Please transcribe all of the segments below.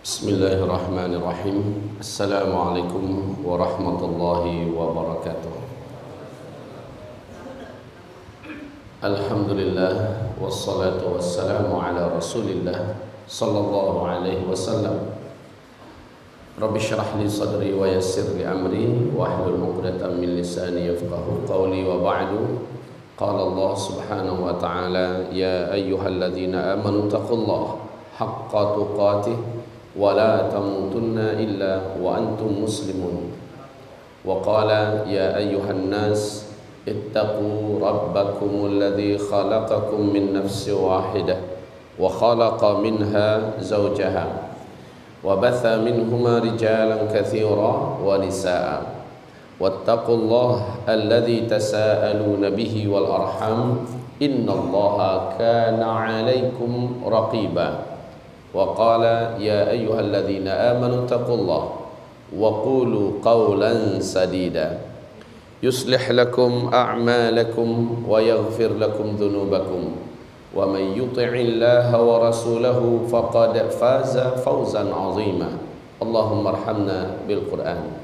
Bismillahirrahmanirrahim. Assalamualaikum warahmatullahi wabarakatuh. Alhamdulillah wassalatu wassalamu ala Rasulillah sallallahu alaihi wasallam. Rabbi shrah li sadri wa yassir li amri wa hlul 'uqdatam min lisani yafqahu qawli wa ba'du. Qala Allah subhanahu wa ta'ala, ya ayyuhalladzina amanu taqullaha haqqa tuqatih wa la tamutunna illa wa antum muslimun. Wa qala ya ayyuhan nas ittaqu rabbakumul ladzi khalaqakum min nafsin wahidah wa khalaqa minha zawjaha wa batha minhuma rijalan katsira wa nisaa. Wattaqullaha alladzi tasaaluna bihi wal arham innallaha kana 'alaikum raqiba. Wa qala ya ayyuhalladzina amanu taqullaha wa qulu qawlan sadida yuslih lakum a'malakum wa yaghfir lakum dhunubakum wa man yuti'illaha wa rasulahu faqad faza fawzan 'azima. Allahumma arhamna bil Qur'an.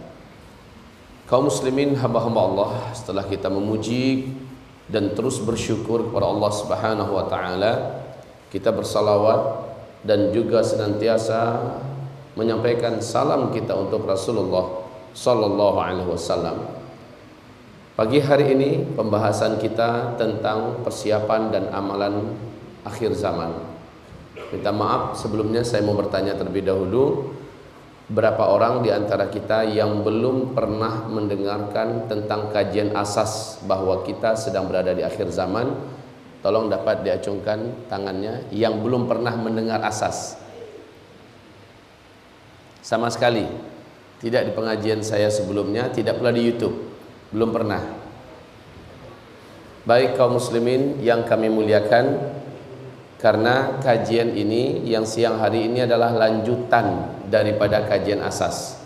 Kaum muslimin, hamba-hamba Allah, setelah kita memuji dan terus bersyukur kepada Allah Subhanahu wa taala, kita bersalawat dan juga senantiasa menyampaikan salam kita untuk Rasulullah sallallahu alaihi wasallam. Pagi hari ini pembahasan kita tentang persiapan dan amalan akhir zaman. Minta maaf sebelumnya, saya mau bertanya terlebih dahulu, berapa orang di antara kita yang belum pernah mendengarkan tentang kajian asas bahwa kita sedang berada di akhir zaman? Tolong dapat diacungkan tangannya yang belum pernah mendengar asas. Sama sekali tidak di pengajian saya sebelumnya, tidak pula di YouTube, belum pernah. Baik kaum muslimin yang kami muliakan, karena kajian ini yang siang hari ini adalah lanjutan daripada kajian asas.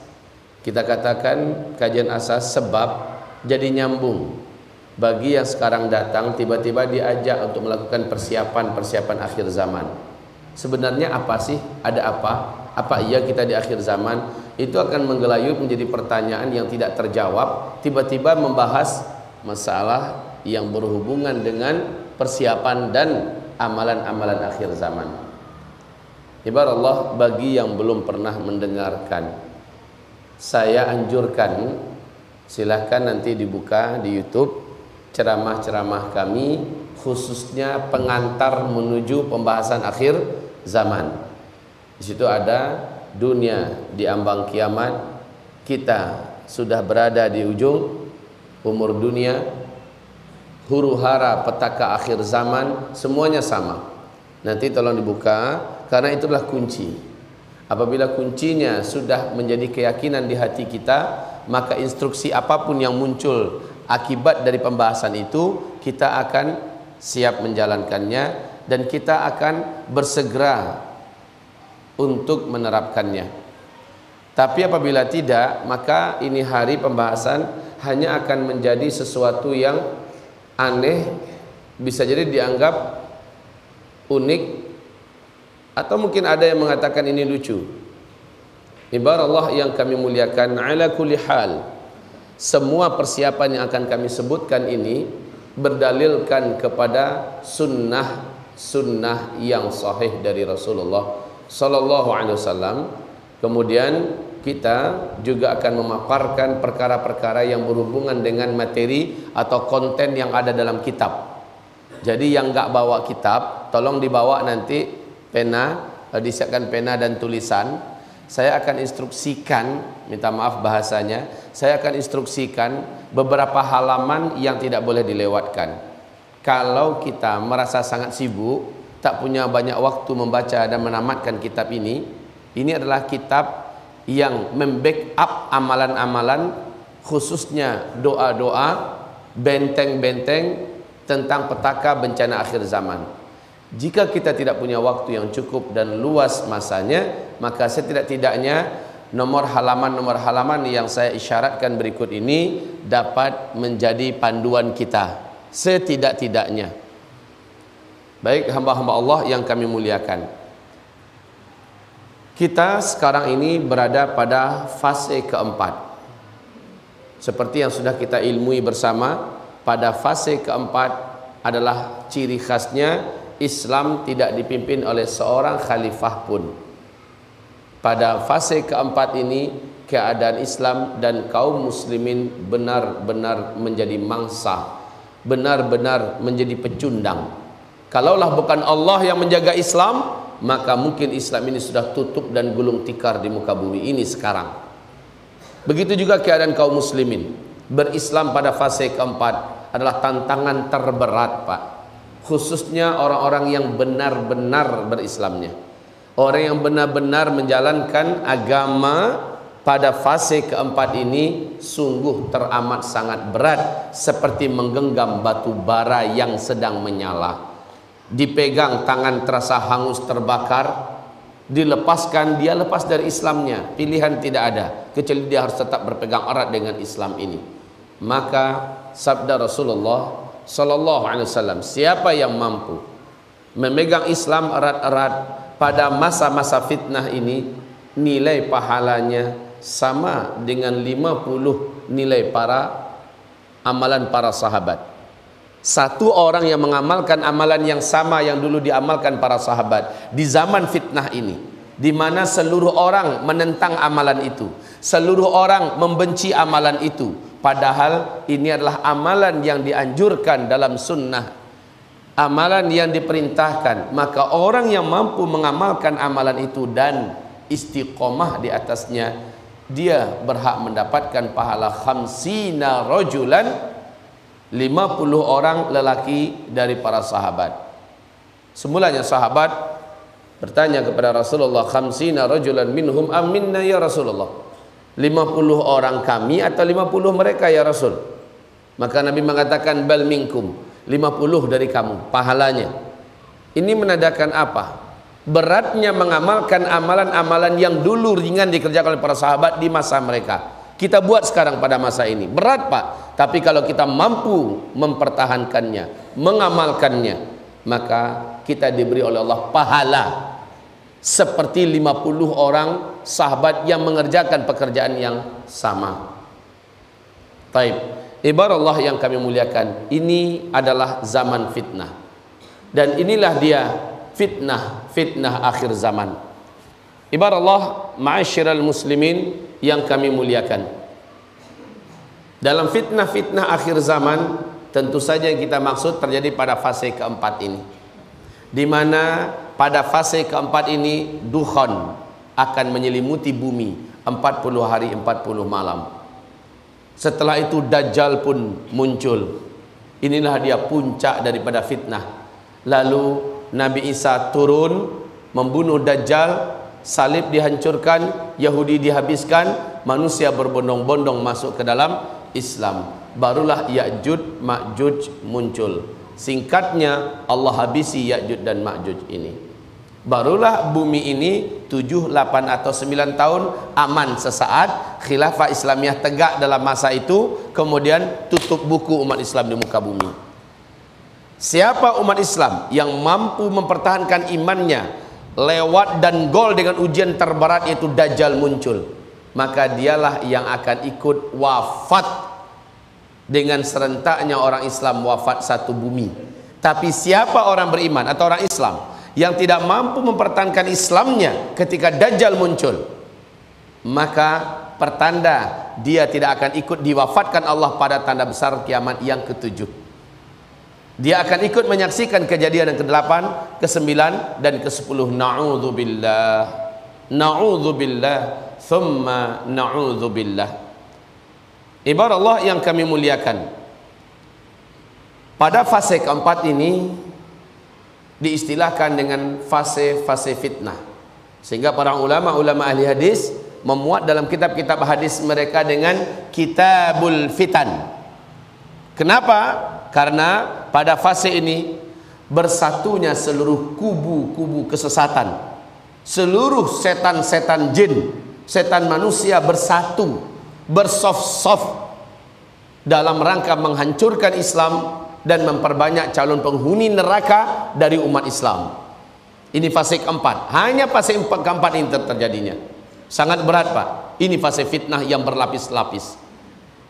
Kita katakan kajian asas sebab jadi nyambung. Bagi yang sekarang datang tiba-tiba diajak untuk melakukan persiapan akhir zaman. Sebenarnya apa sih? Ada apa? Apa iya kita di akhir zaman? Itu akan menggelayut menjadi pertanyaan yang tidak terjawab. Tiba-tiba membahas masalah yang berhubungan dengan persiapan dan amalan-amalan akhir zaman. Ibarat Allah, bagi yang belum pernah mendengarkan, saya anjurkan silahkan nanti dibuka di YouTube ceramah-ceramah kami, khususnya pengantar menuju pembahasan akhir zaman. Di situ ada dunia di ambang kiamat, kita sudah berada di ujung umur dunia, huru-hara petaka akhir zaman, semuanya sama. Nanti tolong dibuka, karena itulah kunci. Apabila kuncinya sudah menjadi keyakinan di hati kita, maka instruksi apapun yang muncul akibat dari pembahasan itu, kita akan siap menjalankannya dan kita akan bersegera untuk menerapkannya. Tapi apabila tidak, maka ini hari pembahasan hanya akan menjadi sesuatu yang aneh, bisa jadi dianggap unik, atau mungkin ada yang mengatakan ini lucu. Ibarat Allah yang kami muliakan, ala kulli hal, semua persiapan yang akan kami sebutkan ini berdalilkan kepada sunnah yang sahih dari Rasulullah sallallahu alaihi wasallam. Kemudian kita juga akan memaparkan perkara-perkara yang berhubungan dengan materi atau konten yang ada dalam kitab. Jadi yang enggak bawa kitab, tolong dibawa nanti pena, disiapkan pena dan tulisan. Saya akan instruksikan, minta maaf bahasanya, saya akan instruksikan beberapa halaman yang tidak boleh dilewatkan. Kalau kita merasa sangat sibuk, tak punya banyak waktu membaca dan menamatkan kitab ini adalah kitab yang membackup amalan-amalan, khususnya doa-doa, benteng-benteng tentang petaka bencana akhir zaman. Jika kita tidak punya waktu yang cukup dan luas masanya, maka setidak-tidaknya nomor halaman yang saya isyaratkan berikut ini dapat menjadi panduan kita setidak-tidaknya. Baik hamba-hamba Allah yang kami muliakan, Kita sekarang ini berada pada fase keempat. Seperti yang sudah kita ilmui bersama, pada fase keempat adalah ciri khasnya Islam tidak dipimpin oleh seorang khalifah pun. Pada fase keempat ini, keadaan Islam dan kaum muslimin benar-benar menjadi mangsa, benar-benar menjadi pecundang. Kalaulah bukan Allah yang menjaga Islam, maka mungkin Islam ini sudah tutup dan gulung tikar di muka bumi ini sekarang. Begitu juga keadaan kaum muslimin. Berislam pada fase keempat adalah tantangan terberat, Pak. Khususnya orang-orang yang benar-benar berislamnya. Orang yang benar-benar menjalankan agama pada fase keempat ini sungguh teramat sangat berat, seperti menggenggam batu bara yang sedang menyala. Dipegang tangan terasa hangus terbakar, dilepaskan dia lepas dari Islamnya, pilihan tidak ada kecuali dia harus tetap berpegang erat dengan Islam ini. Maka sabda Rasulullah sallallahu alaihi wasallam, siapa yang mampu memegang Islam erat-erat pada masa-masa fitnah ini, nilai pahalanya sama dengan 50 nilai amalan para sahabat. Satu orang yang mengamalkan amalan yang sama yang dulu diamalkan para sahabat di zaman fitnah ini, di mana seluruh orang menentang amalan itu, seluruh orang membenci amalan itu, padahal ini adalah amalan yang dianjurkan dalam sunnah, amalan yang diperintahkan. Maka orang yang mampu mengamalkan amalan itu dan istiqomah di atasnya, dia berhak mendapatkan pahala khamsina rajulan, 50 orang lelaki dari para sahabat. Semulanya sahabat bertanya kepada Rasulullah, khamsina rajulan minhum am minna ya Rasulullah, 50 orang kami atau 50 mereka ya Rasul? Maka Nabi mengatakan bal minkum, 50 dari kamu pahalanya. Ini menandakan apa? Beratnya mengamalkan amalan-amalan yang dulu ringan dikerjakan oleh para sahabat di masa mereka. Kita buat sekarang pada masa ini berat, Pak. Tapi kalau kita mampu mempertahankannya, mengamalkannya, maka kita diberi oleh Allah pahala seperti 50 orang sahabat yang mengerjakan pekerjaan yang sama. Taib. Ibarat Allah yang kami muliakan, ini adalah zaman fitnah. Dan inilah dia fitnah akhir zaman. Ibarat Allah, ma'asyiral muslimin yang kami muliakan, dalam fitnah akhir zaman tentu saja yang kita maksud terjadi pada fase keempat ini, di mana pada fase keempat ini dukhan akan menyelimuti bumi 40 hari 40 malam. Setelah itu Dajjal pun muncul. Inilah dia puncak daripada fitnah. Lalu Nabi Isa turun membunuh Dajjal, salib dihancurkan, Yahudi dihabiskan, manusia berbondong-bondong masuk ke dalam Islam. Barulah Ya'juj Ma'juj muncul. Singkatnya, Allah habisi Ya'juj dan Ma'juj ini. Barulah bumi ini 7, 8 atau 9 tahun aman sesaat, khilafah Islamiyah tegak dalam masa itu, kemudian tutup buku umat Islam di muka bumi. Siapa umat Islam yang mampu mempertahankan imannya lewat dan gol dengan ujian terberat, yaitu Dajjal muncul, maka dialah yang akan ikut wafat dengan serentaknya orang Islam wafat satu bumi. Tapi siapa orang beriman atau orang Islam yang tidak mampu mempertahankan Islamnya ketika Dajjal muncul, maka pertanda dia tidak akan ikut diwafatkan Allah pada tanda besar kiamat yang ke-7. Dia akan ikut menyaksikan kejadian yang ke-8, ke-9 dan ke-10. Na'udzubillah, na'udzubillah, thumma na'udzubillah. Ibarat Allah yang kami muliakan, pada fase keempat ini diistilahkan dengan fase-fase fitnah, sehingga para ulama ahli hadis memuat dalam kitab-kitab hadis mereka dengan kitabul fitan. Kenapa? Karena pada fase ini bersatunya seluruh kubu-kubu kesesatan, seluruh setan-setan jin, setan manusia bersatu, bersof-sof dalam rangka menghancurkan Islam dan memperbanyak calon penghuni neraka dari umat Islam. Ini fase keempat. Hanya fase keempat ini terjadinya. Sangat berat, Pak. Ini fase fitnah yang berlapis-lapis.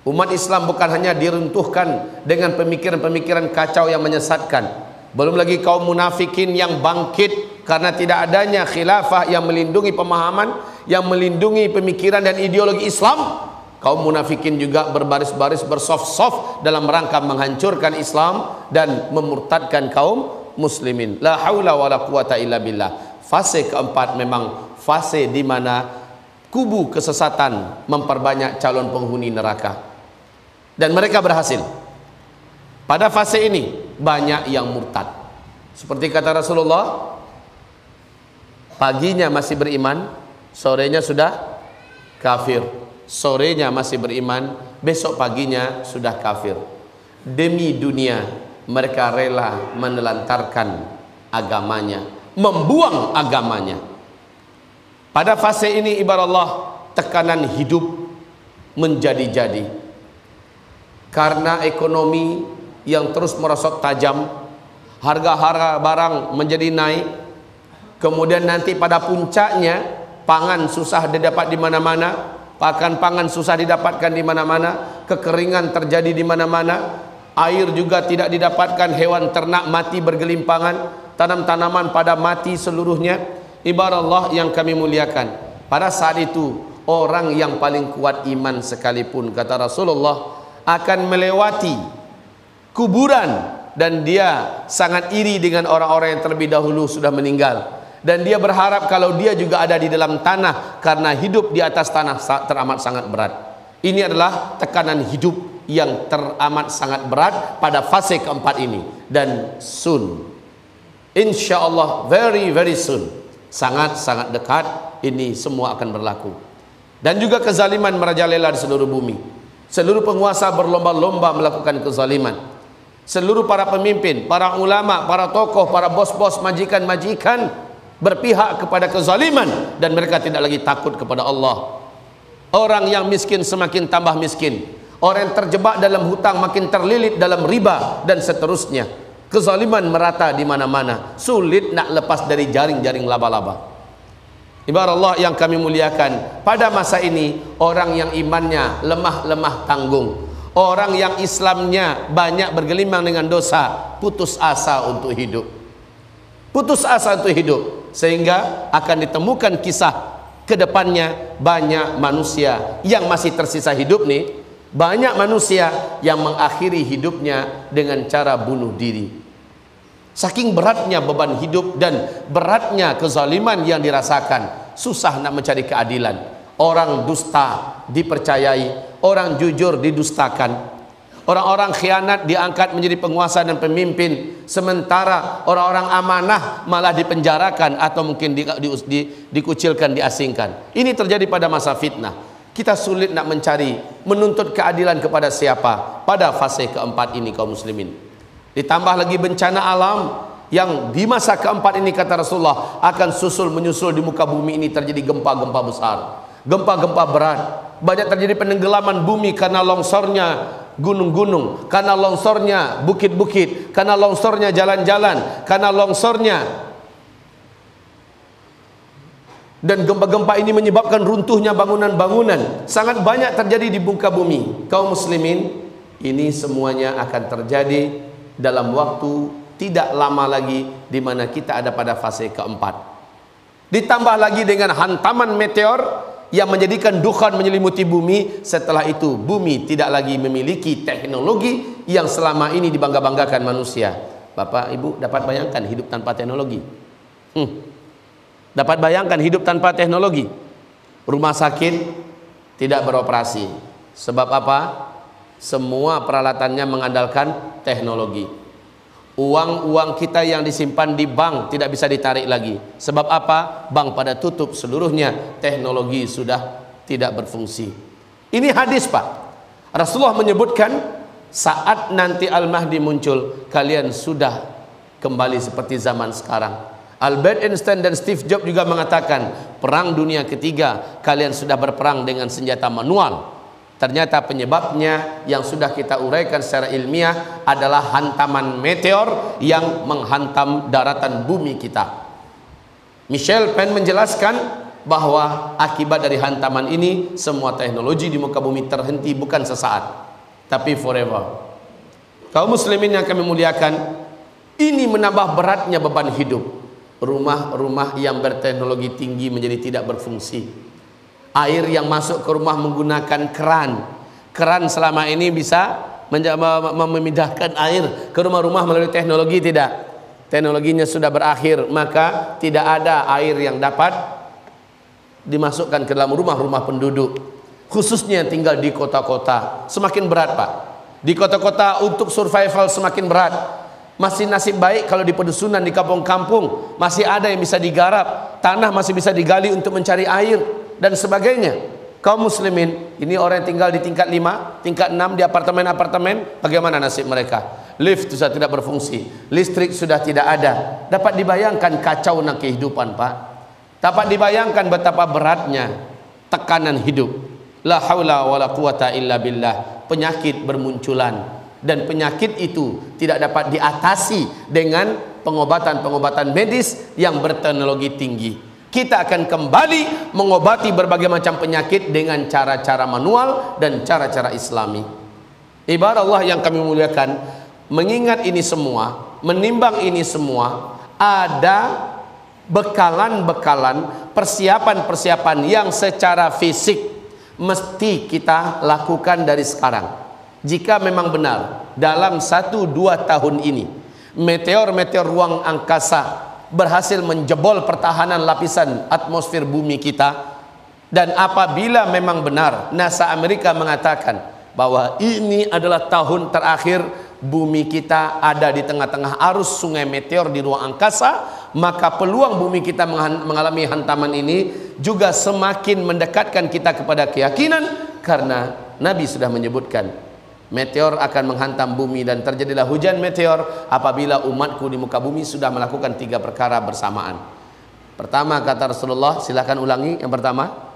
Umat Islam bukan hanya diruntuhkan dengan pemikiran-pemikiran kacau yang menyesatkan. Belum lagi kaum munafikin yang bangkit karena tidak adanya khilafah yang melindungi pemahaman, yang melindungi pemikiran dan ideologi Islam. Kaum munafikin juga berbaris-baris, bersoft-soft dalam rangka menghancurkan Islam dan memurtadkan kaum muslimin. La haula wala quwata illa billah. Fase keempat memang fase di mana kubu kesesatan memperbanyak calon penghuni neraka. Dan mereka berhasil. Pada fase ini banyak yang murtad. Seperti kata Rasulullah, paginya masih beriman, sorenya sudah kafir. Sorenya masih beriman, besok paginya sudah kafir. Demi dunia mereka rela menelantarkan agamanya, membuang agamanya. Pada fase ini ibarat Allah, tekanan hidup menjadi-jadi karena ekonomi yang terus merosot tajam, harga-harga barang menjadi naik, kemudian nanti pada puncaknya pangan susah didapat di mana-mana, pakan pangan susah didapatkan di mana-mana, kekeringan terjadi di mana-mana, air juga tidak didapatkan, hewan ternak mati bergelimpangan, tanam-tanaman pada mati seluruhnya. Ibarat Allah yang kami muliakan, pada saat itu orang yang paling kuat iman sekalipun, kata Rasulullah, akan melewati kuburan dan dia sangat iri dengan orang-orang yang terlebih dahulu sudah meninggal, dan dia berharap kalau dia juga ada di dalam tanah, karena hidup di atas tanah teramat sangat berat. Ini adalah tekanan hidup yang teramat sangat berat pada fase keempat ini. Dan soon, insyaallah, very very soon, sangat-sangat dekat, ini semua akan berlaku. Dan juga kezaliman merajalela di seluruh bumi. Seluruh penguasa berlomba-lomba melakukan kezaliman. Seluruh para pemimpin, para ulama, para tokoh, para bos-bos, majikan-majikan berpihak kepada kezaliman, dan mereka tidak lagi takut kepada Allah. Orang yang miskin semakin tambah miskin, orang yang terjebak dalam hutang makin terlilit dalam riba, dan seterusnya. Kezaliman merata di mana-mana, sulit nak lepas dari jaring-jaring laba-laba. Ibarat Allah yang kami muliakan, pada masa ini orang yang imannya lemah-lemah tanggung, orang yang Islamnya banyak bergelimang dengan dosa, putus asa untuk hidup. Putus asa untuk hidup, sehingga akan ditemukan kisah kedepannya banyak manusia yang masih tersisa hidup nih, banyak manusia yang mengakhiri hidupnya dengan cara bunuh diri. Saking beratnya beban hidup dan beratnya kezaliman yang dirasakan, susah nak mencari keadilan. Orang dusta dipercayai, orang jujur didustakan, orang-orang khianat diangkat menjadi penguasa dan pemimpin, sementara orang-orang amanah malah dipenjarakan atau mungkin dikucilkan, diasingkan. Ini terjadi pada masa fitnah. Kita sulit nak mencari, menuntut keadilan kepada siapa pada fase keempat ini, kaum muslimin. Ditambah lagi bencana alam yang di masa keempat ini, kata Rasulullah, akan susul menyusul di muka bumi ini. Terjadi gempa-gempa besar, gempa-gempa berat, banyak terjadi penenggelaman bumi karena longsornya gunung-gunung, karena longsornya bukit-bukit, karena longsornya jalan-jalan, karena longsornya, dan gempa-gempa ini menyebabkan runtuhnya bangunan-bangunan. Sangat banyak terjadi di muka bumi. Kaum muslimin, ini semuanya akan terjadi dalam waktu tidak lama lagi, di mana kita ada pada fase keempat. Ditambah lagi dengan hantaman meteor yang menjadikan dukhan menyelimuti bumi. Setelah itu bumi tidak lagi memiliki teknologi yang selama ini dibangga-banggakan manusia. Bapak Ibu dapat bayangkan hidup tanpa teknologi? Dapat bayangkan hidup tanpa teknologi? Rumah sakit tidak beroperasi. Sebab apa? Semua peralatannya mengandalkan teknologi. Uang-uang kita yang disimpan di bank tidak bisa ditarik lagi. Sebab apa? Bank pada tutup seluruhnya. Teknologi sudah tidak berfungsi. Ini hadis, Pak. Rasulullah menyebutkan saat nanti Al-Mahdi muncul, kalian sudah kembali seperti zaman sekarang. Albert Einstein dan Steve Jobs juga mengatakan, perang dunia ketiga kalian sudah berperang dengan senjata manual. Ternyata penyebabnya yang sudah kita uraikan secara ilmiah adalah hantaman meteor yang menghantam daratan bumi kita. Michel Penn menjelaskan bahwa akibat dari hantaman ini semua teknologi di muka bumi terhenti bukan sesaat, tapi forever. Kaum muslimin yang kami muliakan, ini menambah beratnya beban hidup. Rumah-rumah yang berteknologi tinggi menjadi tidak berfungsi. Air yang masuk ke rumah menggunakan keran. Keran selama ini bisa memindahkan air ke rumah-rumah melalui teknologi, tidak. Teknologinya sudah berakhir, maka tidak ada air yang dapat dimasukkan ke dalam rumah-rumah penduduk, khususnya yang tinggal di kota-kota. Semakin berat, Pak. Di kota-kota untuk survival semakin berat. Masih nasib baik kalau di pedusunan, di kampung-kampung masih ada yang bisa digarap, tanah masih bisa digali untuk mencari air dan sebagainya. Kaum muslimin, ini orang yang tinggal di tingkat 5, tingkat 6 di apartemen-apartemen, bagaimana nasib mereka? Lift sudah tidak berfungsi, listrik sudah tidak ada. Dapat dibayangkan kacaunya kehidupan, Pak. Dapat dibayangkan betapa beratnya tekanan hidup. La haula wala quwata illa billah. Penyakit bermunculan, dan penyakit itu tidak dapat diatasi dengan pengobatan-pengobatan medis yang berteknologi tinggi. Kita akan kembali mengobati berbagai macam penyakit dengan cara-cara manual dan cara-cara islami. Ibarat Allah yang kami muliakan, mengingat ini semua, menimbang ini semua, ada bekalan-bekalan, persiapan-persiapan yang secara fisik mesti kita lakukan dari sekarang. Jika memang benar dalam 1-2 tahun ini meteor-meteor ruang angkasa berhasil menjebol pertahanan lapisan atmosfer bumi kita, dan apabila memang benar NASA Amerika mengatakan bahwa ini adalah tahun terakhir bumi kita ada di tengah-tengah arus sungai meteor di ruang angkasa, maka peluang bumi kita mengalami hantaman ini juga semakin mendekatkan kita kepada keyakinan, karena Nabi sudah menyebutkan meteor akan menghantam bumi dan terjadilah hujan meteor apabila umatku di muka bumi sudah melakukan 3 perkara bersamaan. Pertama, kata Rasulullah, silakan ulangi yang pertama.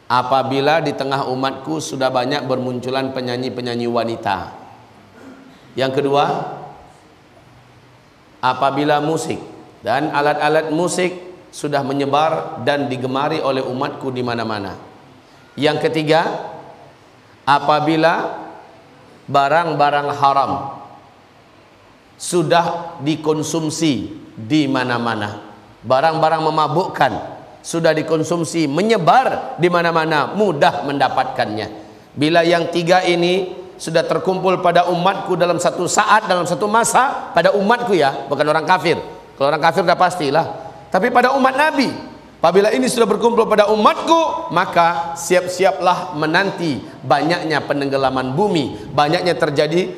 Apabila di tengah umatku sudah banyak bermunculan penyanyi-penyanyi wanita. Yang kedua, apabila musik dan alat-alat musik sudah menyebar dan digemari oleh umatku di mana-mana. Yang ketiga, apabila barang-barang haram sudah dikonsumsi di mana-mana, barang-barang memabukkan sudah dikonsumsi, menyebar di mana-mana, mudah mendapatkannya. Bila yang 3 ini sudah terkumpul pada umatku dalam satu saat, dalam satu masa, pada umatku ya, bukan orang kafir. Kalau orang kafir sudah pastilah, tapi pada umat Nabi, apabila ini sudah berkumpul pada umatku, maka siap-siaplah menanti banyaknya penenggelaman bumi, banyaknya terjadi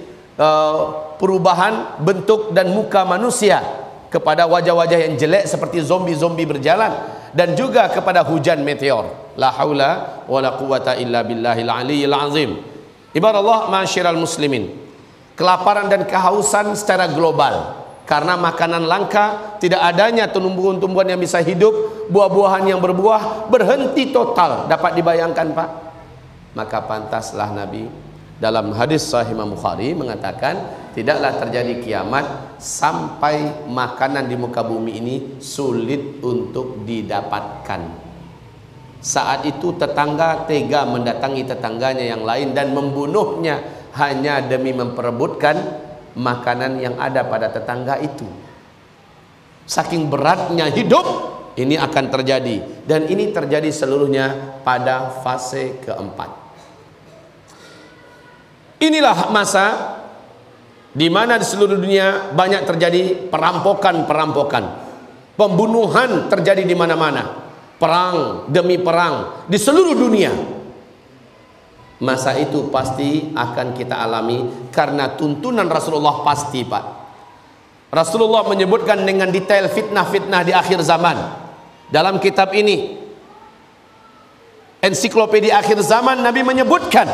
perubahan bentuk dan muka manusia kepada wajah-wajah yang jelek seperti zombie-zombie berjalan, dan juga kepada hujan meteor. La haula wala quwata illa billahil aliyyil azim. Ibarat Allah, masyiral muslimin, kelaparan dan kehausan secara global karena makanan langka, tidak adanya tumbuhan-tumbuhan yang bisa hidup, buah-buahan yang berbuah berhenti total. Dapat dibayangkan, Pak? Maka pantaslah Nabi dalam hadis Sahih Imam Bukhari mengatakan, tidaklah terjadi kiamat sampai makanan di muka bumi ini sulit untuk didapatkan. Saat itu tetangga tega mendatangi tetangganya yang lain dan membunuhnya hanya demi memperebutkan makanan yang ada pada tetangga itu. Saking beratnya hidup ini akan terjadi, dan ini terjadi seluruhnya pada fase keempat. Inilah masa di mana di seluruh dunia banyak terjadi perampokan-perampokan, pembunuhan terjadi di mana-mana, perang demi perang di seluruh dunia. Masa itu pasti akan kita alami karena tuntunan Rasulullah pasti, Pak. Rasulullah menyebutkan dengan detail fitnah-fitnah di akhir zaman. Dalam kitab ini, Ensiklopedia Akhir Zaman, Nabi menyebutkan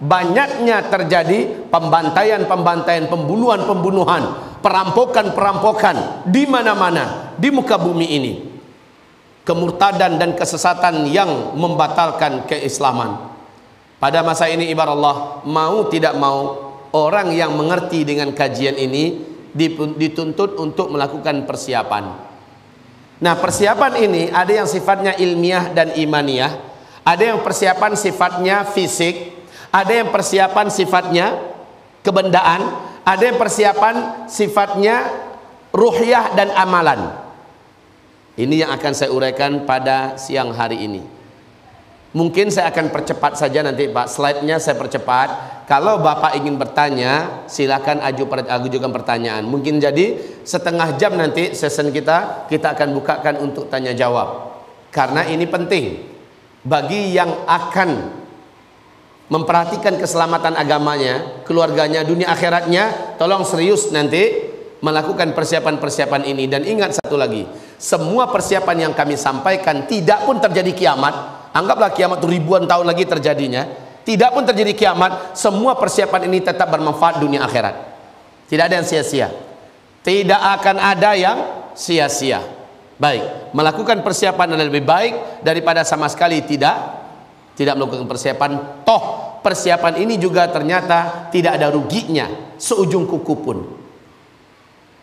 banyaknya terjadi pembantaian-pembantaian, pembunuhan-pembunuhan, perampokan-perampokan di mana-mana di muka bumi ini. Kemurtadan dan kesesatan yang membatalkan keislaman. Pada masa ini ibarat Allah, mau tidak mau, orang yang mengerti dengan kajian ini dituntut untuk melakukan persiapan. Nah, persiapan ini ada yang sifatnya ilmiah dan imaniyah, ada yang persiapan sifatnya fisik, ada yang persiapan sifatnya kebendaan, ada yang persiapan sifatnya ruhiyah dan amalan. Ini yang akan saya uraikan pada siang hari ini. Mungkin saya akan percepat saja nanti Pak, slide-nya saya percepat. Kalau Bapak ingin bertanya, silakan ajukan pertanyaan. Mungkin jadi setengah jam nanti session kita akan bukakan untuk tanya jawab. Karena ini penting bagi yang akan memperhatikan keselamatan agamanya, keluarganya, dunia akhiratnya. Tolong serius nanti melakukan persiapan-persiapan ini. Dan ingat satu lagi, semua persiapan yang kami sampaikan tidak pun terjadi kiamat. Anggaplah kiamat itu ribuan tahun lagi terjadinya, tidak pun terjadi kiamat, semua persiapan ini tetap bermanfaat dunia akhirat. Tidak ada yang sia-sia. Tidak akan ada yang sia-sia. Baik, melakukan persiapan adalah lebih baik daripada sama sekali tidak melakukan persiapan. Toh persiapan ini juga ternyata tidak ada ruginya seujung kuku pun.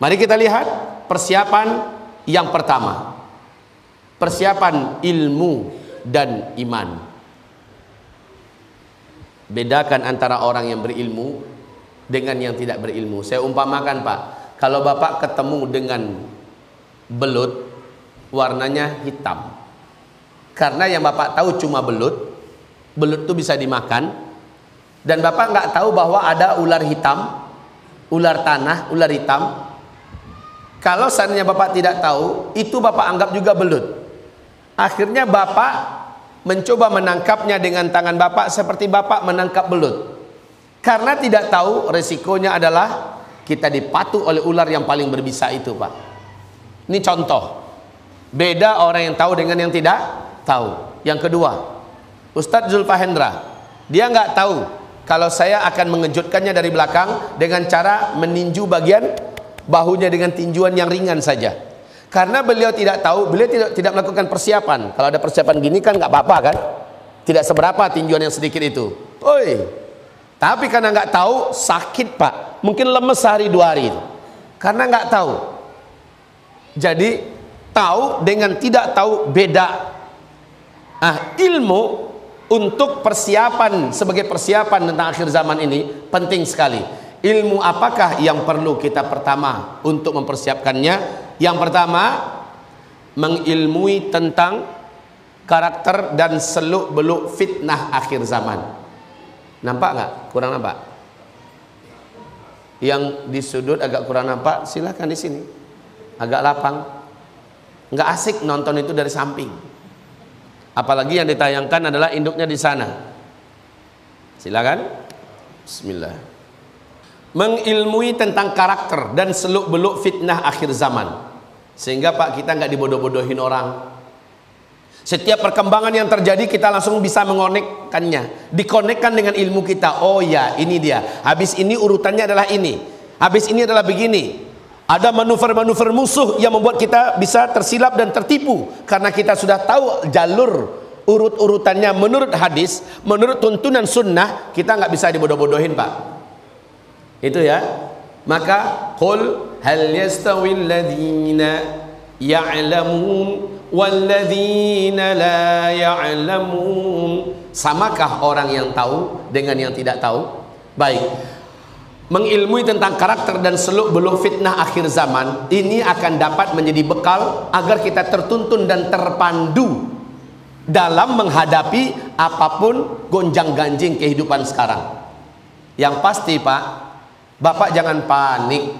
Mari kita lihat persiapan yang pertama. Persiapan ilmu dan iman. Bedakan antara orang yang berilmu dengan yang tidak berilmu. Saya umpamakan Pak, kalau Bapak ketemu dengan belut, warnanya hitam. Karena yang Bapak tahu cuma belut itu bisa dimakan. Dan Bapak nggak tahu bahwa ada ular hitam, ular tanah, ular hitam. Kalau seandainya Bapak tidak tahu, itu Bapak anggap juga belut. Akhirnya Bapak mencoba menangkapnya dengan tangan Bapak seperti Bapak menangkap belut. Karena tidak tahu, resikonya adalah kita dipatuk oleh ular yang paling berbisa itu Pak. Ini contoh. Beda orang yang tahu dengan yang tidak tahu. Yang kedua, Ustadz Zulfahendra, dia nggak tahu kalau saya akan mengejutkannya dari belakang dengan cara meninju bagian bahunya dengan tinjuan yang ringan saja. Karena beliau tidak tahu, beliau tidak melakukan persiapan. Kalau ada persiapan gini kan nggak apa-apa kan? Tidak seberapa tinjuan yang sedikit itu. Oi. Tapi karena nggak tahu, sakit Pak. Mungkin lemes sehari 2 hari. Karena nggak tahu. Jadi tahu dengan tidak tahu beda. Ilmu untuk persiapan sebagai persiapan tentang akhir zaman ini penting sekali. Ilmu apakah yang perlu kita pertama untuk mempersiapkannya? Yang pertama, mengilmui tentang karakter dan seluk-beluk fitnah akhir zaman. Nampak nggak? Kurang nampak? Yang di sudut agak kurang nampak, silakan di sini. Agak lapang. Nggak asik nonton itu dari samping. Apalagi yang ditayangkan adalah induknya di sana. Silakan. Bismillah. Mengilmui tentang karakter dan seluk-beluk fitnah akhir zaman. Sehingga Pak, kita nggak dibodoh-bodohin orang. Setiap perkembangan yang terjadi kita langsung bisa mengonekkannya, dikonekkan dengan ilmu kita. Oh ya, ini dia. Habis ini urutannya adalah ini. Habis ini adalah begini. Ada manuver-manuver musuh yang membuat kita bisa tersilap dan tertipu karena kita sudah tahu jalur urut-urutannya menurut hadis, menurut tuntunan sunnah. Kita nggak bisa dibodoh-bodohin Pak. Itu ya. Maka qul hal yastawil ladzina ya'lamun wal ladzina la ya'lamun. Samakah orang yang tahu dengan yang tidak tahu? Baik. Mengilmui tentang karakter dan seluk-beluk fitnah akhir zaman ini akan dapat menjadi bekal agar kita tertuntun dan terpandu dalam menghadapi apapun gonjang-ganjing kehidupan sekarang. Yang pasti Pak, Bapak jangan panik.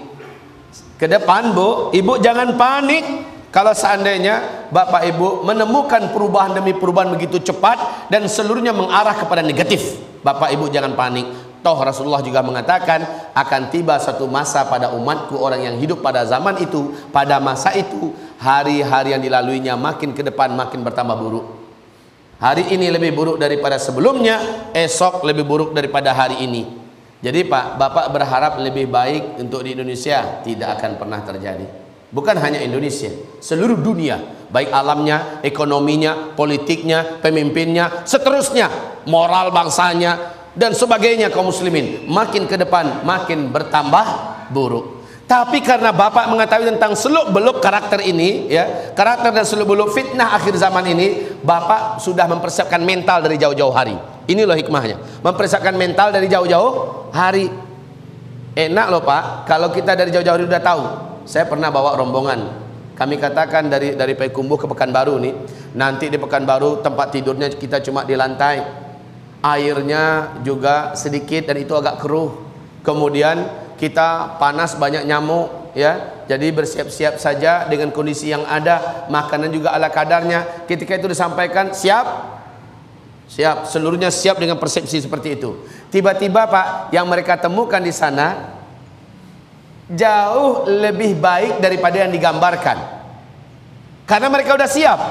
Ke depan Bu, Ibu jangan panik. Kalau seandainya Bapak Ibu menemukan perubahan demi perubahan begitu cepat dan seluruhnya mengarah kepada negatif, Bapak Ibu jangan panik. Toh Rasulullah juga mengatakan akan tiba satu masa pada umatku, orang yang hidup pada zaman itu, pada masa itu hari-hari yang dilaluinya makin ke depan makin bertambah buruk. Hari ini lebih buruk daripada sebelumnya, esok lebih buruk daripada hari ini. Jadi Pak, Bapak berharap lebih baik untuk di Indonesia, tidak akan pernah terjadi. Bukan hanya Indonesia, seluruh dunia, baik alamnya, ekonominya, politiknya, pemimpinnya, seterusnya, moral bangsanya dan sebagainya kaum muslimin makin ke depan makin bertambah buruk. Tapi karena Bapak mengetahui tentang seluk-beluk karakter ini, ya, karakter dan seluk-beluk fitnah akhir zaman ini, Bapak sudah mempersiapkan mental dari jauh-jauh hari. Ini loh hikmahnya, mempersiapkan mental dari jauh-jauh hari. Enak loh Pak, kalau kita dari jauh-jauh hari udah tahu. Saya pernah bawa rombongan, kami katakan dari Payakumbuh ke Pekanbaru nih. Nanti di Pekanbaru tempat tidurnya kita cuma di lantai, airnya juga sedikit dan itu agak keruh. Kemudian kita panas, banyak nyamuk, ya. Jadi bersiap-siap saja dengan kondisi yang ada, makanan juga ala kadarnya. Ketika itu disampaikan, siap, siap, seluruhnya siap dengan persepsi seperti itu. Tiba-tiba Pak, yang mereka temukan di sana jauh lebih baik daripada yang digambarkan. Karena mereka udah siap.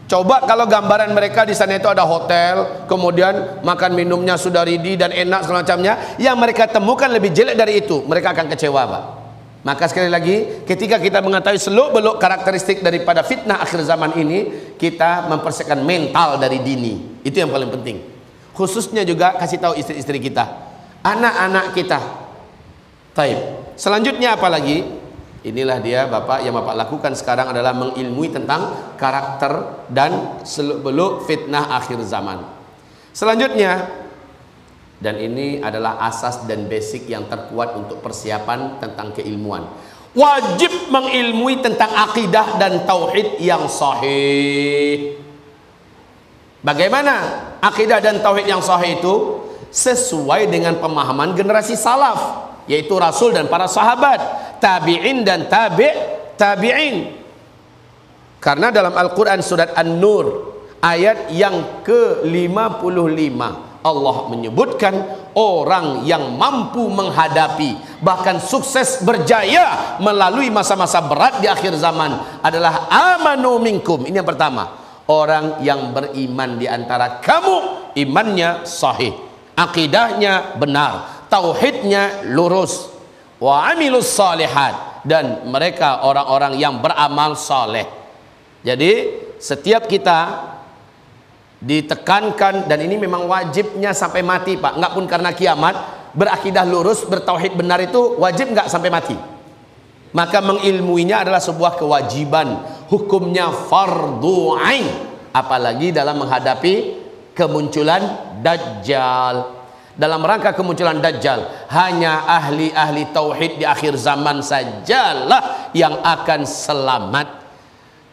Coba kalau gambaran mereka di sana itu ada hotel, kemudian makan minumnya sudah ready dan enak segala macamnya, yang mereka temukan lebih jelek dari itu, mereka akan kecewa Pak. Maka sekali lagi, ketika kita mengetahui seluk-beluk karakteristik daripada fitnah akhir zaman ini, kita mempersiapkan mental dari dini. Itu yang paling penting. Khususnya juga kasih tahu istri-istri kita, anak-anak kita. Taib. Selanjutnya apa lagi? Inilah dia Bapak, yang Bapak lakukan sekarang adalah mengilmui tentang karakter dan seluk-beluk fitnah akhir zaman. Selanjutnya, dan ini adalah asas dan basic yang terkuat untuk persiapan tentang keilmuan, wajib mengilmui tentang akidah dan tauhid yang sahih. Bagaimana akidah dan tauhid yang sahih itu? Sesuai dengan pemahaman generasi salaf, yaitu Rasul dan para sahabat, tabi'in dan tabi'in. Karena dalam Al-Quran surat An-Nur ayat yang ke-55 Allah menyebutkan orang yang mampu menghadapi, bahkan sukses berjaya melalui masa-masa berat di akhir zaman adalah amanu minkum. Ini yang pertama, orang yang beriman di antara kamu, imannya sahih, akidahnya benar, tauhidnya lurus, wa amilus salihat, dan mereka orang-orang yang beramal saleh. Jadi setiap kita ditekankan, dan ini memang wajibnya sampai mati Pak, enggak pun karena kiamat, berakidah lurus, bertauhid benar itu wajib enggak sampai mati. Maka mengilmuinya adalah sebuah kewajiban, hukumnya fardhu ain, apalagi dalam menghadapi kemunculan Dajjal. Dalam rangka kemunculan Dajjal, hanya ahli-ahli tauhid di akhir zaman sajalah yang akan selamat.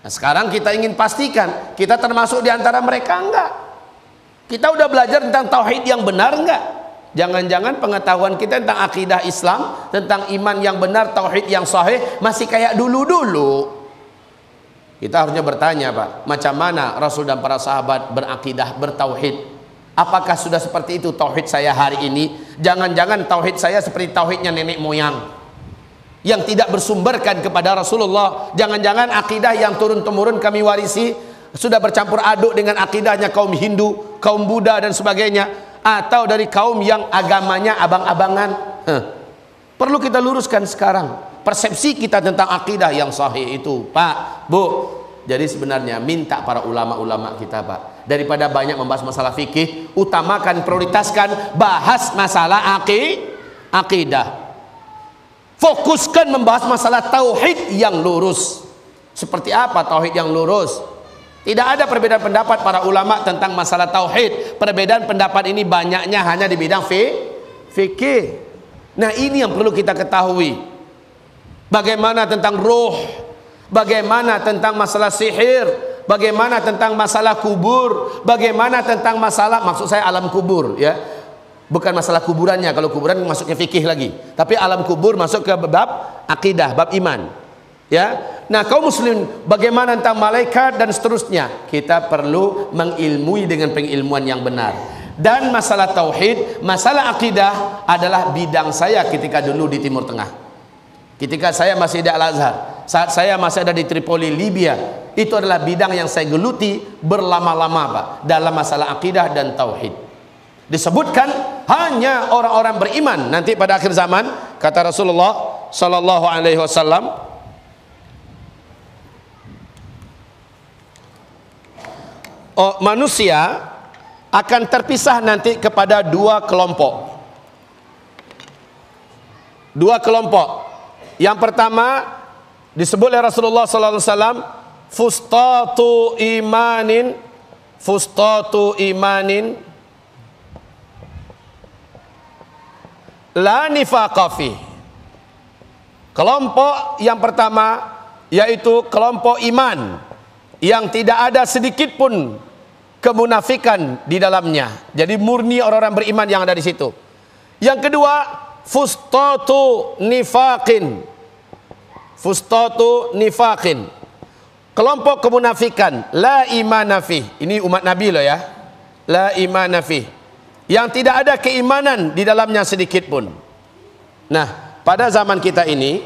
Nah, sekarang kita ingin pastikan kita termasuk di antara mereka enggak? Kita udah belajar tentang tauhid yang benar enggak? Jangan-jangan pengetahuan kita tentang akidah Islam, tentang iman yang benar, tauhid yang sahih masih kayak dulu-dulu. Kita harusnya bertanya Pak, macam mana Rasul dan para sahabat berakidah, bertauhid? Apakah sudah seperti itu tauhid saya hari ini? Jangan-jangan tauhid saya seperti tauhidnya nenek moyang yang tidak bersumberkan kepada Rasulullah. Jangan-jangan akidah yang turun-temurun kami warisi sudah bercampur aduk dengan akidahnya kaum Hindu, kaum Buddha dan sebagainya, atau dari kaum yang agamanya abang-abangan. Perlu kita luruskan sekarang persepsi kita tentang akidah yang sahih itu Pak, Bu. Jadi sebenarnya minta para ulama-ulama kita Pak, daripada banyak membahas masalah fikih, utamakan, prioritaskan bahas masalah akidah. Fokuskan membahas masalah tauhid yang lurus. Seperti apa tauhid yang lurus? Tidak ada perbedaan pendapat para ulama tentang masalah tauhid. Perbedaan pendapat ini banyaknya hanya di bidang fikih. Nah, ini yang perlu kita ketahui. Bagaimana tentang ruh? Bagaimana tentang masalah sihir? Bagaimana tentang masalah kubur? Bagaimana tentang masalah, maksud saya alam kubur ya, bukan masalah kuburannya, kalau kuburan masuk ke fikih lagi, tapi alam kubur masuk ke bab akidah, bab iman ya. Nah, kaum muslim bagaimana tentang malaikat dan seterusnya, kita perlu mengilmui dengan pengilmuan yang benar. Dan masalah tauhid, masalah akidah adalah bidang saya ketika dulu di Timur Tengah. Ketika saya masih di Al-Azhar, saat saya masih ada di Tripoli, Libya, itu adalah bidang yang saya geluti berlama-lama Pak, dalam masalah akidah dan tauhid. Disebutkan hanya orang-orang beriman nanti pada akhir zaman, kata Rasulullah sallallahu alaihi wasallam, manusia akan terpisah nanti kepada dua kelompok. Dua kelompok. Yang pertama disebut oleh Rasulullah sallallahu alaihi wasallam fustatu imanin la nifaqa fi. Kelompok yang pertama yaitu kelompok iman yang tidak ada sedikit pun kemunafikan di dalamnya. Jadi murni orang-orang beriman yang ada di situ. Yang kedua, fustatu nifaqin. Kelompok kemunafikan, la imana fi. Ini umat Nabi loh ya. La imana fi. Yang tidak ada keimanan di dalamnya sedikit pun. Nah, pada zaman kita ini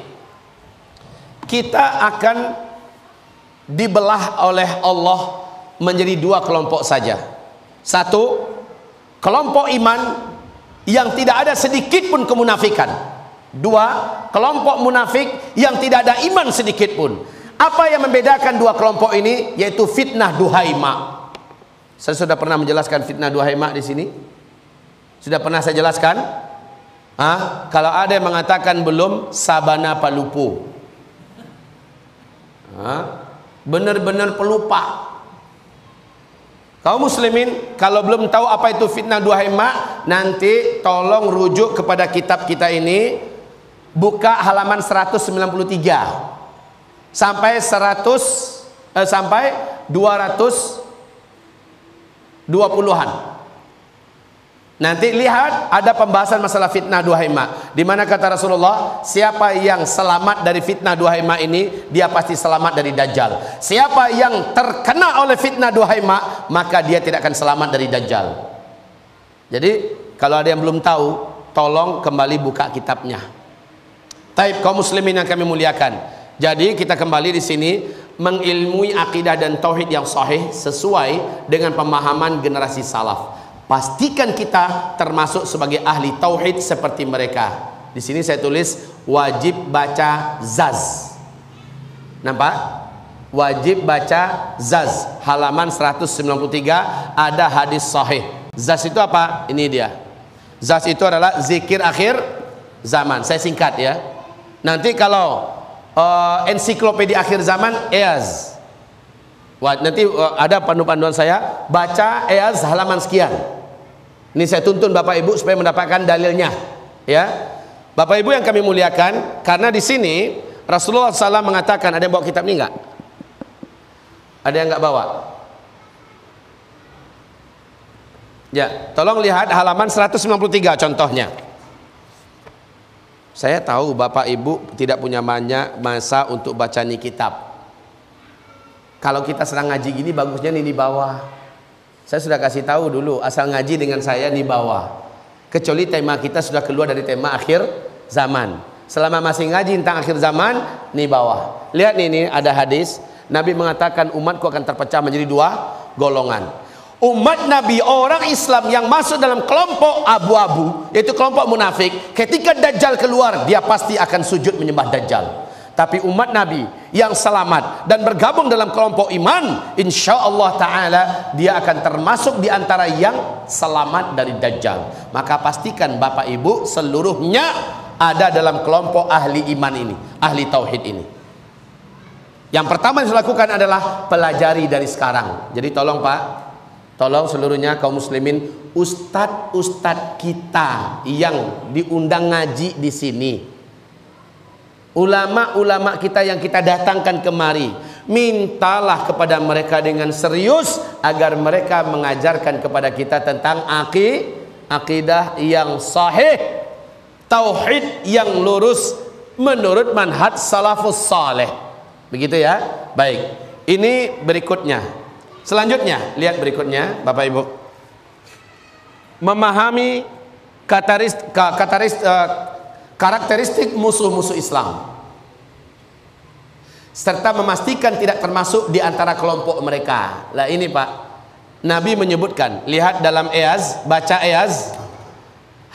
kita akan dibelah oleh Allah menjadi dua kelompok saja. Satu, kelompok iman yang tidak ada sedikit pun kemunafikan. Dua, kelompok munafik yang tidak ada iman sedikit pun. Apa yang membedakan dua kelompok ini? Yaitu fitnah duhaima. Saya sudah pernah menjelaskan fitnah duhaima di sini. Sudah pernah saya jelaskan? Kalau ada yang mengatakan belum, sabana palupu. Benar-benar pelupa. Kaum muslimin, kalau belum tahu apa itu fitnah duhaima, nanti tolong rujuk kepada kitab kita ini, buka halaman 193 sampai 220-an. Nanti lihat ada pembahasan masalah fitnah duhaima, di mana kata Rasulullah, siapa yang selamat dari fitnah duhaima ini, dia pasti selamat dari dajjal. Siapa yang terkena oleh fitnah duhaima, maka dia tidak akan selamat dari dajjal. Jadi kalau ada yang belum tahu, tolong kembali buka kitabnya. Taib kaum muslimin yang kami muliakan. Jadi kita kembali di sini mengilmui akidah dan tauhid yang sahih sesuai dengan pemahaman generasi salaf. Pastikan kita termasuk sebagai ahli tauhid seperti mereka. Di sini saya tulis wajib baca Zaz. Nampak? Wajib baca Zaz. Halaman 193 ada hadis sahih. Zaz itu apa? Ini dia. Zaz itu adalah zikir akhir zaman. Saya singkat ya. Nanti kalau ensiklopedia akhir zaman, EAZ. Nanti ada pandu-panduan saya, baca EAZ halaman sekian. Ini saya tuntun Bapak Ibu supaya mendapatkan dalilnya, ya. Bapak Ibu yang kami muliakan, karena di sini Rasulullah SAW mengatakan, ada yang bawa kitab ini enggak? Ada yang enggak bawa? Ya, tolong lihat halaman 193 contohnya. Saya tahu Bapak Ibu tidak punya banyak masa untuk baca nih kitab. Kalau kita sedang ngaji gini, bagusnya nih di bawah. Saya sudah kasih tahu dulu, asal ngaji dengan saya di bawah. Kecuali tema kita sudah keluar dari tema akhir zaman. Selama masih ngaji tentang akhir zaman, di bawah. Lihat nih, ada hadis. Nabi mengatakan umatku akan terpecah menjadi dua golongan. Umat Nabi, orang Islam yang masuk dalam kelompok abu-abu, yaitu kelompok munafik, ketika Dajjal keluar, dia pasti akan sujud menyembah Dajjal. Tapi umat Nabi yang selamat dan bergabung dalam kelompok iman, insya Allah Ta'ala dia akan termasuk di antara yang selamat dari Dajjal. Maka pastikan Bapak Ibu seluruhnya ada dalam kelompok ahli iman ini, ahli tauhid ini. Yang pertama yang saya lakukan adalah pelajari dari sekarang. Jadi tolong Pak, tolong seluruhnya kaum muslimin, ustadz-ustadz kita yang diundang ngaji di sini, ulama-ulama kita yang kita datangkan kemari, mintalah kepada mereka dengan serius agar mereka mengajarkan kepada kita tentang akidah yang sahih, tauhid yang lurus menurut manhaj salafus saleh. Begitu ya? Baik. Ini berikutnya. Selanjutnya, lihat berikutnya Bapak Ibu. Memahami karakteristik musuh-musuh Islam, serta memastikan tidak termasuk di antara kelompok mereka. Lah ini Pak, Nabi menyebutkan, lihat dalam EAZ, baca EAZ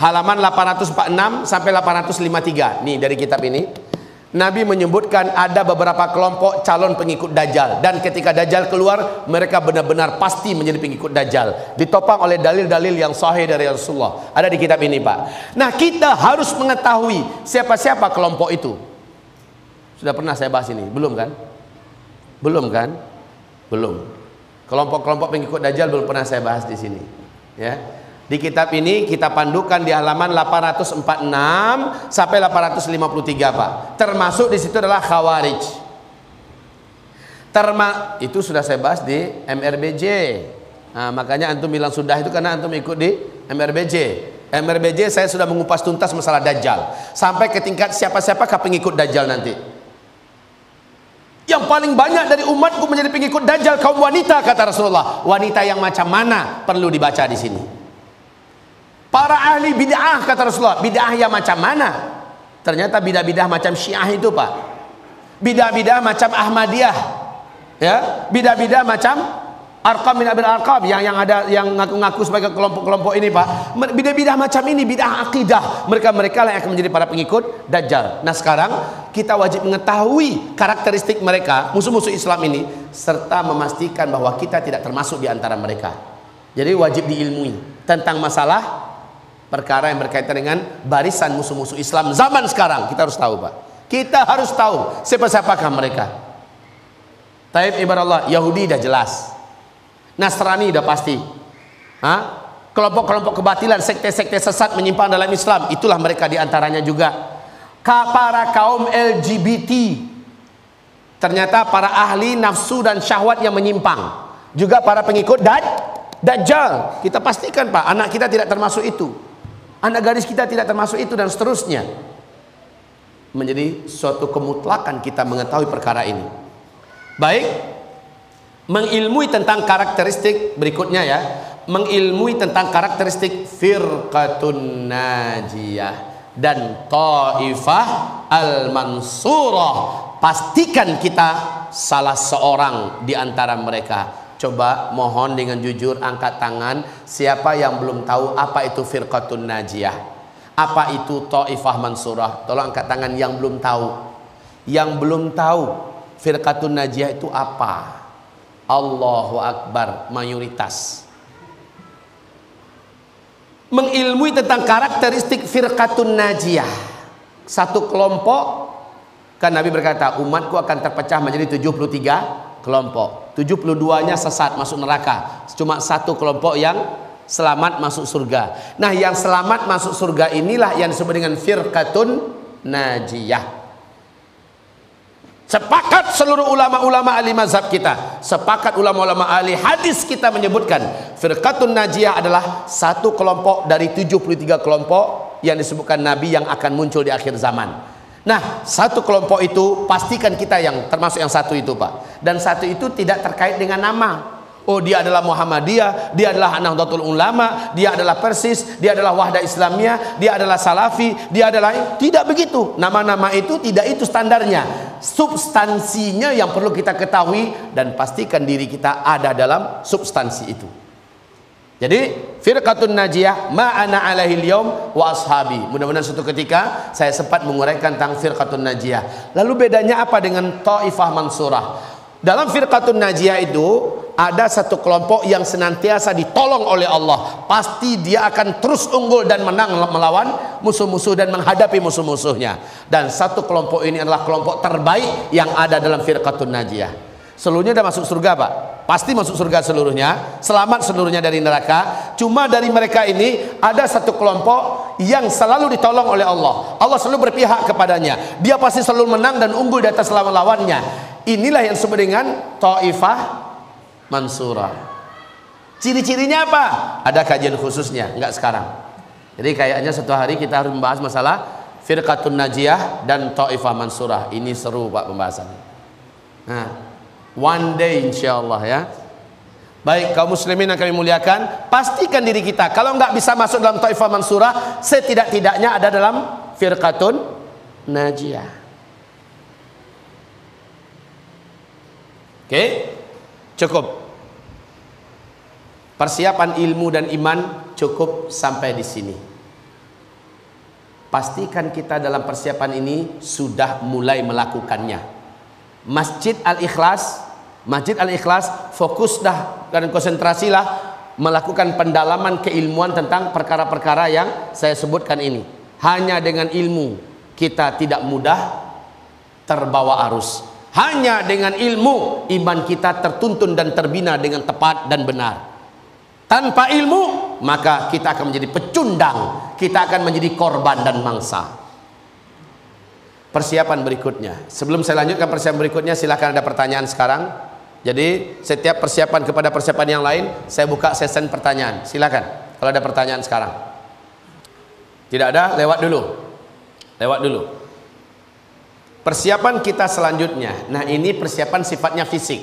halaman 846 sampai 853. Nih dari kitab ini, Nabi menyebutkan ada beberapa kelompok calon pengikut Dajjal, dan ketika Dajjal keluar mereka benar-benar pasti menjadi pengikut Dajjal, ditopang oleh dalil-dalil yang sahih dari Rasulullah. Ada di kitab ini Pak. Nah kita harus mengetahui siapa-siapa kelompok itu. Sudah pernah saya bahas ini? Belum kan? Belum kan? Belum. Kelompok-kelompok pengikut Dajjal belum pernah saya bahas di sini. Ya. Di kitab ini kita pandukan di halaman 846 sampai 853, Pak. Termasuk di situ adalah Khawarij. Itu sudah saya bahas di MRBJ. Nah, makanya antum bilang sudah itu karena antum ikut di MRBJ. MRBJ saya sudah mengupas tuntas masalah Dajjal sampai ke tingkat siapa-siapakah pengikut Dajjal nanti. Yang paling banyak dari umatku menjadi pengikut Dajjal kaum wanita, kata Rasulullah. Wanita yang macam mana perlu dibaca di sini. Para ahli bid'ah, kata Rasulullah. Bid'ah yang macam mana? Ternyata bid'ah-bid'ah macam Syiah itu, Pak. Bid'ah-bid'ah macam Ahmadiyah. Ya, bid'ah-bid'ah macam Arqam bin Abil Arqam yang ada yang ngaku-ngaku sebagai kelompok-kelompok ini, Pak. Bidah-bidah macam ini, bidah akidah. Mereka lah yang akan menjadi para pengikut Dajjal. Nah, sekarang kita wajib mengetahui karakteristik mereka, musuh-musuh Islam ini, serta memastikan bahwa kita tidak termasuk di antara mereka. Jadi wajib diilmui tentang masalah perkara yang berkaitan dengan barisan musuh-musuh Islam zaman sekarang. Kita harus tahu, Pak. Kita harus tahu siapa-siapakah mereka. Taib ibarat Yahudi dah jelas. Nasrani dah pasti. Kelompok-kelompok kebatilan, sekte-sekte sesat menyimpang dalam Islam, itulah mereka diantaranya juga. Para kaum LGBT, ternyata para ahli nafsu dan syahwat yang menyimpang, juga para pengikut Dajjal. Kita pastikan, Pak, anak kita tidak termasuk itu, anak gadis kita tidak termasuk itu, dan seterusnya. Menjadi suatu kemutlakan kita mengetahui perkara ini. Baik. Mengilmui tentang karakteristik berikutnya, ya, mengilmui tentang karakteristik firqatun najiyah dan taifah al-mansurah. Pastikan kita salah seorang di antara mereka. Coba mohon dengan jujur angkat tangan siapa yang belum tahu apa itu firqatun najiyah, apa itu taifah mansurah. Tolong angkat tangan yang belum tahu. Yang belum tahu firqatun najiyah itu apa? Allahu Akbar, mayoritas. Mengilmui tentang karakteristik firqatun najiyah, satu kelompok, kan Nabi berkata umatku akan terpecah menjadi 73 kelompok, 72-nya sesat masuk neraka, cuma satu kelompok yang selamat masuk surga. Nah, yang selamat masuk surga inilah yang disebut dengan firqatun najiyah. Sepakat seluruh ulama-ulama ahli mazhab kita, sepakat ulama-ulama ahli hadis kita menyebutkan firqatun najiyah adalah satu kelompok dari 73 kelompok yang disebutkan Nabi yang akan muncul di akhir zaman. Nah, satu kelompok itu pastikan kita yang termasuk yang satu itu, Pak. Dan satu itu tidak terkait dengan nama. Oh, dia adalah Muhammadiyah, dia adalah Nahdlatul Ulama, dia adalah Persis, dia adalah Wahdah Islamiyah, dia adalah Salafi, dia adalah, tidak begitu. Nama-nama itu tidak itu standarnya. Substansinya yang perlu kita ketahui dan pastikan diri kita ada dalam substansi itu. Jadi firqatun najiyah ma ana alaihi al-yaum wa ashabi. Mudah-mudahan suatu ketika saya sempat menguraikan tentang firqatun najiyah. Lalu bedanya apa dengan taifah mansurah? Dalam firqatun najiyah itu ada satu kelompok yang senantiasa ditolong oleh Allah. Pasti dia akan terus unggul dan menang melawan musuh-musuh dan menghadapi musuh-musuhnya. Dan satu kelompok ini adalah kelompok terbaik yang ada dalam firqatun najiyah. Seluruhnya sudah masuk surga, Pak. Pasti masuk surga seluruhnya, selamat seluruhnya dari neraka. Cuma dari mereka ini ada satu kelompok yang selalu ditolong oleh Allah. Allah selalu berpihak kepadanya. Dia pasti selalu menang dan unggul di atas lawan-lawannya. Inilah yang disebut dengan taifah mansurah. Ciri-cirinya apa? Ada kajian khususnya, enggak sekarang. Jadi kayaknya satu hari kita harus membahas masalah firqatun najiyah dan taifah mansurah. Ini seru, Pak, pembahasannya. Nah, one day insyaallah, ya. Baik, kaum muslimin yang kami muliakan, pastikan diri kita kalau enggak bisa masuk dalam taifah mansurah, setidak-tidaknya ada dalam firqatun najiyah. Oke, cukup. Persiapan ilmu dan iman cukup sampai di sini. Pastikan kita dalam persiapan ini sudah mulai melakukannya. Masjid Al-Ikhlas, fokus dah dan konsentrasilah melakukan pendalaman keilmuan tentang perkara-perkara yang saya sebutkan ini. Hanya dengan ilmu kita tidak mudah terbawa arus. Hanya dengan ilmu iman kita tertuntun dan terbina dengan tepat dan benar. Tanpa ilmu maka kita akan menjadi pecundang, kita akan menjadi korban dan mangsa. Persiapan berikutnya, sebelum saya lanjutkan persiapan berikutnya, silakan ada pertanyaan sekarang. Jadi setiap persiapan kepada persiapan yang lain, saya buka sesi pertanyaan. Silakan kalau ada pertanyaan sekarang. Tidak ada, lewat dulu. Persiapan kita selanjutnya. Nah, ini persiapan sifatnya fisik.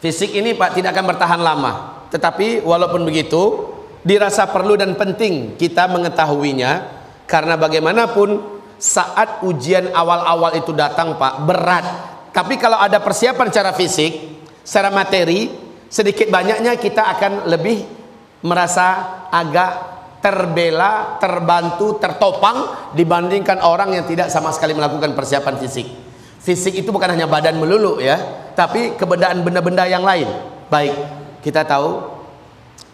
Fisik ini Pak tidak akan bertahan lama. Tetapi walaupun begitu, dirasa perlu dan penting kita mengetahuinya, karena bagaimanapun saat ujian awal-awal itu datang Pak, berat. Tapi kalau ada persiapan secara fisik, secara materi, sedikit banyaknya kita akan lebih merasa agak terbela, terbantu, tertopang dibandingkan orang yang tidak sama sekali melakukan persiapan fisik. Fisik itu bukan hanya badan melulu ya, tapi keberadaan benda-benda yang lain. Baik, kita tahu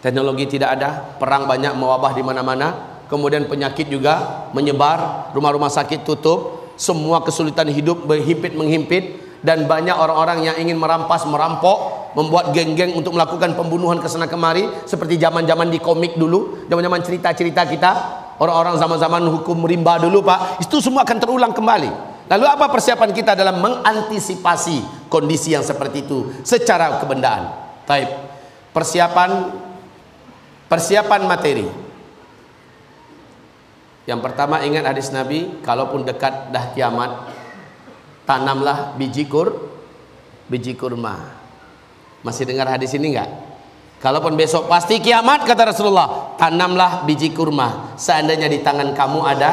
teknologi tidak ada, perang banyak mewabah di mana-mana. Kemudian penyakit juga menyebar, rumah-rumah sakit tutup, semua kesulitan hidup berhimpit-menghimpit, dan banyak orang-orang yang ingin merampas, merampok, membuat geng-geng untuk melakukan pembunuhan kesana kemari, seperti zaman-zaman di komik dulu, zaman-zaman cerita-cerita kita, orang-orang zaman-zaman hukum rimba dulu Pak, itu semua akan terulang kembali. Lalu apa persiapan kita dalam mengantisipasi kondisi yang seperti itu secara kebendaan? Baik, persiapan materi. Yang pertama, ingat hadis Nabi, kalaupun dekat dah kiamat, tanamlah biji kurma. Masih dengar hadis ini enggak? Kalaupun besok pasti kiamat, kata Rasulullah, tanamlah biji kurma. Seandainya di tangan kamu ada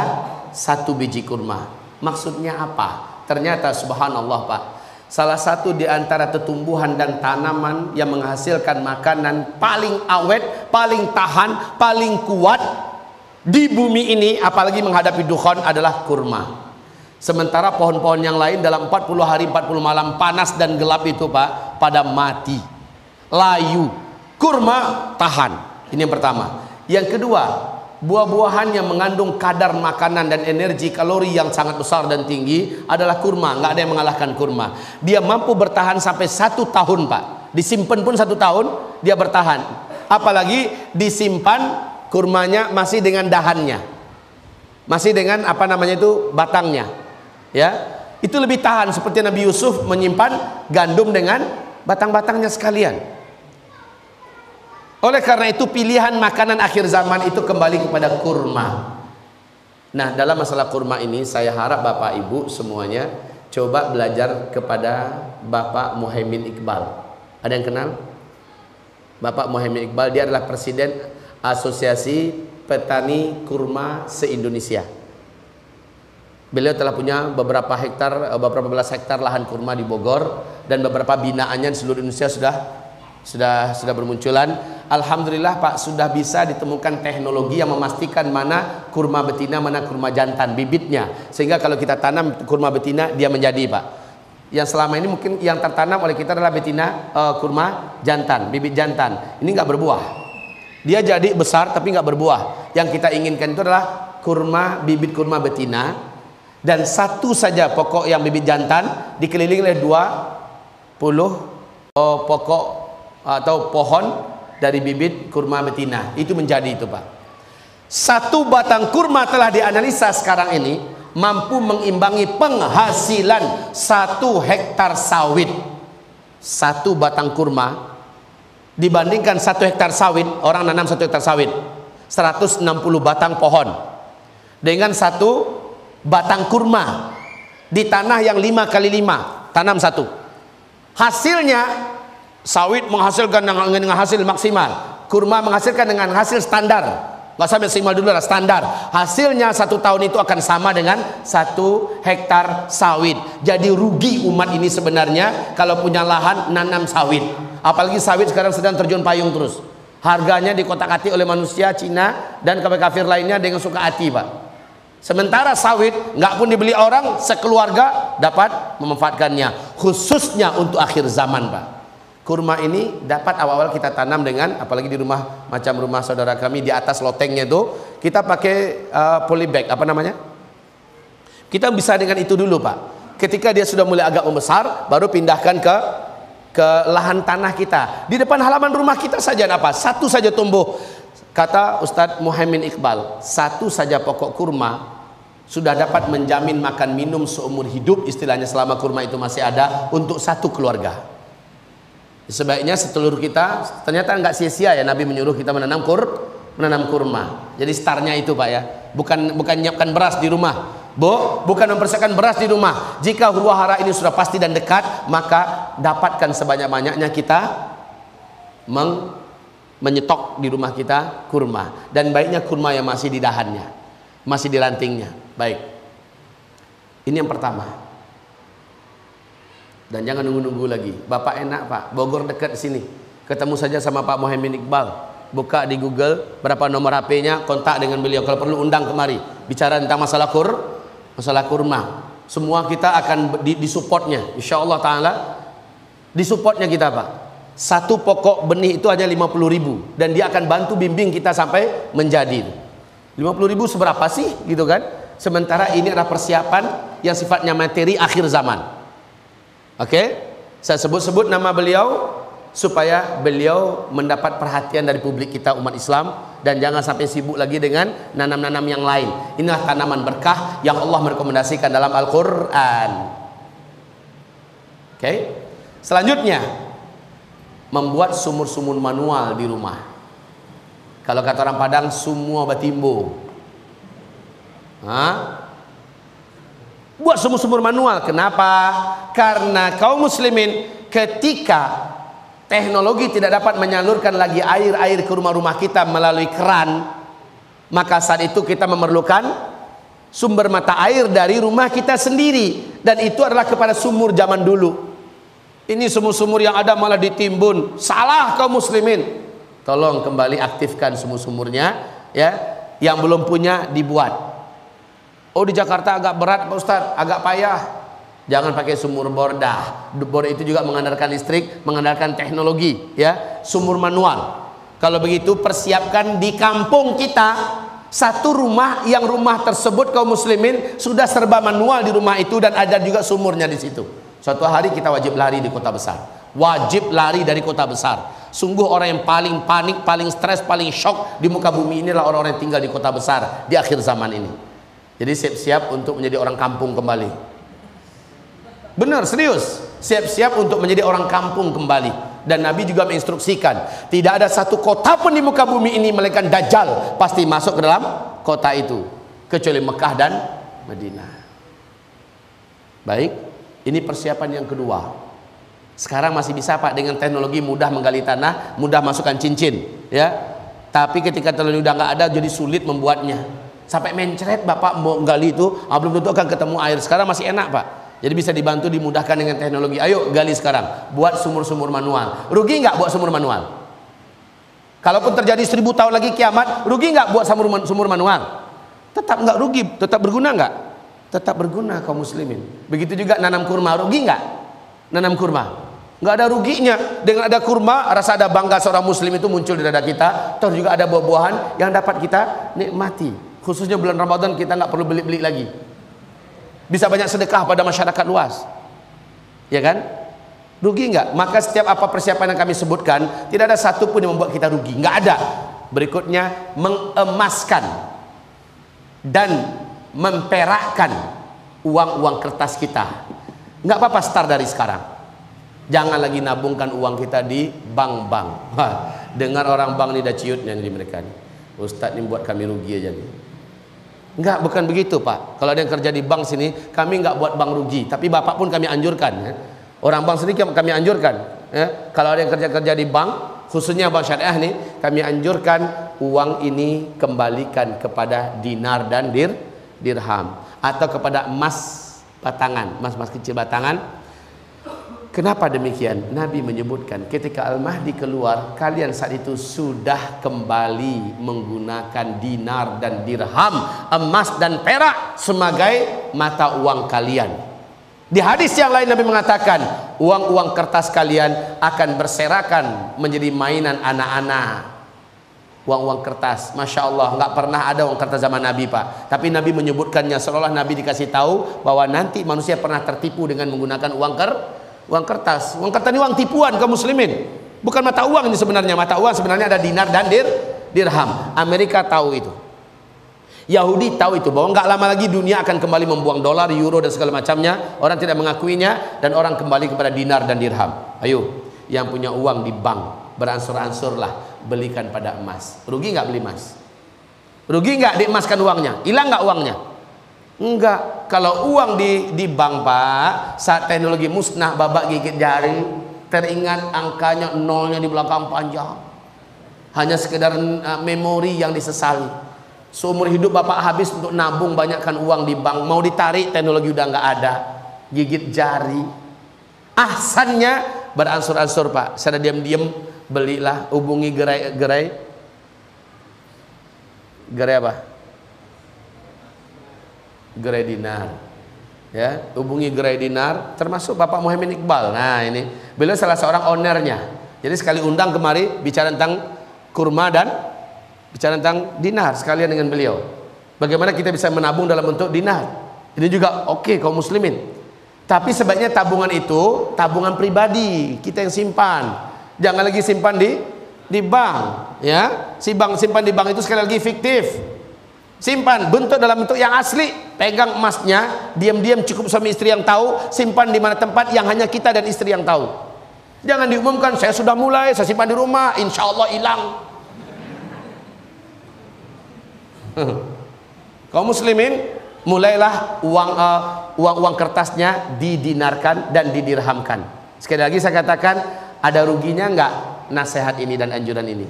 satu biji kurma. Maksudnya apa? Ternyata subhanallah Pak, salah satu di antara tumbuhan dan tanaman yang menghasilkan makanan paling awet, paling tahan, paling kuat di bumi ini, apalagi menghadapi dukhan, adalah kurma. Sementara pohon-pohon yang lain dalam 40 hari 40 malam panas dan gelap itu Pak, pada mati, layu. Kurma tahan. Ini yang pertama. Yang kedua, buah-buahan yang mengandung kadar makanan dan energi kalori yang sangat besar dan tinggi adalah kurma. Nggak ada yang mengalahkan kurma. Dia mampu bertahan sampai 1 tahun Pak. Disimpan pun 1 tahun dia bertahan. Apalagi disimpan kurmanya masih dengan dahannya, masih dengan apa namanya itu, batangnya ya, itu lebih tahan. Seperti Nabi Yusuf menyimpan gandum dengan batang-batangnya sekalian. Oleh karena itu pilihan makanan akhir zaman itu kembali kepada kurma. Nah, dalam masalah kurma ini saya harap Bapak Ibu semuanya coba belajar kepada Bapak Muhaimin Iqbal. Ada yang kenal Bapak Muhaimin Iqbal? Dia adalah presiden Asosiasi Petani Kurma se-Indonesia. Beliau telah punya beberapa belas hektar lahan kurma di Bogor, dan beberapa binaannya di seluruh Indonesia sudah bermunculan. Alhamdulillah Pak, sudah bisa ditemukan teknologi yang memastikan mana kurma betina, mana kurma jantan, bibitnya, sehingga kalau kita tanam kurma betina dia menjadi Pak. Yang selama ini mungkin yang tertanam oleh kita adalah betina, kurma jantan, bibit jantan. Ini nggak berbuah. Dia jadi besar tapi nggak berbuah. Yang kita inginkan itu adalah bibit kurma betina, dan satu saja pokok yang bibit jantan dikelilingi oleh 20 pokok atau pohon dari bibit kurma betina. Itu menjadi itu Pak. Satu batang kurma telah dianalisa sekarang ini mampu mengimbangi penghasilan 1 hektar sawit. Satu batang kurma dibandingkan 1 hektar sawit, orang nanam 1 hektar sawit 160 batang pohon, dengan 1 batang kurma di tanah yang 5 kali 5, tanam 1. Hasilnya sawit menghasilkan dengan hasil maksimal, kurma menghasilkan dengan hasil standar, nggak sampai maksimal dulu lah, standar. Hasilnya 1 tahun itu akan sama dengan 1 hektar sawit. Jadi rugi umat ini sebenarnya kalau punya lahan nanam sawit. Apalagi sawit sekarang sedang terjun payung terus. Harganya dikotak-atik oleh manusia Cina dan kafir lainnya dengan suka hati Pak. Sementara sawit nggak pun dibeli orang, sekeluarga dapat memanfaatkannya, khususnya untuk akhir zaman Pak. Kurma ini dapat awal-awal kita tanam dengan, apalagi di rumah macam rumah saudara kami, di atas lotengnya itu kita pakai polybag, apa namanya? Kita bisa dengan itu dulu Pak. Ketika dia sudah mulai agak membesar, baru pindahkan ke lahan tanah kita. Di depan halaman rumah kita saja apa? Satu saja tumbuh. Kata Ustadz Muhaimin Iqbal, satu saja pokok kurma sudah dapat menjamin makan minum seumur hidup, istilahnya selama kurma itu masih ada, untuk satu keluarga. Sebaiknya setelur kita, ternyata nggak sia-sia ya Nabi menyuruh kita menanam kurma. Jadi startnya itu Pak ya, bukan nyiapkan beras di rumah, bukan mempersiapkan beras di rumah. Jika huru hara ini sudah pasti dan dekat, maka dapatkan sebanyak-banyaknya kita menyetok di rumah kita kurma. Dan baiknya kurma yang masih di dahannya, masih di rantingnya. Baik, ini yang pertama. Dan jangan nunggu-nunggu lagi. Bapak enak Pak, Bogor dekat sini, ketemu saja sama Pak Muhaimin Iqbal, buka di Google berapa nomor HP-nya, kontak dengan beliau. Kalau perlu undang kemari, bicara tentang masalah kurma. Semua kita akan disupportnya, insya Allah Ta'ala. Disupportnya kita Pak. Satu pokok benih itu hanya 50.000, dan dia akan bantu bimbing kita sampai menjadi. 50.000 seberapa sih gitu kan? Sementara ini adalah persiapan yang sifatnya materi akhir zaman. Oke, saya sebut-sebut nama beliau supaya beliau mendapat perhatian dari publik kita umat Islam, dan jangan sampai sibuk lagi dengan nanam-nanam yang lain. Inilah tanaman berkah yang Allah merekomendasikan dalam Al-Quran. Oke, selanjutnya membuat sumur-sumur manual di rumah. Kalau kata orang Padang, semua batimbo. Buat sumur-sumur manual. Kenapa? Karena kaum muslimin ketika teknologi tidak dapat menyalurkan lagi air ke rumah-rumah kita melalui keran, maka saat itu kita memerlukan sumber mata air dari rumah kita sendiri, dan itu adalah kepada sumur zaman dulu. Ini sumur-sumur yang ada malah ditimbun. Salah kaum muslimin. Tolong kembali aktifkan sumur-sumurnya ya. Yang belum punya dibuat. Oh di Jakarta agak berat Pak Ustadz, agak payah. Jangan pakai sumur bordah. Bor itu juga mengandalkan listrik, mengandalkan teknologi ya. Sumur manual. Kalau begitu persiapkan di kampung kita satu rumah, yang rumah tersebut kaum muslimin sudah serba manual di rumah itu, dan ada juga sumurnya di situ. Suatu hari kita wajib lari di kota besar. Wajib lari dari kota besar. Sungguh orang yang paling panik, paling stres, paling shock di muka bumi inilah orang-orang yang tinggal di kota besar di akhir zaman ini. Jadi siap-siap untuk menjadi orang kampung kembali. Benar, serius. Siap-siap untuk menjadi orang kampung kembali. Dan Nabi juga menginstruksikan, tidak ada satu kota pun di muka bumi ini melainkan Dajjal pasti masuk ke dalam kota itu, kecuali Mekah dan Madinah. Baik, ini persiapan yang kedua. Sekarang masih bisa Pak, dengan teknologi mudah menggali tanah, mudah masukkan cincin ya. Tapi ketika teknologi udah nggak ada, jadi sulit membuatnya. Sampai mencret Bapak mau gali itu, belum tentu akan ketemu air. Sekarang masih enak Pak, jadi bisa dibantu, dimudahkan dengan teknologi. Ayo gali sekarang, buat sumur-sumur manual. Rugi nggak buat sumur manual? Kalaupun terjadi 1000 tahun lagi kiamat, rugi nggak buat sumur manual? Tetap nggak rugi, tetap berguna nggak? Tetap berguna kaum muslimin. Begitu juga nanam kurma, rugi nggak? Nanam kurma nggak ada ruginya. Dengan ada kurma, rasa ada bangga seorang muslim itu muncul di dada kita. Terus juga ada buah-buahan yang dapat kita nikmati. Khususnya bulan Ramadan kita nggak perlu beli-beli lagi. Bisa banyak sedekah pada masyarakat luas. Ya kan? Rugi nggak? Maka setiap apa persiapan yang kami sebutkan, tidak ada satu pun yang membuat kita rugi. Nggak ada. Berikutnya, mengemaskan dan memperakkan uang-uang kertas kita. Nggak apa-apa start dari sekarang. Jangan lagi nabungkan uang kita di bank-bank. Dengar orang bank ini dah ciutnya di mereka nih. Ustadz ini buat kami rugi aja nih. Enggak, bukan begitu Pak. Kalau ada yang kerja di bank sini, kami enggak buat bank rugi. Tapi Bapak pun kami anjurkan ya. Orang bank sini kami anjurkan ya. Kalau ada yang kerja di bank, khususnya bank syariah nih, kami anjurkan uang ini kembalikan kepada dinar dan dirham, atau kepada emas batangan, emas kecil batangan. Kenapa demikian? Nabi menyebutkan ketika Al-Mahdi keluar, kalian saat itu sudah kembali menggunakan dinar dan dirham, emas dan perak sebagai mata uang kalian. Di hadis yang lain Nabi mengatakan, uang-uang kertas kalian akan berserakan menjadi mainan anak-anak. uang-uang kertas. Masya Allah, nggak pernah ada uang kertas zaman Nabi, Pak. Tapi Nabi menyebutkannya seolah Nabi dikasih tahu bahwa nanti manusia pernah tertipu dengan menggunakan uang kertas. Uang kertas ini uang tipuan kaum muslimin. Bukan mata uang ini sebenarnya. Mata uang sebenarnya ada dinar dan dirham. Amerika tahu itu. Yahudi tahu itu, bahwa nggak lama lagi dunia akan kembali membuang dolar, euro dan segala macamnya. Orang tidak mengakuinya dan orang kembali kepada dinar dan dirham. Ayo, yang punya uang di bank, beransur-ansurlah, belikan pada emas. Rugi nggak beli emas? Rugi nggak diemaskan uangnya? Hilang nggak uangnya? Enggak. Kalau uang di bank, Pak, saat teknologi musnah, babak gigit jari, teringat angkanya, nolnya di belakang panjang, hanya sekedar memori yang disesali. Seumur hidup Bapak habis untuk nabung banyakkan uang di bank, mau ditarik teknologi udah nggak ada, gigit jari. Ahsannya beransur-ansur, Pak. Secara diam-diam belilah, hubungi gerai apa? Gerai dinar. Ya, hubungi gerai dinar, termasuk Bapak Muhammad Iqbal. Nah, ini beliau salah seorang ownernya. Jadi sekali undang kemari bicara tentang kurma dan bicara tentang dinar sekalian dengan beliau. Bagaimana kita bisa menabung dalam bentuk dinar. Ini juga oke kaum muslimin. Tapi sebaiknya tabungan itu tabungan pribadi, kita yang simpan. Jangan lagi simpan di bank, ya. Simpan di bank itu sekali lagi fiktif. Simpan bentuk dalam bentuk yang asli. Pegang emasnya, diam-diam cukup suami istri yang tahu, simpan di mana tempat yang hanya kita dan istri yang tahu. Jangan diumumkan, saya sudah mulai, saya simpan di rumah, insya Allah hilang. Kaum muslimin, mulailah uang kertasnya didinarkan dan didirhamkan. Sekali lagi saya katakan, ada ruginya enggak nasihat ini dan anjuran ini?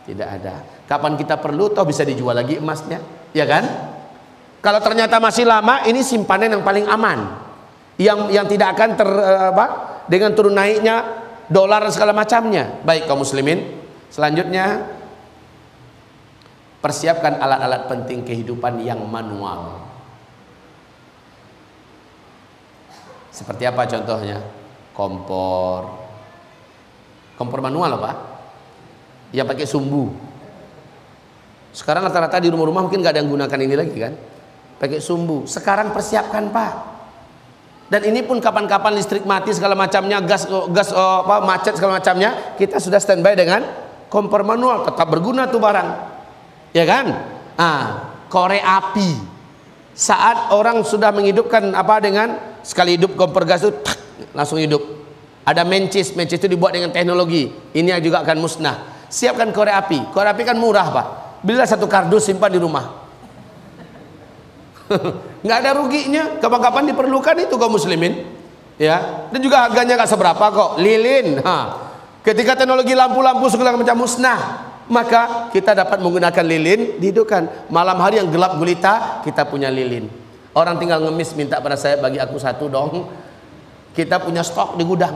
Tidak ada. Kapan kita perlu, toh bisa dijual lagi emasnya, ya kan? Kalau ternyata masih lama, ini simpanan yang paling aman, yang tidak akan dengan turun naiknya dolar dan segala macamnya. Baik kaum muslimin, selanjutnya persiapkan alat-alat penting kehidupan yang manual. Seperti apa contohnya? Kompor manual, Pak, yang pakai sumbu. Sekarang rata-rata di rumah-rumah mungkin nggak ada yang gunakan ini lagi kan, pakai sumbu. Sekarang persiapkan, Pak. Dan ini pun kapan-kapan listrik mati segala macamnya, gas macet segala macamnya, kita sudah standby dengan kompor manual, tetap berguna tuh barang, ya kan? Korek api, saat orang sudah menghidupkan dengan sekali hidup kompor gas itu langsung hidup. Ada mencis itu dibuat dengan teknologi, ini juga akan musnah. Siapkan korek api kan murah, Pak. Belilah satu kardus, simpan di rumah. Nggak ada ruginya, kapan-kapan diperlukan itu kaum muslimin, ya. Dan juga harganya nggak seberapa kok. Lilin, ketika teknologi lampu-lampu segala macam musnah, maka kita dapat menggunakan lilin dihidupkan. Malam hari yang gelap gulita, kita punya lilin. Orang tinggal ngemis, minta pada saya, bagi aku satu dong. Kita punya stok di gudang.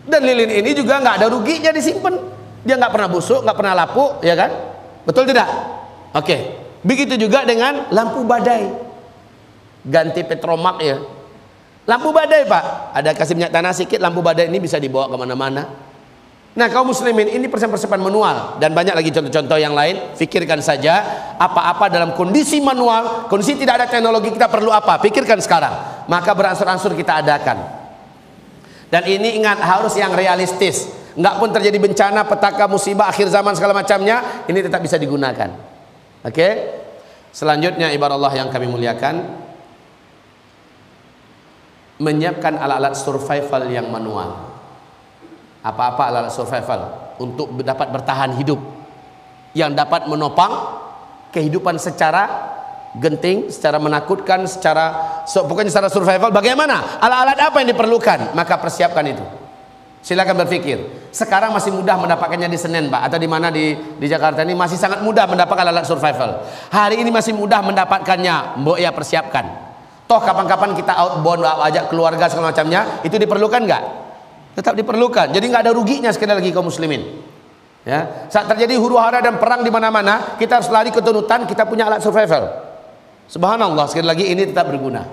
Dan lilin ini juga nggak ada ruginya disimpan. Dia nggak pernah busuk, nggak pernah lapuk, ya kan? Betul tidak? Oke. Begitu juga dengan lampu badai. Ganti petromak, ya. Lampu badai, Pak, ada kasih minyak tanah sedikit, lampu badai ini bisa dibawa kemana-mana. Nah kaum muslimin, ini persiapan manual. Dan banyak lagi contoh-contoh yang lain. Pikirkan saja, apa-apa dalam kondisi manual, kondisi tidak ada teknologi, kita perlu apa? Pikirkan sekarang. Maka beransur-ansur kita adakan. Dan ini ingat, harus yang realistis. Enggak pun terjadi bencana, petaka, musibah, akhir zaman segala macamnya, ini tetap bisa digunakan. Oke. Selanjutnya ibarat Allah yang kami muliakan, menyiapkan alat-alat survival yang manual. Apa-apa alat survival untuk dapat bertahan hidup, yang dapat menopang kehidupan secara genting, secara menakutkan, pokoknya secara survival. Bagaimana? Alat-alat apa yang diperlukan? Maka persiapkan itu. Silakan berpikir. Sekarang masih mudah mendapatkannya di Senen, Pak, atau di mana di Jakarta ini masih sangat mudah mendapatkan alat survival. Hari ini masih mudah mendapatkannya, mbok ya persiapkan. Toh kapan-kapan kita outbound, ajak keluarga segala macamnya, itu diperlukan nggak? Tetap diperlukan. Jadi nggak ada ruginya sekali lagi kaum muslimin. Ya, saat terjadi huru-hara dan perang di mana-mana, kita harus lari ke tunutan, kita punya alat survival. Subhanallah, sekali lagi ini tetap berguna.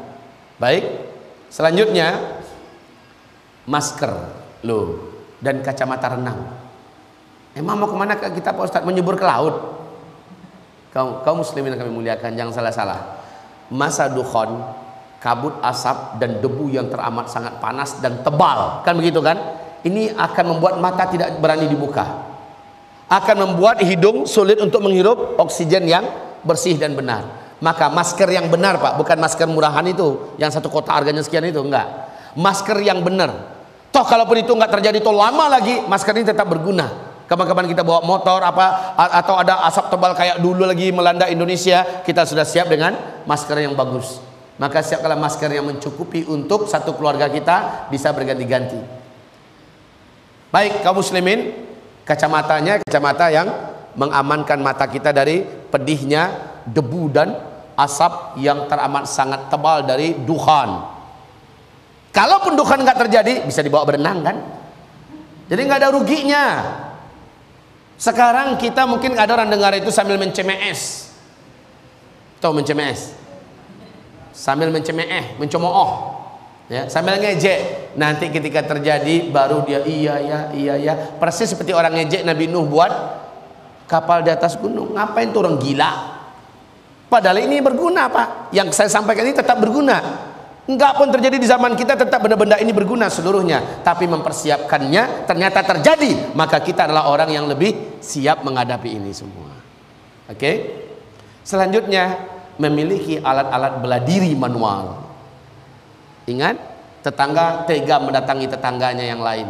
Baik. Selanjutnya masker dan kacamata renang. Emang mau kemana kita Pak Ustadz? Menyebur ke laut. Kaum muslimin yang kami muliakan, jangan salah-salah. Masa dukhon, kabut asap dan debu yang teramat sangat panas dan tebal, kan begitu kan? Ini akan membuat mata tidak berani dibuka, akan membuat hidung sulit untuk menghirup oksigen yang bersih dan benar. Maka masker yang benar Pak, bukan masker murahan itu yang satu kotak harganya sekian itu, enggak. Masker yang benar. Toh kalaupun itu enggak terjadi, toh lama lagi masker ini tetap berguna. Kapan-kapan kita bawa motor apa atau ada asap tebal kayak dulu lagi melanda Indonesia, kita sudah siap dengan masker yang bagus. Maka siapkanlah masker yang mencukupi untuk satu keluarga kita bisa berganti-ganti. Baik kaum muslimin, kacamatanya kacamata yang mengamankan mata kita dari pedihnya debu dan asap yang teramat sangat tebal dari dukhan. Kalaupun dukhan nggak terjadi, bisa dibawa berenang kan? Jadi nggak ada ruginya. Sekarang kita mungkin ada orang dengar itu sambil mencemes. Tahu mencemes? Sambil mencemooh. Ya, sambil ngejek. Nanti ketika terjadi baru dia iya ya. Persis seperti orang ngejek Nabi Nuh buat kapal di atas gunung. Ngapain tuh orang gila? Padahal ini berguna Pak. Yang saya sampaikan ini tetap berguna. Enggak pun terjadi di zaman kita, tetap benda-benda ini berguna seluruhnya. Tapi mempersiapkannya ternyata terjadi, maka kita adalah orang yang lebih siap menghadapi ini semua. Oke? Selanjutnya, memiliki alat-alat bela diri manual. Ingat, tetangga tega mendatangi tetangganya yang lain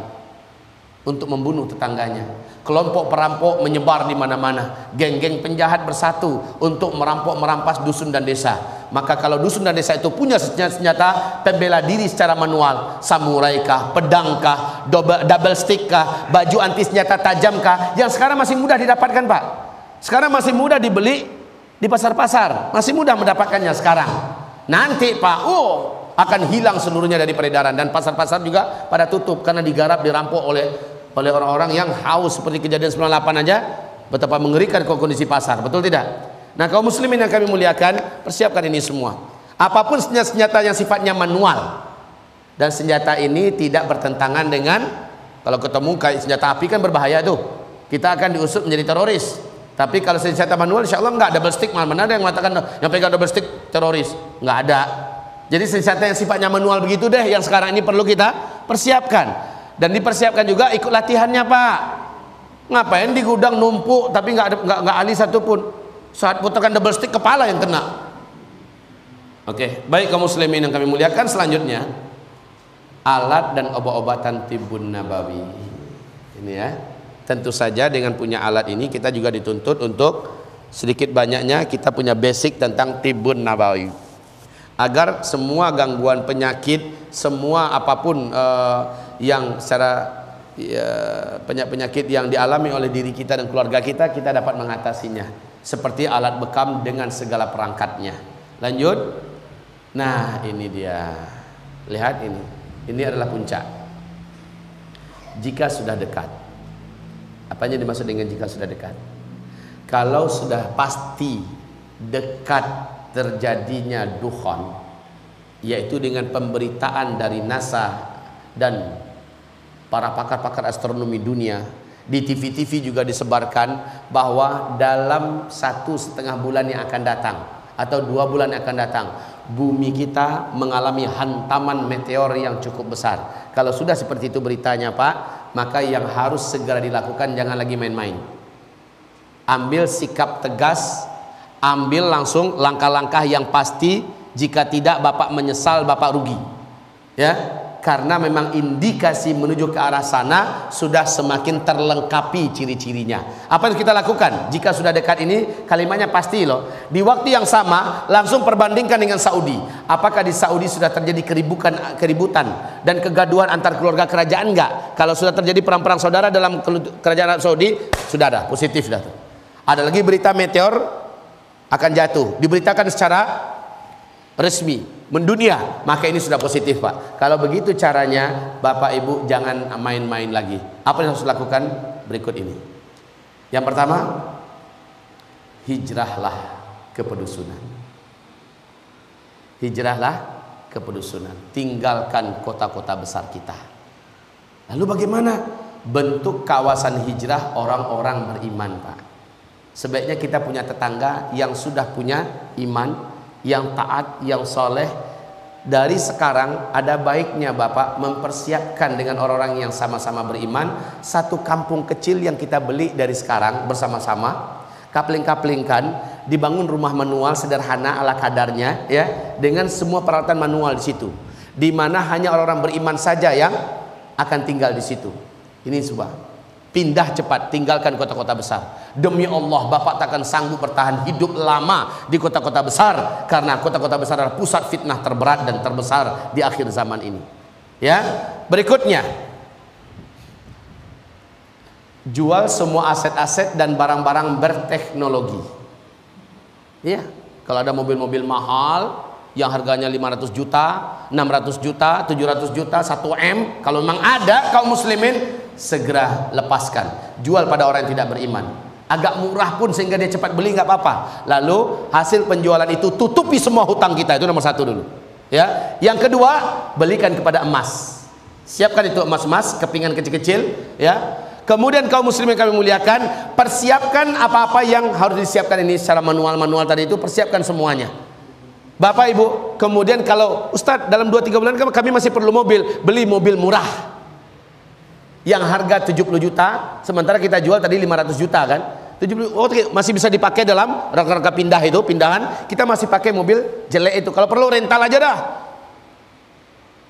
untuk membunuh tetangganya. Kelompok perampok menyebar di mana-mana. Geng-geng penjahat bersatu untuk merampas dusun dan desa. Maka kalau dusun dan desa itu punya senjata pembela diri secara manual, samurai kah, pedang kah, double stick kah, baju anti senjata tajam kah, yang sekarang masih mudah didapatkan Pak. Sekarang masih mudah dibeli di pasar-pasar, masih mudah mendapatkannya sekarang. Nanti Pak, akan hilang seluruhnya dari peredaran, dan pasar-pasar juga pada tutup karena digarap, dirampok oleh orang-orang yang haus, seperti kejadian 98 aja. Betapa mengerikan kondisi pasar, betul tidak? Nah kaum muslimin yang kami muliakan, persiapkan ini semua. Apapun senjata yang sifatnya manual, dan senjata ini tidak bertentangan dengan, kalau ketemu kayak senjata api kan berbahaya tuh, kita akan diusut menjadi teroris. Tapi kalau senjata manual insya Allah enggak. Double stick, mana ada yang mengatakan yang pegang double stick teroris? Enggak ada. Jadi senjata yang sifatnya manual begitu deh yang sekarang ini perlu kita persiapkan. Dan dipersiapkan juga ikut latihannya Pak. Ngapain di gudang numpuk tapi nggak ahli satupun. Saat putarkan double stick kepala yang kena. Oke, baik kaum muslimin yang kami muliakan, selanjutnya alat dan obat-obatan tibbun nabawi. Ini ya. Tentu saja dengan punya alat ini kita juga dituntut untuk sedikit banyaknya kita punya basic tentang tibbun nabawi. Agar semua gangguan penyakit, semua apapun yang secara penyakit yang dialami oleh diri kita dan keluarga kita, kita dapat mengatasinya. Seperti alat bekam dengan segala perangkatnya. Lanjut. Nah ini dia. Lihat ini. Ini adalah puncak. Jika sudah dekat. Apanya dimaksud dengan jika sudah dekat? Kalau sudah pasti dekat terjadinya dukhan, yaitu dengan pemberitaan dari NASA dan para pakar-pakar astronomi dunia, di TV-TV juga disebarkan bahwa dalam 1,5 bulan yang akan datang atau 2 bulan yang akan datang, bumi kita mengalami hantaman meteor yang cukup besar. Kalau sudah seperti itu beritanya Pak, maka yang harus segera dilakukan jangan lagi main-main. Ambil sikap tegas, ambil langsung langkah-langkah yang pasti. Jika tidak Bapak menyesal, Bapak rugi. Ya, karena memang indikasi menuju ke arah sana sudah semakin terlengkapi ciri-cirinya. Apa yang kita lakukan? Jika sudah dekat ini, kalimatnya pasti loh. Di waktu yang sama langsung perbandingkan dengan Saudi. Apakah di Saudi sudah terjadi keributan dan kegaduhan antar keluarga kerajaan enggak? Kalau sudah terjadi perang-perang saudara dalam kerajaan Arab Saudi, sudah ada, positif dah tuh. Ada lagi berita meteor akan jatuh, diberitakan secara resmi mendunia, maka ini sudah positif Pak. Kalau begitu caranya, Bapak Ibu jangan main-main lagi. Apa yang harus dilakukan? Berikut ini. Yang pertama, hijrahlah ke pedusunan. Hijrahlah ke pedusunan. Tinggalkan kota-kota besar kita. Lalu bagaimana? bentuk kawasan hijrah orang-orang beriman, Pak. Sebaiknya kita punya tetangga yang sudah punya iman, yang taat, yang soleh. Dari sekarang ada baiknya Bapak mempersiapkan dengan orang-orang yang sama-sama beriman satu kampung kecil yang kita beli dari sekarang bersama-sama, kapling-kaplingkan, dibangun rumah manual sederhana ala kadarnya, ya, dengan semua peralatan manual di situ, di mana hanya orang-orang beriman saja yang akan tinggal di situ. Ini subah. Pindah cepat, tinggalkan kota-kota besar. Demi Allah, Bapak takkan sanggup bertahan hidup lama di kota-kota besar, karena kota-kota besar adalah pusat fitnah terberat dan terbesar di akhir zaman ini. Ya, berikutnya, jual semua aset-aset dan barang-barang berteknologi. Ya, kalau ada mobil-mobil mahal yang harganya 500 juta, 600 juta, 700 juta, 1M, kalau memang ada kaum muslimin, segera lepaskan, jual pada orang yang tidak beriman. Agak murah pun sehingga dia cepat beli, nggak apa-apa. Lalu hasil penjualan itu tutupi semua hutang kita, itu nomor satu dulu. Ya, yang kedua, belikan kepada emas. Siapkan itu emas-emas, kepingan kecil-kecil. Ya. Kemudian kaum muslimin kami muliakan, persiapkan apa-apa yang harus disiapkan ini secara manual-manual tadi itu, persiapkan semuanya. Bapak Ibu, kemudian kalau Ustadz dalam 2-3 bulan kami masih perlu mobil, beli mobil murah yang harga 70 juta, sementara kita jual tadi 500 juta kan. 70, masih bisa dipakai dalam rangka-rangka pindah itu, pindahan, kita masih pakai mobil jelek itu. Kalau perlu rental aja dah.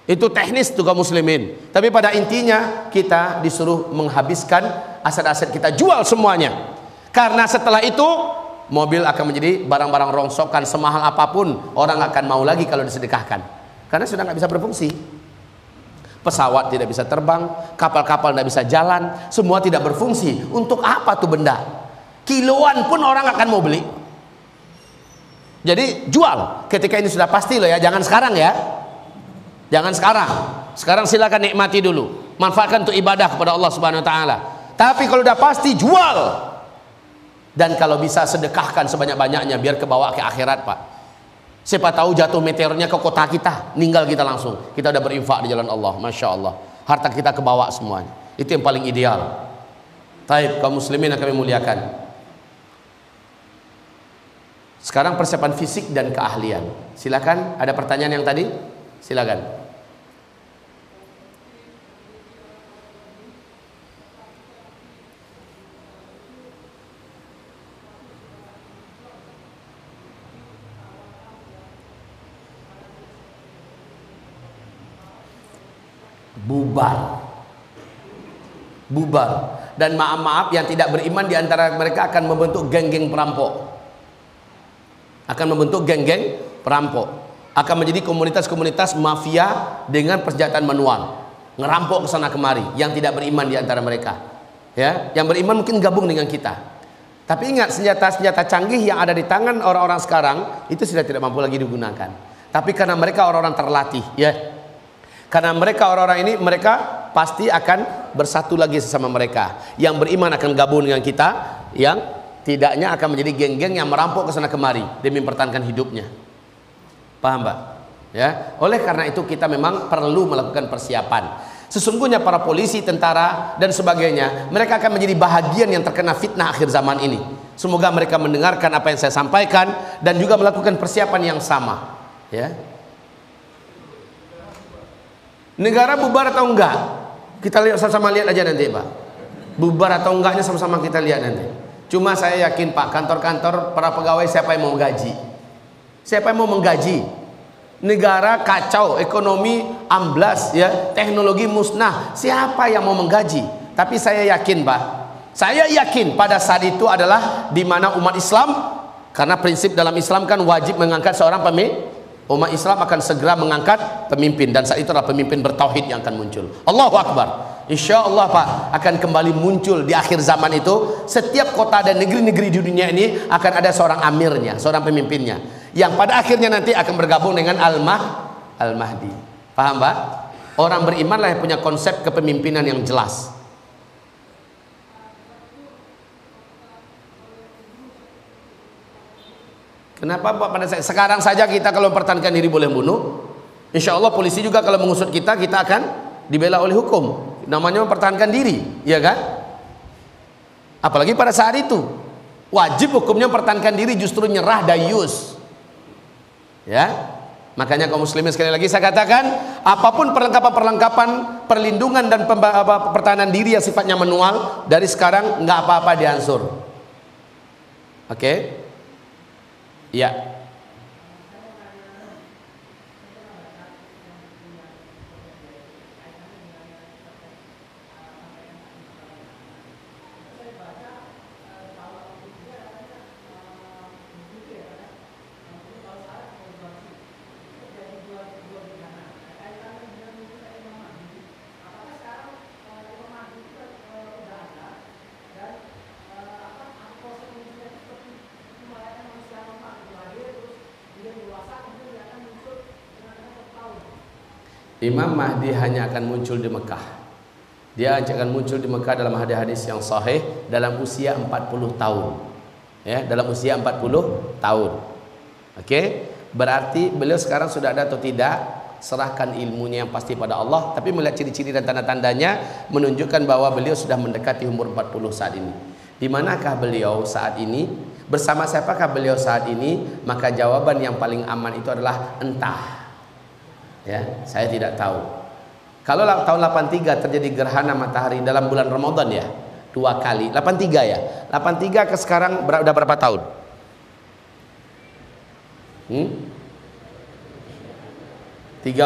Itu teknis tuh kaum muslimin. Tapi pada intinya kita disuruh menghabiskan aset-aset kita, jual semuanya. Karena setelah itu mobil akan menjadi barang-barang rongsokan, semahal apapun orang akan mau lagi kalau disedekahkan. Karena sudah nggak bisa berfungsi. Pesawat tidak bisa terbang, kapal-kapal tidak bisa jalan, semua tidak berfungsi. Untuk apa tuh benda? Kiloan pun orang akan mau beli. Jadi jual ketika ini sudah pasti loh ya, jangan sekarang ya. Jangan sekarang. Sekarang silakan nikmati dulu, manfaatkan untuk ibadah kepada Allah Subhanahu wa taala. Tapi kalau udah pasti jual. Dan kalau bisa sedekahkan sebanyak-banyaknya biar kebawa ke akhirat, Pak. Siapa tahu jatuh meteornya ke kota kita, meninggal kita langsung. Kita udah berinfak di jalan Allah, Masya Allah. Harta kita kebawa semuanya. Itu yang paling ideal. Taib, kaum muslimin yang kami muliakan. Sekarang persiapan fisik dan keahlian. Silakan, ada pertanyaan yang tadi? Silakan. Bubar. Dan maaf-maaf yang tidak beriman di antara mereka akan membentuk geng-geng perampok. Akan menjadi komunitas-komunitas mafia dengan persenjataan manual, ngerampok ke sana kemari. Yang tidak beriman di antara mereka, ya, yang beriman mungkin gabung dengan kita. Tapi ingat, senjata-senjata canggih yang ada di tangan orang-orang sekarang itu sudah tidak mampu lagi digunakan. Tapi karena mereka orang-orang terlatih, ya. Karena mereka orang-orang ini, mereka pasti akan bersatu lagi sesama mereka. Yang beriman akan gabung dengan kita, yang tidaknya akan menjadi geng-geng yang merampok ke sana kemari demi mempertahankan hidupnya. Paham, Pak? Ya. Oleh karena itu kita memang perlu melakukan persiapan. Sesungguhnya para polisi, tentara dan sebagainya, mereka akan menjadi bahagian yang terkena fitnah akhir zaman ini. Semoga mereka mendengarkan apa yang saya sampaikan dan juga melakukan persiapan yang sama, ya. Negara bubar atau enggak? Kita lihat sama-sama, lihat aja nanti, Pak. Bubar atau enggaknya sama-sama kita lihat nanti. Cuma saya yakin, Pak, kantor-kantor para pegawai siapa yang mau gaji? Siapa yang mau menggaji? Negara kacau, ekonomi amblas, ya, teknologi musnah. Siapa yang mau menggaji? Tapi saya yakin, Pak. Saya yakin pada saat itu adalah di mana umat Islam, karena prinsip dalam Islam kan wajib mengangkat seorang pemimpin. Umat Islam akan segera mengangkat pemimpin, dan saat itu adalah pemimpin bertauhid yang akan muncul. Allahu Akbar. Insya Allah, Pak, akan kembali muncul di akhir zaman itu. Setiap kota dan negeri-negeri di dunia ini akan ada seorang amirnya, seorang pemimpinnya, yang pada akhirnya nanti akan bergabung dengan Al-Mahdi. Paham, Pak? Orang berimanlah yang punya konsep kepemimpinan yang jelas. Kenapa, Pak? Pada sekarang saja kita kalau mempertahankan diri boleh bunuh. Insya Allah polisi juga kalau mengusut kita, kita akan dibela oleh hukum. Namanya mempertahankan diri, ya kan? Apalagi pada saat itu wajib hukumnya mempertahankan diri, justru nyerah dayus. Ya, makanya kaum muslimin sekali lagi saya katakan, apapun perlengkapan perlindungan dan pertahanan diri yang sifatnya manual, dari sekarang nggak apa-apa diansur. Oke? Ya. Imam Mahdi hanya akan muncul di Mekah. Dia akan muncul di Mekah dalam hadis-hadis yang sahih dalam usia 40 tahun. Ya, dalam usia 40 tahun. Oke? Berarti beliau sekarang sudah ada atau tidak? Serahkan ilmunya yang pasti pada Allah, tapi melihat ciri-ciri dan tanda-tandanya menunjukkan bahwa beliau sudah mendekati umur 40 saat ini. Di manakah beliau saat ini? Bersama siapakah beliau saat ini? Maka jawaban yang paling aman itu adalah entah. Ya, saya tidak tahu. Kalau tahun 83 terjadi gerhana matahari dalam bulan Ramadan ya, 2 kali. 83 ya. 83 ke sekarang udah berapa tahun? Hmm? 30?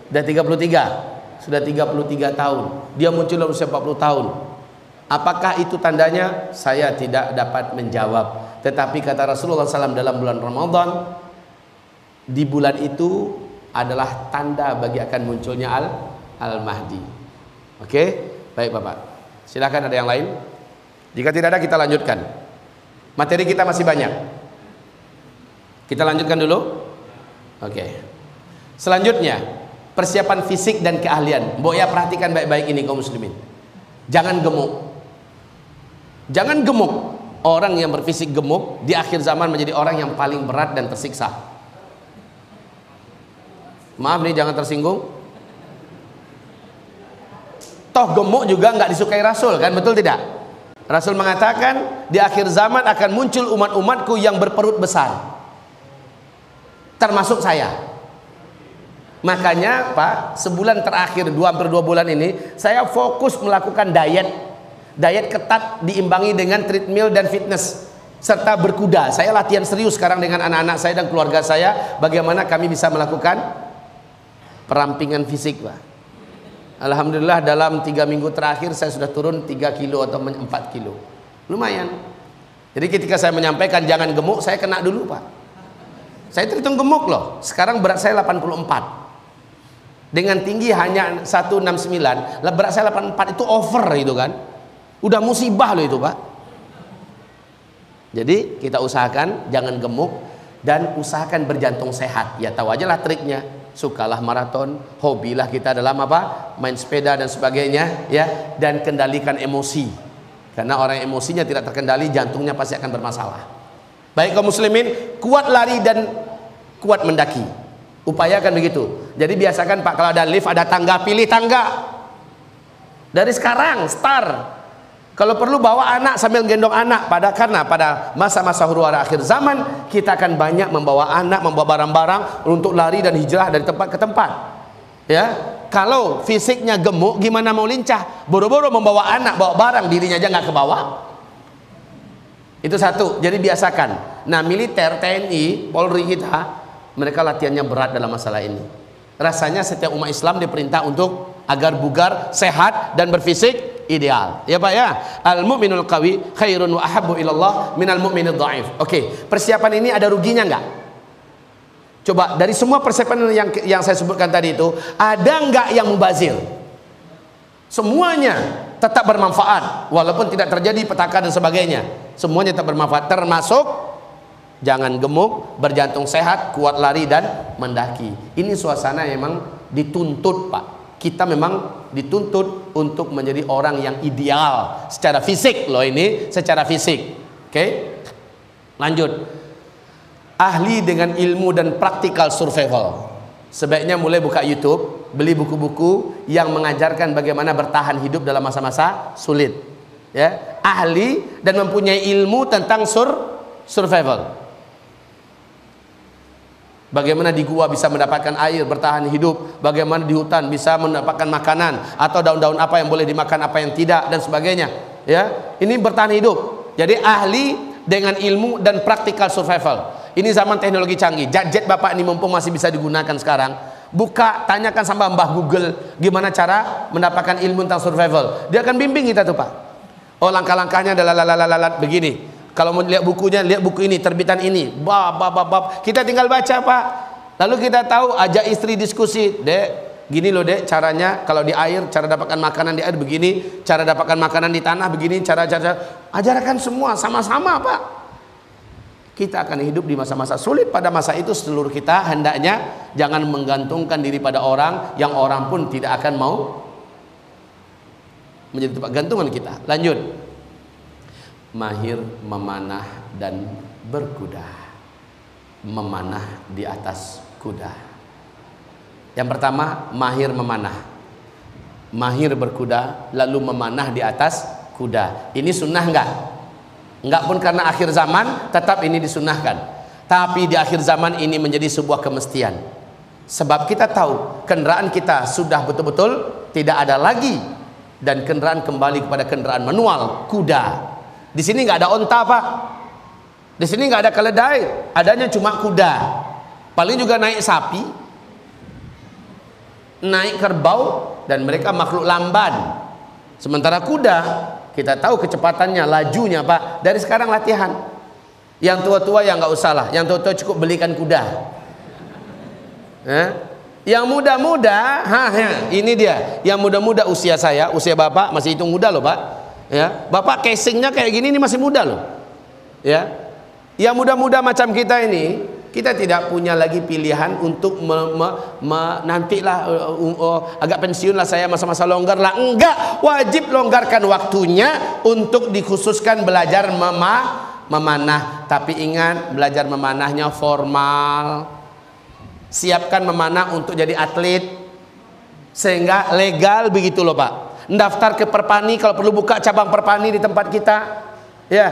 Sudah 33. Sudah 33 tahun. Dia muncul dalam usia 40 tahun. Apakah itu tandanya? Saya tidak dapat menjawab. Tetapi kata Rasulullah SAW dalam bulan Ramadan, di bulan itu adalah tanda bagi akan munculnya Al-Mahdi. Oke? Baik Bapak. Silakan, ada yang lain? Jika tidak ada, kita lanjutkan. Materi kita masih banyak. Kita lanjutkan dulu. Oke. Selanjutnya, persiapan fisik dan keahlian. Mbok ya, perhatikan baik-baik ini kaum muslimin. Jangan gemuk. Jangan gemuk. Orang yang berfisik gemuk di akhir zaman menjadi orang yang paling berat dan tersiksa. Maaf nih, jangan tersinggung. Toh gemuk juga nggak disukai Rasul, kan? Betul tidak? Rasul mengatakan di akhir zaman akan muncul umat-umatku yang berperut besar, termasuk saya. Makanya Pak, sebulan terakhir, hampir 2 bulan ini saya fokus melakukan diet ketat diimbangi dengan treadmill dan fitness serta berkuda. Saya latihan serius sekarang dengan anak-anak saya dan keluarga saya, bagaimana kami bisa melakukan perampingan fisik Pak. Alhamdulillah dalam 3 minggu terakhir saya sudah turun 3 kilo atau 4 kilo. Lumayan. Jadi ketika saya menyampaikan jangan gemuk, saya kena dulu Pak. Saya terhitung gemuk loh. Sekarang berat saya 84. Dengan tinggi hanya 169, berat saya 84 itu over itu kan. Udah musibah loh itu Pak. Jadi kita usahakan jangan gemuk dan usahakan berjantung sehat. Ya tahu aja lah triknya. Sukalah maraton, hobilah kita dalam apa? Main sepeda dan sebagainya ya, dan kendalikan emosi. Karena orang emosinya tidak terkendali, jantungnya pasti akan bermasalah. Baik kaum muslimin, kuat lari dan kuat mendaki. Upayakan begitu. Jadi biasakan Pak, kalau ada lift, ada tangga, pilih tangga. Dari sekarang start. Kalau perlu bawa anak sambil gendong anak, karena pada masa-masa huru hara akhir zaman kita akan banyak membawa anak, membawa barang-barang untuk lari dan hijrah dari tempat ke tempat. Ya, kalau fisiknya gemuk, gimana mau lincah? Boro-boro membawa anak, bawa barang, dirinya aja nggak ke bawah. Itu satu. Jadi biasakan. Nah, militer, TNI, Polri kita, mereka latihannya berat dalam masalah ini. Rasanya setiap umat Islam diperintah untuk agar bugar, sehat dan berfisik ideal. Ya Pak ya. Al-mu'minul qawi khairun wa ahabbu ilallah minal mu'minid dha'if. Oke, persiapan ini ada ruginya enggak? Coba dari semua persiapan yang saya sebutkan tadi itu, ada enggak yang mubazir? Semuanya tetap bermanfaat walaupun tidak terjadi petaka dan sebagainya. Semuanya tetap bermanfaat, termasuk jangan gemuk, berjantung sehat, kuat lari dan mendaki. Ini suasana yang memang dituntut Pak. Kita memang dituntut untuk menjadi orang yang ideal secara fisik loh, ini secara fisik. Oke, lanjut. Ahli dengan ilmu dan praktikal survival. sebaiknya mulai buka YouTube, beli buku-buku yang mengajarkan bagaimana bertahan hidup dalam masa-masa sulit. Ya, ahli dan mempunyai ilmu tentang survival. Bagaimana di gua bisa mendapatkan air, bertahan hidup, bagaimana di hutan bisa mendapatkan makanan, atau daun-daun apa yang boleh dimakan, apa yang tidak, dan sebagainya. Ya, ini bertahan hidup. Jadi ahli dengan ilmu dan praktikal survival. Ini zaman teknologi canggih. Gadget bapak ini mumpung masih bisa digunakan sekarang, buka, tanyakan sama Mbah Google gimana cara mendapatkan ilmu tentang survival. Dia akan bimbing kita tuh pak. Oh, langkah-langkahnya adalah begini. Kalau mau lihat bukunya, lihat buku ini, terbitan ini, bab. Kita tinggal baca pak. Lalu kita tahu, ajak istri diskusi, dek, gini loh dek caranya, kalau di air, cara dapatkan makanan di air begini, cara dapatkan makanan di tanah begini, cara ajarkan semua sama-sama pak. Kita akan hidup di masa-masa sulit. Pada masa itu seluruh kita hendaknya jangan menggantungkan diri pada orang, yang orang pun tidak akan mau menjadi tempat gantungan kita. Lanjut. Mahir memanah dan berkuda. Memanah di atas kuda. Yang pertama, mahir memanah, mahir berkuda, lalu memanah di atas kuda. Ini sunnah enggak? Enggak pun karena akhir zaman, tetap ini disunnahkan. Tapi di akhir zaman ini menjadi sebuah kemestian. Sebab kita tahu kendaraan kita sudah betul-betul tidak ada lagi, dan kendaraan kembali kepada kendaraan manual, kuda. Di sini nggak ada onta pak, di sini nggak ada keledai, adanya cuma kuda. Paling juga naik sapi, naik kerbau, dan mereka makhluk lamban. Sementara kuda kita tahu kecepatannya, lajunya pak. Dari sekarang latihan. Yang tua-tua yang nggak usah lah, yang tua-tua cukup belikan kuda. Yang muda-muda, ini dia. Yang muda-muda usia saya, usia bapak masih hitung muda loh pak. Ya, bapak casingnya kayak gini, ini masih muda loh. Ya, yang muda-muda macam kita ini, kita tidak punya lagi pilihan untuk nantilah agak pensiun lah saya, masa-masa longgar lah. Enggak, wajib longgarkan waktunya untuk dikhususkan belajar memanah. Tapi ingat, belajar memanahnya formal. Siapkan memanah untuk jadi atlet sehingga legal begitu loh pak. Daftar ke Perpani, kalau perlu buka cabang Perpani di tempat kita. Ya,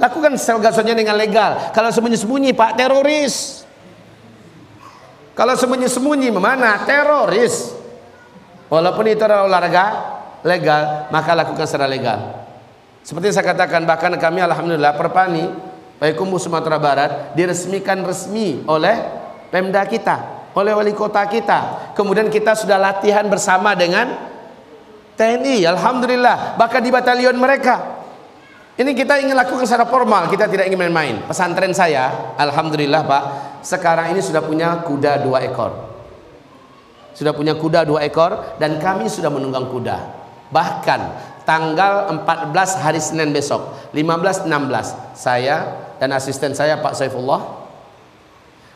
lakukan segala-galanya dengan legal. Kalau sembunyi-sembunyi pak, teroris. Kalau sembunyi-sembunyi memanah, teroris. Walaupun itu adalah olahraga legal, maka lakukan secara legal. Seperti saya katakan, bahkan kami alhamdulillah Perpani Payakumbuh Sumatera Barat diresmikan resmi oleh Pemda kita, oleh wali kota kita. Kemudian kita sudah latihan bersama dengan TNI, alhamdulillah, bahkan di batalion mereka. Ini kita ingin lakukan secara formal, kita tidak ingin main-main. Pesantren saya, alhamdulillah pak, sekarang ini sudah punya kuda 2 ekor. Sudah punya kuda 2 ekor, dan kami sudah menunggang kuda. Bahkan tanggal 14 hari Senin besok, 15-16, saya dan asisten saya Pak Saifullah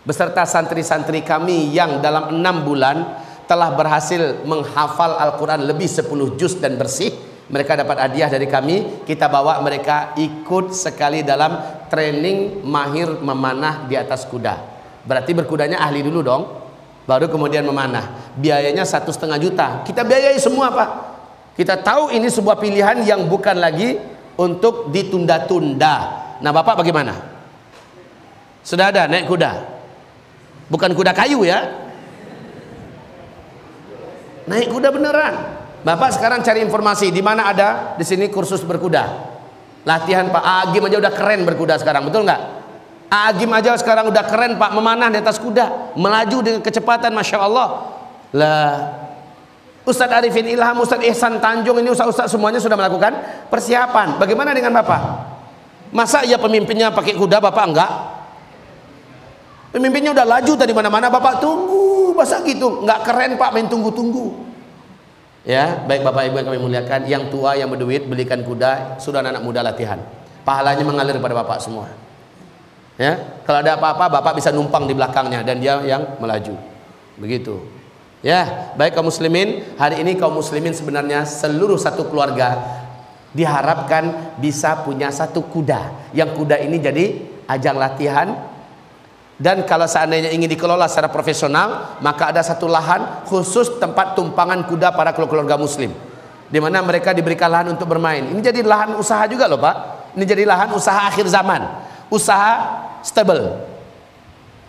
beserta santri-santri kami yang dalam 6 bulan telah berhasil menghafal Al-Quran lebih 10 juz dan bersih. Mereka dapat hadiah dari kami. Kita bawa mereka ikut sekali dalam training mahir memanah di atas kuda. Berarti berkudanya ahli dulu dong, baru kemudian memanah. Biayanya 1,5 juta. Kita biayai semua pak. Kita tahu ini sebuah pilihan yang bukan lagi untuk ditunda-tunda. Nah bapak bagaimana? Sudah ada naik kuda? Bukan kuda kayu ya, naik kuda beneran. Bapak sekarang cari informasi di mana ada di sini kursus berkuda. Latihan Pak Agim aja udah keren berkuda sekarang, betul nggak? Agim aja sekarang udah keren Pak, memanah di atas kuda, melaju dengan kecepatan, masya Allah. Lah, Ustadz Arifin Ilham, Ustadz Ihsan Tanjung, ini ustadz semuanya sudah melakukan persiapan. Bagaimana dengan Bapak? Masa ya pemimpinnya pakai kuda, Bapak enggak? Pemimpinnya udah laju tadi mana-mana, Bapak tunggu, masa gitu? Nggak keren Pak, main tunggu-tunggu. Ya, baik Bapak Ibu yang kami muliakan, yang tua yang berduit belikan kuda, sudah anak muda latihan. Pahalanya mengalir kepada Bapak semua. Ya, kalau ada apa-apa Bapak bisa numpang di belakangnya dan dia yang melaju. Begitu. Ya, baik kaum muslimin, hari ini kaum muslimin sebenarnya seluruh satu keluarga diharapkan bisa punya satu kuda. Yang kuda ini jadi ajang latihan Dan kalau seandainya ingin dikelola secara profesional, maka ada satu lahan khusus tempat tumpangan kuda para keluarga muslim, di mana mereka diberikan lahan untuk bermain. Ini jadi lahan usaha juga loh Pak. Ini jadi lahan usaha akhir zaman, usaha stable.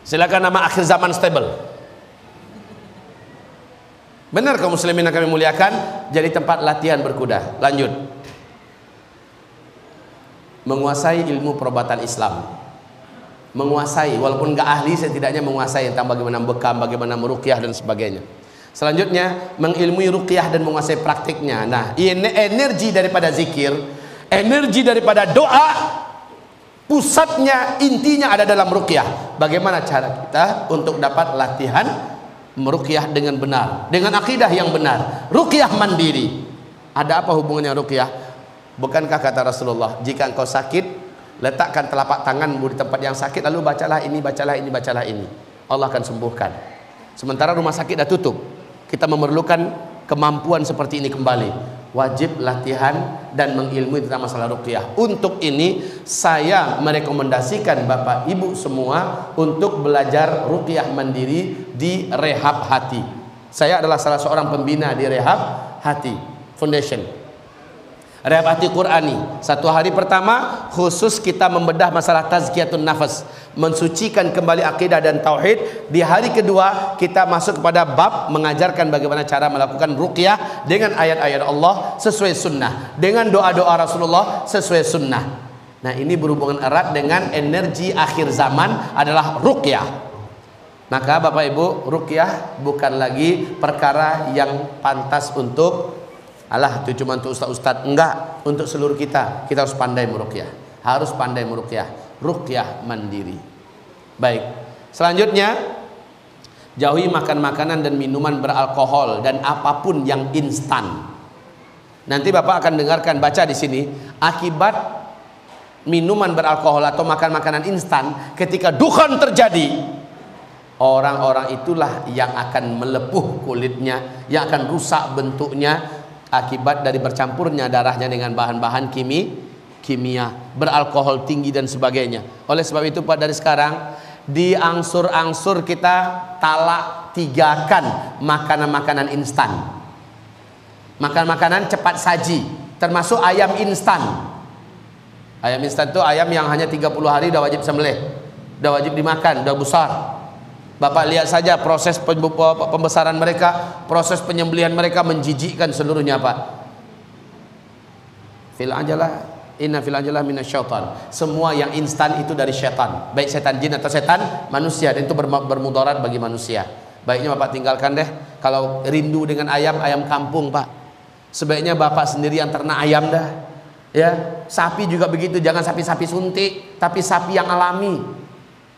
Silakan nama akhir zaman stable. Benar kaum muslimin yang kami muliakan, jadi tempat latihan berkuda. Lanjut. Menguasai ilmu perobatan Islam. Menguasai, walaupun nggak ahli, setidaknya menguasai tentang bagaimana bekam, bagaimana meruqyah dan sebagainya. Selanjutnya, mengilmui ruqyah dan menguasai praktiknya. Nah, ini energi daripada zikir, energi daripada doa, pusatnya, intinya ada dalam ruqyah. Bagaimana cara kita untuk dapat latihan meruqyah dengan benar, dengan akidah yang benar. Ruqyah mandiri. Ada apa hubungannya ruqyah? Bukankah kata Rasulullah, jika engkau sakit, letakkan telapak tanganmu di tempat yang sakit, lalu bacalah ini, bacalah ini, bacalah ini. Allah akan sembuhkan. Sementara rumah sakit dah tutup, kita memerlukan kemampuan seperti ini kembali. Wajib latihan dan mengilmui tentang masalah ruqyah. Untuk ini saya merekomendasikan Bapak Ibu semua untuk belajar ruqyah mandiri di Rehab Hati. Saya adalah salah seorang pembina di Rehab Hati Foundation, Rehab Hati Qurani. Satu hari pertama khusus kita membedah masalah tazkiyatun nafas, mensucikan kembali akidah dan tauhid. Di hari kedua kita masuk kepada bab mengajarkan bagaimana cara melakukan ruqyah dengan ayat-ayat Allah sesuai sunnah, dengan doa-doa Rasulullah sesuai sunnah. Nah, ini berhubungan erat dengan energi akhir zaman adalah ruqyah. Maka Bapak Ibu, ruqyah bukan lagi perkara yang pantas untuk alah itu cuma untuk ustaz-ustaz. Enggak, untuk seluruh kita. Kita harus pandai meruqyah. Harus pandai meruqyah. Ruqyah mandiri. Baik. Selanjutnya, jauhi makan makanan dan minuman beralkohol dan apapun yang instan. Nanti Bapak akan dengarkan, baca di sini akibat minuman beralkohol atau makan makanan instan. Ketika dukhan terjadi, orang-orang itulah yang akan melepuh kulitnya, yang akan rusak bentuknya akibat dari bercampurnya darahnya dengan bahan-bahan kimia, beralkohol tinggi dan sebagainya. Oleh sebab itu Pak, dari sekarang diangsur-angsur kita talak tigakan makanan-makanan instan, makanan-makanan cepat saji, termasuk ayam instan. Ayam instan itu ayam yang hanya 30 hari udah wajib sembelih, udah wajib dimakan, udah besar. Bapak lihat saja proses pembesaran mereka, proses penyembelihan mereka menjijikkan seluruhnya Pak. Fil ajalah, inna fil ajalah minasyaitan. Semua yang instan itu dari syaitan, baik setan jin atau setan manusia, dan itu bermudarat bagi manusia. Baiknya Bapak tinggalkan deh. Kalau rindu dengan ayam, ayam kampung Pak, sebaiknya Bapak sendiri yang ternak ayam dah. Ya, sapi juga begitu, jangan sapi-sapi suntik, tapi sapi yang alami.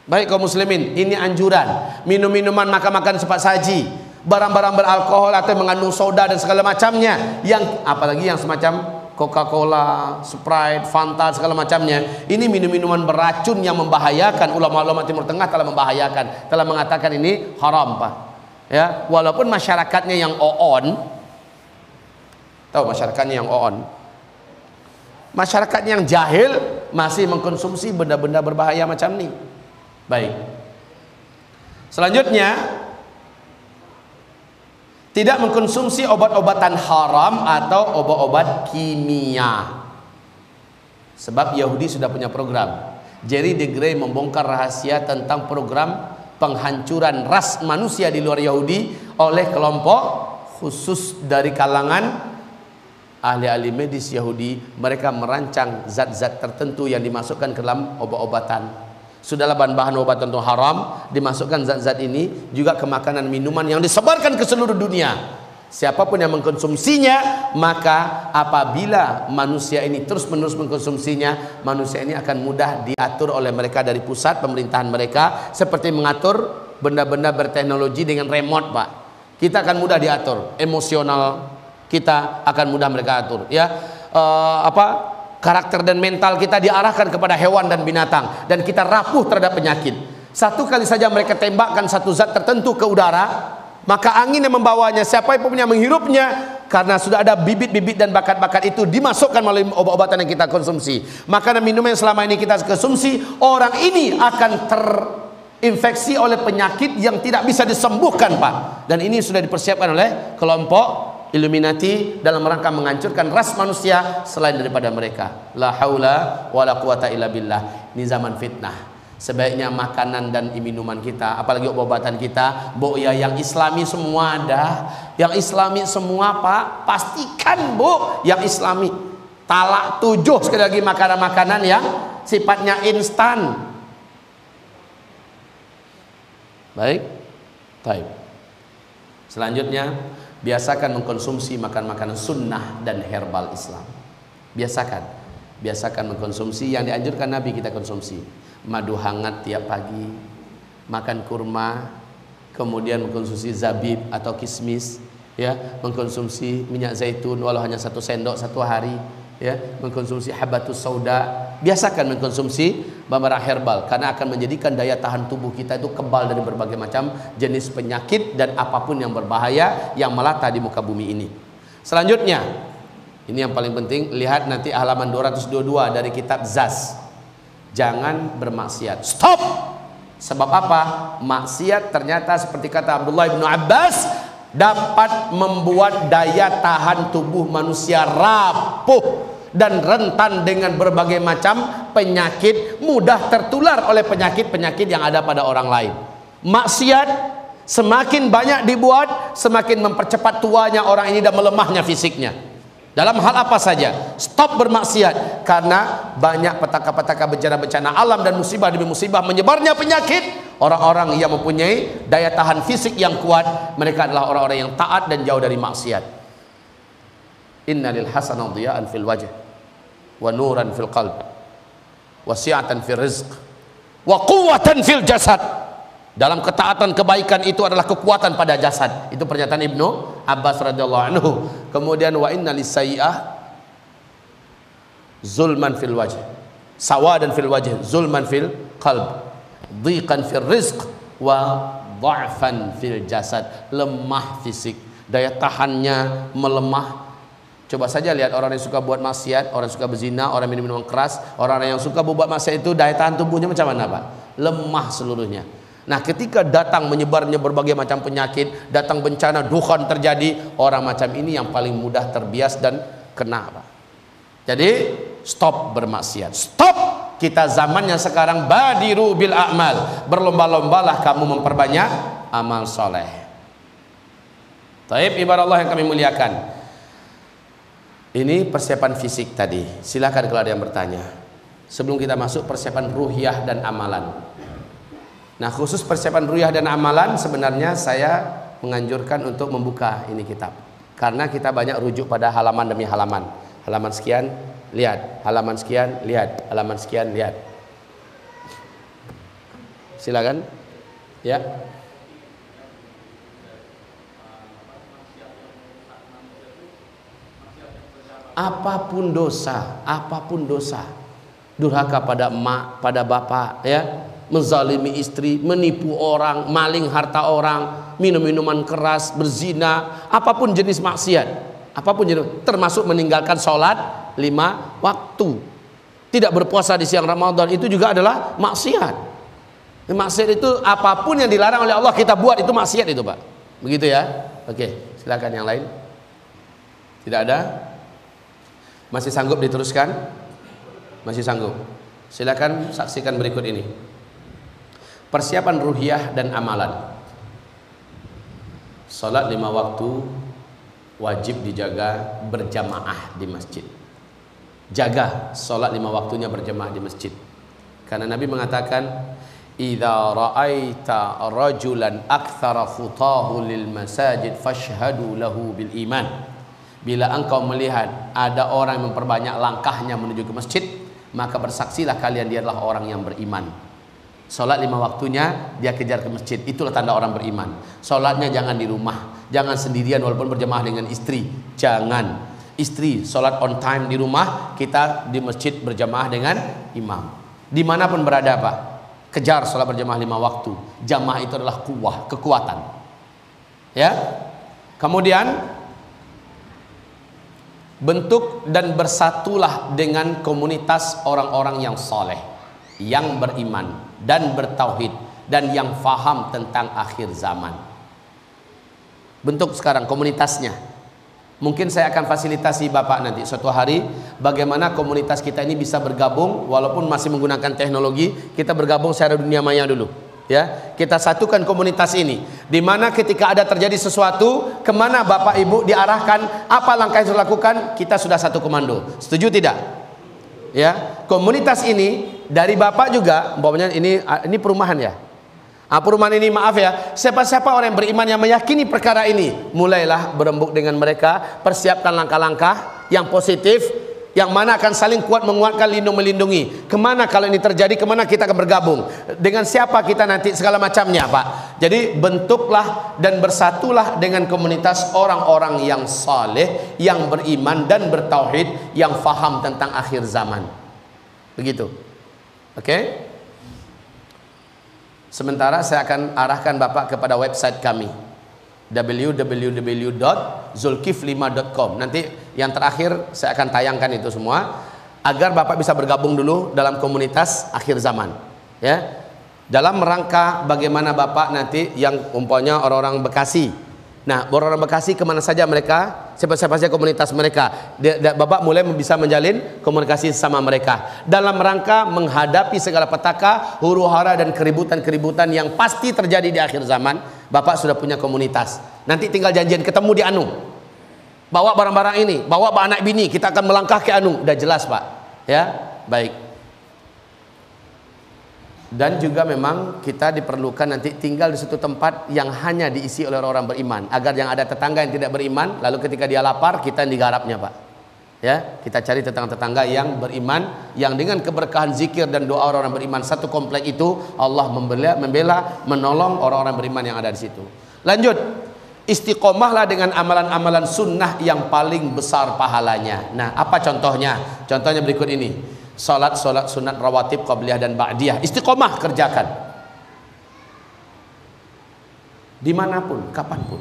Baik kaum muslimin, ini anjuran. Minum-minuman, makan-makan cepat saji, barang-barang beralkohol atau mengandung soda dan segala macamnya, yang apalagi yang semacam Coca-Cola, Sprite, Fanta segala macamnya, ini minum-minuman beracun yang membahayakan. Ulama-ulama Timur Tengah telah membahayakan, telah mengatakan ini haram Pak. Ya, walaupun masyarakatnya yang on, tahu masyarakatnya yang on, masyarakat yang jahil masih mengkonsumsi benda-benda berbahaya macam ini. Baik. Selanjutnya, tidak mengkonsumsi obat-obatan haram atau obat-obat kimia. Sebab Yahudi sudah punya program. Jerry de Grey membongkar rahasia tentang program penghancuran ras manusia di luar Yahudi oleh kelompok khusus dari kalangan ahli-ahli medis Yahudi. Mereka merancang zat-zat tertentu yang dimasukkan ke dalam obat-obatan. Sudahlah bahan-bahan obat tentu haram, dimasukkan zat-zat ini juga ke makanan minuman yang disebarkan ke seluruh dunia. Siapapun yang mengkonsumsinya, maka apabila manusia ini terus-menerus mengkonsumsinya, manusia ini akan mudah diatur oleh mereka dari pusat pemerintahan mereka, seperti mengatur benda-benda berteknologi dengan remote Pak. Kita akan mudah diatur, emosional kita akan mudah mereka atur, ya. Karakter dan mental kita diarahkan kepada hewan dan binatang, dan kita rapuh terhadap penyakit. Satu kali saja mereka tembakkan satu zat tertentu ke udara, maka angin yang membawanya, siapa pun yang menghirupnya, karena sudah ada bibit-bibit dan bakat-bakat itu dimasukkan melalui obat-obatan yang kita konsumsi. Makanan minum yang selama ini kita konsumsi, orang ini akan infeksi oleh penyakit yang tidak bisa disembuhkan, Pak. Dan ini sudah dipersiapkan oleh kelompok Illuminati dalam rangka menghancurkan ras manusia selain daripada mereka. La haula wala quwata illa billah. Ini zaman fitnah. Sebaiknya makanan dan minuman kita, apalagi obat-obatan kita, Bu ya, yang islami semua ada. Yang islami semua, Pak. Pastikan, Bu, yang islami. Talak 7 sekali lagi, makanan-makanan yang sifatnya instan. Baik. Baik. Selanjutnya, biasakan mengkonsumsi makan-makanan sunnah dan herbal Islam. Biasakan mengkonsumsi yang dianjurkan Nabi kita konsumsi. Madu hangat tiap pagi, makan kurma, kemudian mengkonsumsi zabib atau kismis, ya, mengkonsumsi minyak zaitun walau hanya 1 sendok 1 hari, ya, mengkonsumsi habatus sauda. Biasakan mengkonsumsi barang herbal karena akan menjadikan daya tahan tubuh kita itu kebal dari berbagai macam jenis penyakit dan apapun yang berbahaya yang melata di muka bumi ini. Selanjutnya, ini yang paling penting, lihat nanti halaman 222 dari kitab Zaz. Jangan bermaksiat. Stop. Sebab apa? Maksiat ternyata seperti kata Abdullah bin Abbas dapat membuat daya tahan tubuh manusia rapuh dan rentan dengan berbagai macam penyakit, mudah tertular oleh penyakit-penyakit yang ada pada orang lain. Maksiat semakin banyak dibuat, semakin mempercepat tuanya orang ini dan melemahnya fisiknya. Dalam hal apa saja, stop bermaksiat karena banyak petaka-petaka bencana-bencana alam dan musibah demi musibah menyebarnya penyakit. Orang-orang yang mempunyai daya tahan fisik yang kuat, mereka adalah orang-orang yang taat dan jauh dari maksiat. Innalil hasanat dhiya'an fil wajh wa nuran fil qalb wa si'atan fil rizq wa quwwatan fil jasad. Dalam ketaatan kebaikan itu adalah kekuatan pada jasad. Itu pernyataan Ibnu Abbas radhiyallahu anhu. Kemudian wa inna lisayyi'ah zulman fil wajh, sawadan fil wajh, zulman fil qalb, dhiqan fil rizq wa dha'fan fil jasad. Lemah fisik, daya tahannya melemah. Coba saja lihat orang yang suka buat maksiat, orang yang suka berzina, orang minum minuman keras, orang yang suka buat maksiat itu daya tahan tubuhnya macam mana, Pak? Lemah seluruhnya. Nah, ketika datang menyebarnya berbagai macam penyakit, datang bencana, dukhan terjadi, orang macam ini yang paling mudah terbias dan kena, Pak. Jadi stop bermaksiat. Stop. Kita zamannya sekarang badiru bil a'mal. Berlomba-lombalah kamu memperbanyak amal soleh. Taib ibarat Allah yang kami muliakan. Ini persiapan fisik tadi. Silakan kalau ada yang bertanya. Sebelum kita masuk persiapan ruhiyah dan amalan. Nah, khusus persiapan ruhiyah dan amalan sebenarnya saya menganjurkan untuk membuka ini kitab. Karena kita banyak rujuk pada halaman demi halaman. Halaman sekian, lihat. Halaman sekian, lihat. Halaman sekian, lihat. Silakan. Ya. Apapun dosa, durhaka pada emak, pada bapak, ya, menzalimi istri, menipu orang, maling harta orang, minum minuman keras, berzina, apapun jenis maksiat, apapun jenis, termasuk meninggalkan sholat 5 waktu, tidak berpuasa di siang Ramadan, itu juga adalah maksiat. Maksiat itu apapun yang dilarang oleh Allah kita buat, itu maksiat itu, Pak. Begitu ya. Oke, silakan yang lain. Tidak ada? Masih sanggup diteruskan? Masih sanggup? Silakan saksikan berikut ini. Persiapan ruhiyah dan amalan. Salat 5 waktu wajib dijaga berjamaah di masjid. Jaga salat 5 waktunya berjamaah di masjid. Karena Nabi mengatakan, "Idza ra'aita rajulan aktsara khutahu lil masajid fashhadu lahu bil iman." Bila engkau melihat ada orang yang memperbanyak langkahnya menuju ke masjid, maka bersaksilah kalian dia adalah orang yang beriman. Salat 5 waktunya dia kejar ke masjid, itulah tanda orang beriman. Salatnya jangan di rumah, jangan sendirian walaupun berjamaah dengan istri. Jangan. Istri salat on time di rumah, kita di masjid berjamaah dengan imam. Dimanapun berada, Pak, kejar salat berjamaah 5 waktu. Jamaah itu adalah kuwah, kekuatan. Ya. Kemudian bentuk dan bersatulah dengan komunitas orang-orang yang soleh, yang beriman dan bertauhid, dan yang faham tentang akhir zaman. Bentuk sekarang komunitasnya. Mungkin saya akan fasilitasi Bapak nanti suatu hari bagaimana komunitas kita ini bisa bergabung walaupun masih menggunakan teknologi, kita bergabung secara dunia maya dulu. Ya, kita satukan komunitas ini. Di mana ketika ada terjadi sesuatu, kemana Bapak Ibu diarahkan, apa langkah yang dilakukan, kita sudah satu komando. Setuju tidak? Ya, komunitas ini dari Bapak juga, umpamanya ini perumahan ya. Perumahan ini maaf ya, siapa-siapa orang yang beriman yang meyakini perkara ini, mulailah berembuk dengan mereka, persiapkan langkah-langkah yang positif, yang mana akan saling kuat menguatkan, lindung melindungi. Kemana kalau ini terjadi, kemana kita akan bergabung, dengan siapa kita nanti, segala macamnya Pak. Jadi bentuklah dan bersatulah dengan komunitas orang-orang yang saleh, yang beriman dan bertauhid, yang faham tentang akhir zaman. Begitu. Oke? Sementara saya akan arahkan Bapak kepada website kami, www.zulkifli5.com. Nanti yang terakhir saya akan tayangkan itu semua agar Bapak bisa bergabung dulu dalam komunitas akhir zaman ya. Dalam rangka bagaimana Bapak nanti yang umpamanya orang-orang Bekasi. Nah, orang-orang Bekasi kemana saja mereka, siapa-siapa saja komunitas mereka, Bapak mulai bisa menjalin komunikasi sama mereka dalam rangka menghadapi segala petaka, huru-hara dan keributan-keributan yang pasti terjadi di akhir zaman. Bapak sudah punya komunitas. Nanti tinggal janjian ketemu di Anu. Bawa barang-barang ini, bawa anak bini, kita akan melangkah ke Anu. Udah jelas Pak. Ya, baik. Dan juga memang kita diperlukan nanti tinggal di suatu tempat yang hanya diisi oleh orang beriman, agar yang ada tetangga yang tidak beriman, lalu ketika dia lapar kita yang digarapnya Pak. Ya, kita cari tetangga-tetangga yang beriman, yang dengan keberkahan zikir dan doa orang-orang beriman satu komplek itu, Allah membela, menolong orang-orang beriman yang ada di situ. Lanjut, istiqomahlah dengan amalan-amalan sunnah yang paling besar pahalanya. Nah, apa contohnya? Contohnya berikut ini. Salat sunat rawatib qabliyah dan ba'diyah, istiqomah kerjakan dimanapun, kapanpun.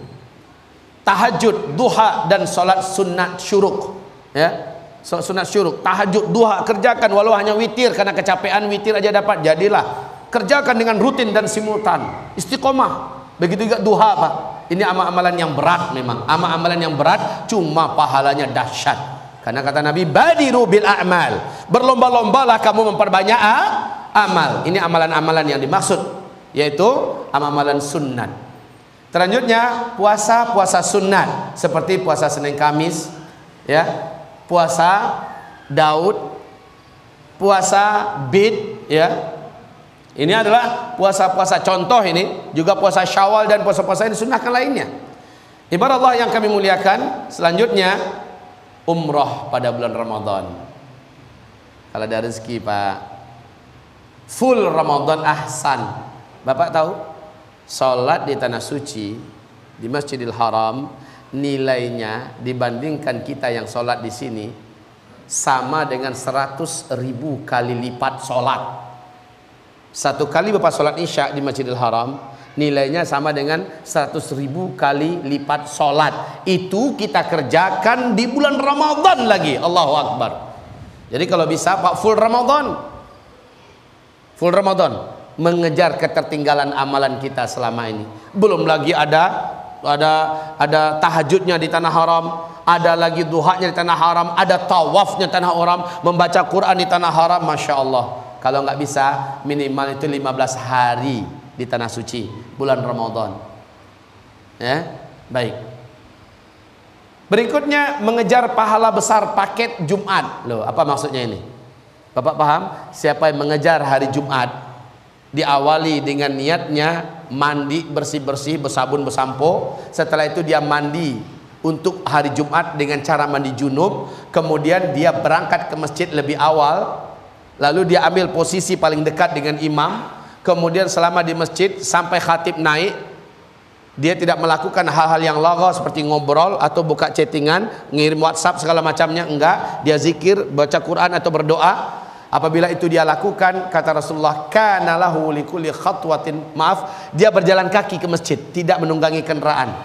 Tahajud, duha dan salat sunat syuruk ya, sunat syuruk, tahajud, duha kerjakan walau hanya witir, karena kecapean witir aja dapat, jadilah kerjakan dengan rutin dan simultan, istiqomah. Begitu juga duha Pak, ini amal-amalan yang berat, memang amal-amalan yang berat, cuma pahalanya dahsyat. Karena kata Nabi, badiru bil a'mal, berlomba-lombalah kamu memperbanyak amal. Ini amalan-amalan yang dimaksud, yaitu amalan sunat. Selanjutnya puasa sunat, seperti puasa Senin Kamis ya, puasa Daud, puasa Bid ya. Ini adalah puasa-puasa contoh, ini juga puasa Syawal dan puasa-puasa ini sunnahkan lainnya. Ibarat Allah yang kami muliakan, selanjutnya umroh pada bulan Ramadan. Kalau ada rezeki Pak, full Ramadan ahsan. Bapak tahu, sholat di tanah suci di Masjidil Haram nilainya dibandingkan kita yang sholat di sini sama dengan 100.000 kali lipat sholat. Satu kali Bapak sholat isya di Masjidil Haram nilainya sama dengan 100.000 kali lipat sholat. Itu kita kerjakan di bulan Ramadan lagi. Allahu Akbar. Jadi kalau bisa Pak, full Ramadan, mengejar ketertinggalan amalan kita selama ini. Belum lagi ada tahajudnya di tanah haram, ada lagi duhanya di tanah haram, ada tawafnya tanah haram, membaca Quran di tanah haram. Masya Allah. Kalau nggak bisa minimal itu 15 hari di tanah suci bulan Ramadan ya. Baik, berikutnya mengejar pahala besar paket Jumat. Loh, apa maksudnya ini? Bapak paham? Siapa yang mengejar hari Jumat, diawali dengan niatnya mandi bersih-bersih, bersabun, bersampo. Setelah itu dia mandi untuk hari Jumat dengan cara mandi junub. Kemudian dia berangkat ke masjid lebih awal, lalu dia ambil posisi paling dekat dengan imam. Kemudian selama di masjid sampai khatib naik, dia tidak melakukan hal-hal yang lagha seperti ngobrol atau buka chattingan, ngirim WhatsApp segala macamnya, enggak. Dia zikir, baca Quran atau berdoa. Apabila itu dia lakukan, kata Rasulullah, kana lahu likulli khatwatin, maaf, dia berjalan kaki ke masjid, tidak menunggangi kendaraan.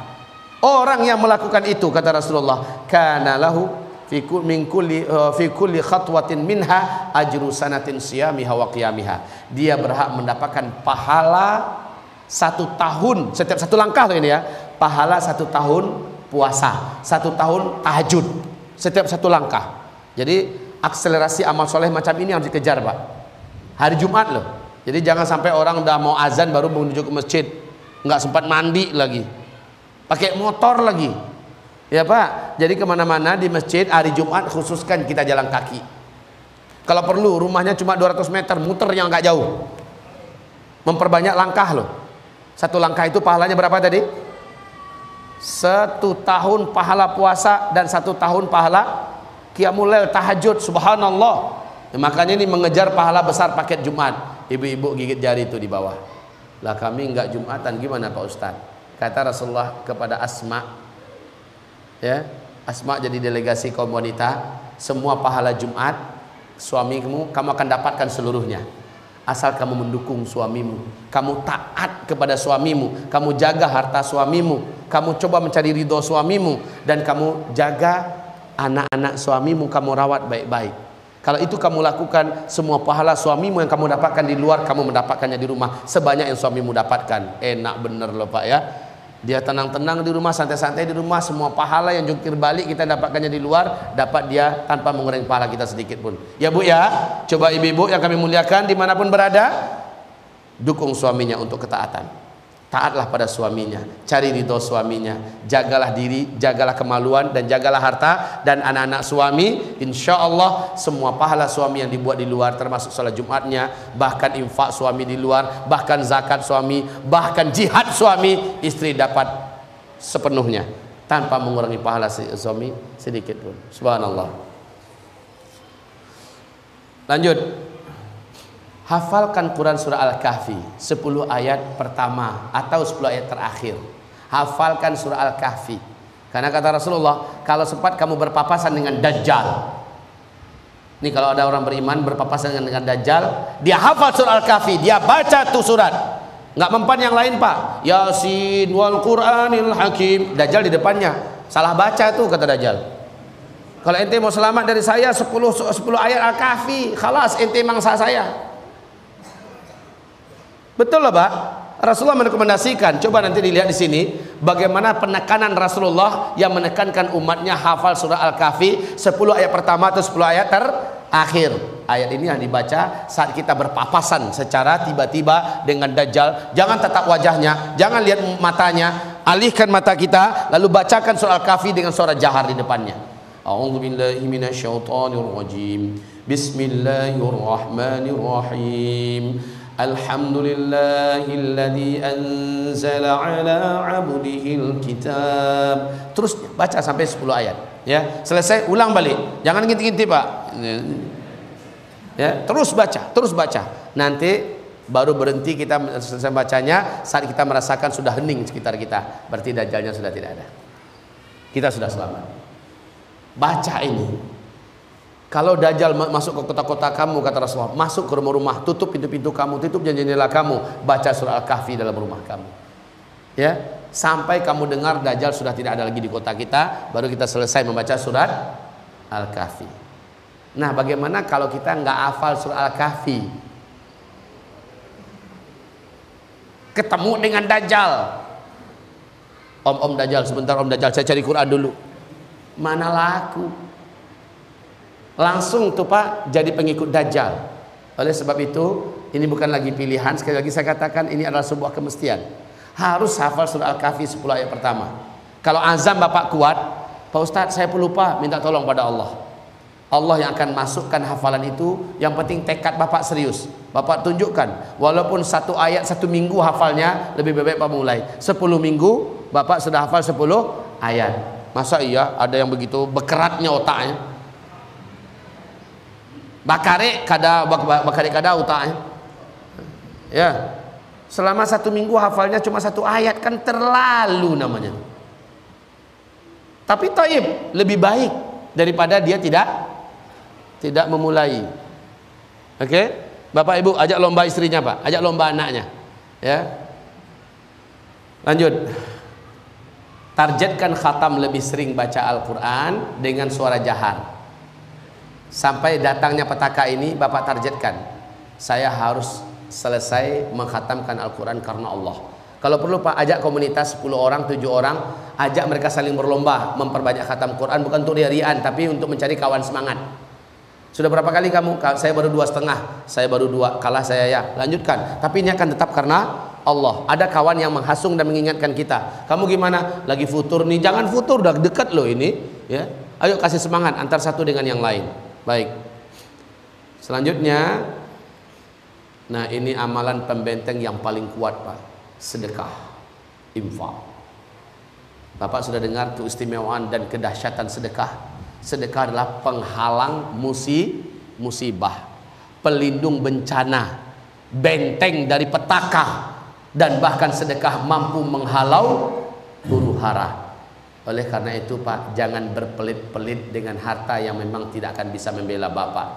Orang yang melakukan itu, kata Rasulullah, kana lahu fi kulli khatwatin minha ajru sanatin siyamiha wa qiyamiha. Dia berhak mendapatkan pahala 1 tahun setiap 1 langkah loh ini ya. Pahala 1 tahun puasa, 1 tahun tahajud setiap 1 langkah. Jadi akselerasi amal soleh macam ini harus dikejar, Pak. Hari Jumat loh. Jadi jangan sampai orang udah mau azan baru menuju ke masjid, nggak sempat mandi lagi, pakai motor lagi, ya Pak. Jadi kemana-mana di masjid hari Jumat khususkan kita jalan kaki. Kalau perlu rumahnya cuma 200 meter, muter yang nggak jauh. Memperbanyak langkah loh. 1 langkah itu pahalanya berapa tadi? 1 tahun pahala puasa dan 1 tahun pahala qiyamul lail tahajud. Subhanallah. Ya, makanya ini mengejar pahala besar paket Jumat. Ibu-ibu gigit jari itu di bawah. Lah kami enggak Jumatan, gimana Pak Ustaz? Kata Rasulullah kepada Asma, ya, Asma jadi delegasi kaum wanita, semua pahala Jumat suamimu kamu akan dapatkan seluruhnya. Asal kamu mendukung suamimu, kamu taat kepada suamimu, kamu jaga harta suamimu, kamu coba mencari ridho suamimu, dan kamu jaga anak-anak suamimu, kamu rawat baik-baik. Kalau itu kamu lakukan, semua pahala suamimu yang kamu dapatkan di luar, kamu mendapatkannya di rumah sebanyak yang suamimu dapatkan. Enak bener loh Pak ya. Dia tenang-tenang di rumah, santai-santai di rumah, semua pahala yang jungkir balik kita dapatkannya di luar, dapat dia tanpa mengurangi pahala kita sedikit pun. Ya Bu ya, coba ibu-ibu yang kami muliakan dimanapun berada, dukung suaminya untuk ketaatan. Taatlah pada suaminya, cari ridho suaminya, jagalah diri, jagalah kemaluan, dan jagalah harta dan anak-anak suami. Insya Allah semua pahala suami yang dibuat di luar, termasuk salat Jumatnya, bahkan infak suami di luar, bahkan zakat suami, bahkan jihad suami, istri dapat sepenuhnya tanpa mengurangi pahala suami sedikit pun. Subhanallah. Lanjut. Hafalkan Quran surah Al-Kahfi 10 ayat pertama atau 10 ayat terakhir. Hafalkan surah Al-Kahfi. Karena kata Rasulullah, kalau sempat kamu berpapasan dengan Dajjal. Nih kalau ada orang beriman berpapasan dengan Dajjal, dia hafal surah Al-Kahfi, dia baca tuh surat. Nggak mempan yang lain Pak. Yasin wal Qur'anil Hakim. Dajjal di depannya. Salah baca tuh kata Dajjal. Kalau ente mau selamat dari saya 10 ayat Al-Kahfi, khalas ente mangsa saya. Betul loh Pak. Rasulullah merekomendasikan. Coba nanti dilihat di sini bagaimana penekanan Rasulullah yang menekankan umatnya hafal surah Al-Kahfi 10 ayat pertama atau 10 ayat terakhir. Ayat ini yang dibaca saat kita berpapasan secara tiba-tiba dengan Dajjal. Jangan tatap wajahnya, jangan lihat matanya, alihkan mata kita lalu bacakan surah Al-Kahfi dengan suara jahar di depannya. A'udzubillahi minasyaitonirrajim. Bismillahirrahmanirrahim. Alhamdulillahilladzi anzala ala 'abdihil kitab. Terus baca sampai 10 ayat ya. Selesai ulang balik. Jangan ngintip-ngintip Pak. Ya, terus baca. Nanti baru berhenti kita selesai bacanya saat kita merasakan sudah hening sekitar kita. Berarti dajjalnya sudah tidak ada. Kita sudah selamat. Baca ini. Kalau Dajjal masuk ke kota-kota kamu, kata Rasulullah, masuk ke rumah-rumah, tutup pintu-pintu kamu, tutup jendela kamu, baca surah Al-Kahfi dalam rumah kamu. Ya, sampai kamu dengar Dajjal sudah tidak ada lagi di kota kita, baru kita selesai membaca surat Al-Kahfi. Nah, bagaimana kalau kita nggak hafal surah Al-Kahfi? Ketemu dengan Dajjal. Om Dajjal, sebentar Om Dajjal, saya cari Quran dulu. Mana laku? Langsung tuh Pak jadi pengikut Dajjal. Oleh sebab itu ini bukan lagi pilihan. Sekali lagi saya katakan ini adalah sebuah kemestian. Harus hafal surah Al-Kahfi 10 ayat pertama. Kalau azam Bapak kuat, Pak Ustadz saya lupa, minta tolong pada Allah. Allah yang akan masukkan hafalan itu. Yang penting tekad Bapak serius. Bapak tunjukkan. Walaupun 1 ayat 1 minggu hafalnya, lebih baik Bapak mulai 10 minggu Bapak sudah hafal 10 ayat. Masa iya ada yang begitu bekeratnya otaknya? Bakare kada utaknya. Ya. Selama 1 minggu hafalnya cuma 1 ayat, kan terlalu namanya. Tapi taib, lebih baik daripada dia tidak memulai. Oke? Bapak Ibu ajak lomba istrinya, Pak. Ajak lomba anaknya. Ya. Lanjut. Targetkan khatam lebih sering baca Al-Quran dengan suara jahar. Sampai datangnya petaka ini, Bapak targetkan, saya harus selesai mengkhatamkan Al-Quran karena Allah. Kalau perlu Pak, ajak komunitas 10 orang, 7 orang, ajak mereka saling berlomba memperbanyak khatam Quran, bukan untuk riaan, tapi untuk mencari kawan semangat. Sudah berapa kali kamu? Saya baru 2,5, saya baru 2, kalah saya ya. Lanjutkan, tapi ini akan tetap karena Allah. Ada kawan yang menghasung dan mengingatkan kita. Kamu gimana? Lagi futur nih. Jangan futur, udah dekat loh ini. Ya, ayo kasih semangat antar satu dengan yang lain. Baik. Selanjutnya, nah ini amalan pembenteng yang paling kuat Pak. Sedekah, infak. Bapak sudah dengar keistimewaan dan kedahsyatan sedekah. Sedekah adalah penghalang musibah, pelindung bencana, benteng dari petaka, dan bahkan sedekah mampu menghalau huru hara. Oleh karena itu Pak, jangan berpelit-pelit dengan harta yang memang tidak akan bisa membela Bapak,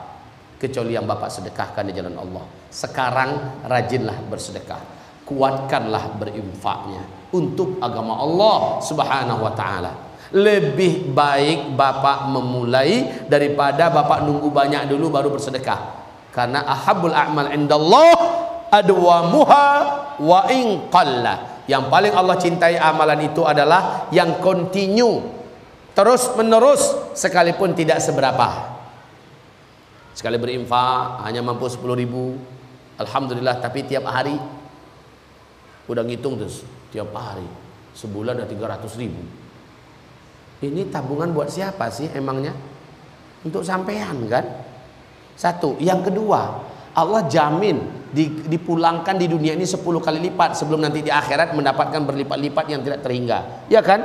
kecuali yang Bapak sedekahkan di jalan Allah. Sekarang rajinlah bersedekah, kuatkanlah berinfaknya untuk agama Allah Subhanahu wa ta'ala. Lebih baik Bapak memulai daripada Bapak nunggu banyak dulu baru bersedekah. Karena ahabul a'mal indallah adwamuha wa in qalla. Yang paling Allah cintai amalan itu adalah yang continue, terus menerus, sekalipun tidak seberapa. Sekali berinfak hanya mampu 10.000, alhamdulillah, tapi tiap hari udah ngitung terus, tiap hari sebulan ada 300.000. Ini tabungan buat siapa sih emangnya? Untuk sampean kan? Satu. Yang kedua, Allah jamin dipulangkan di dunia ini 10 kali lipat sebelum nanti di akhirat mendapatkan berlipat-lipat yang tidak terhingga. Ya kan?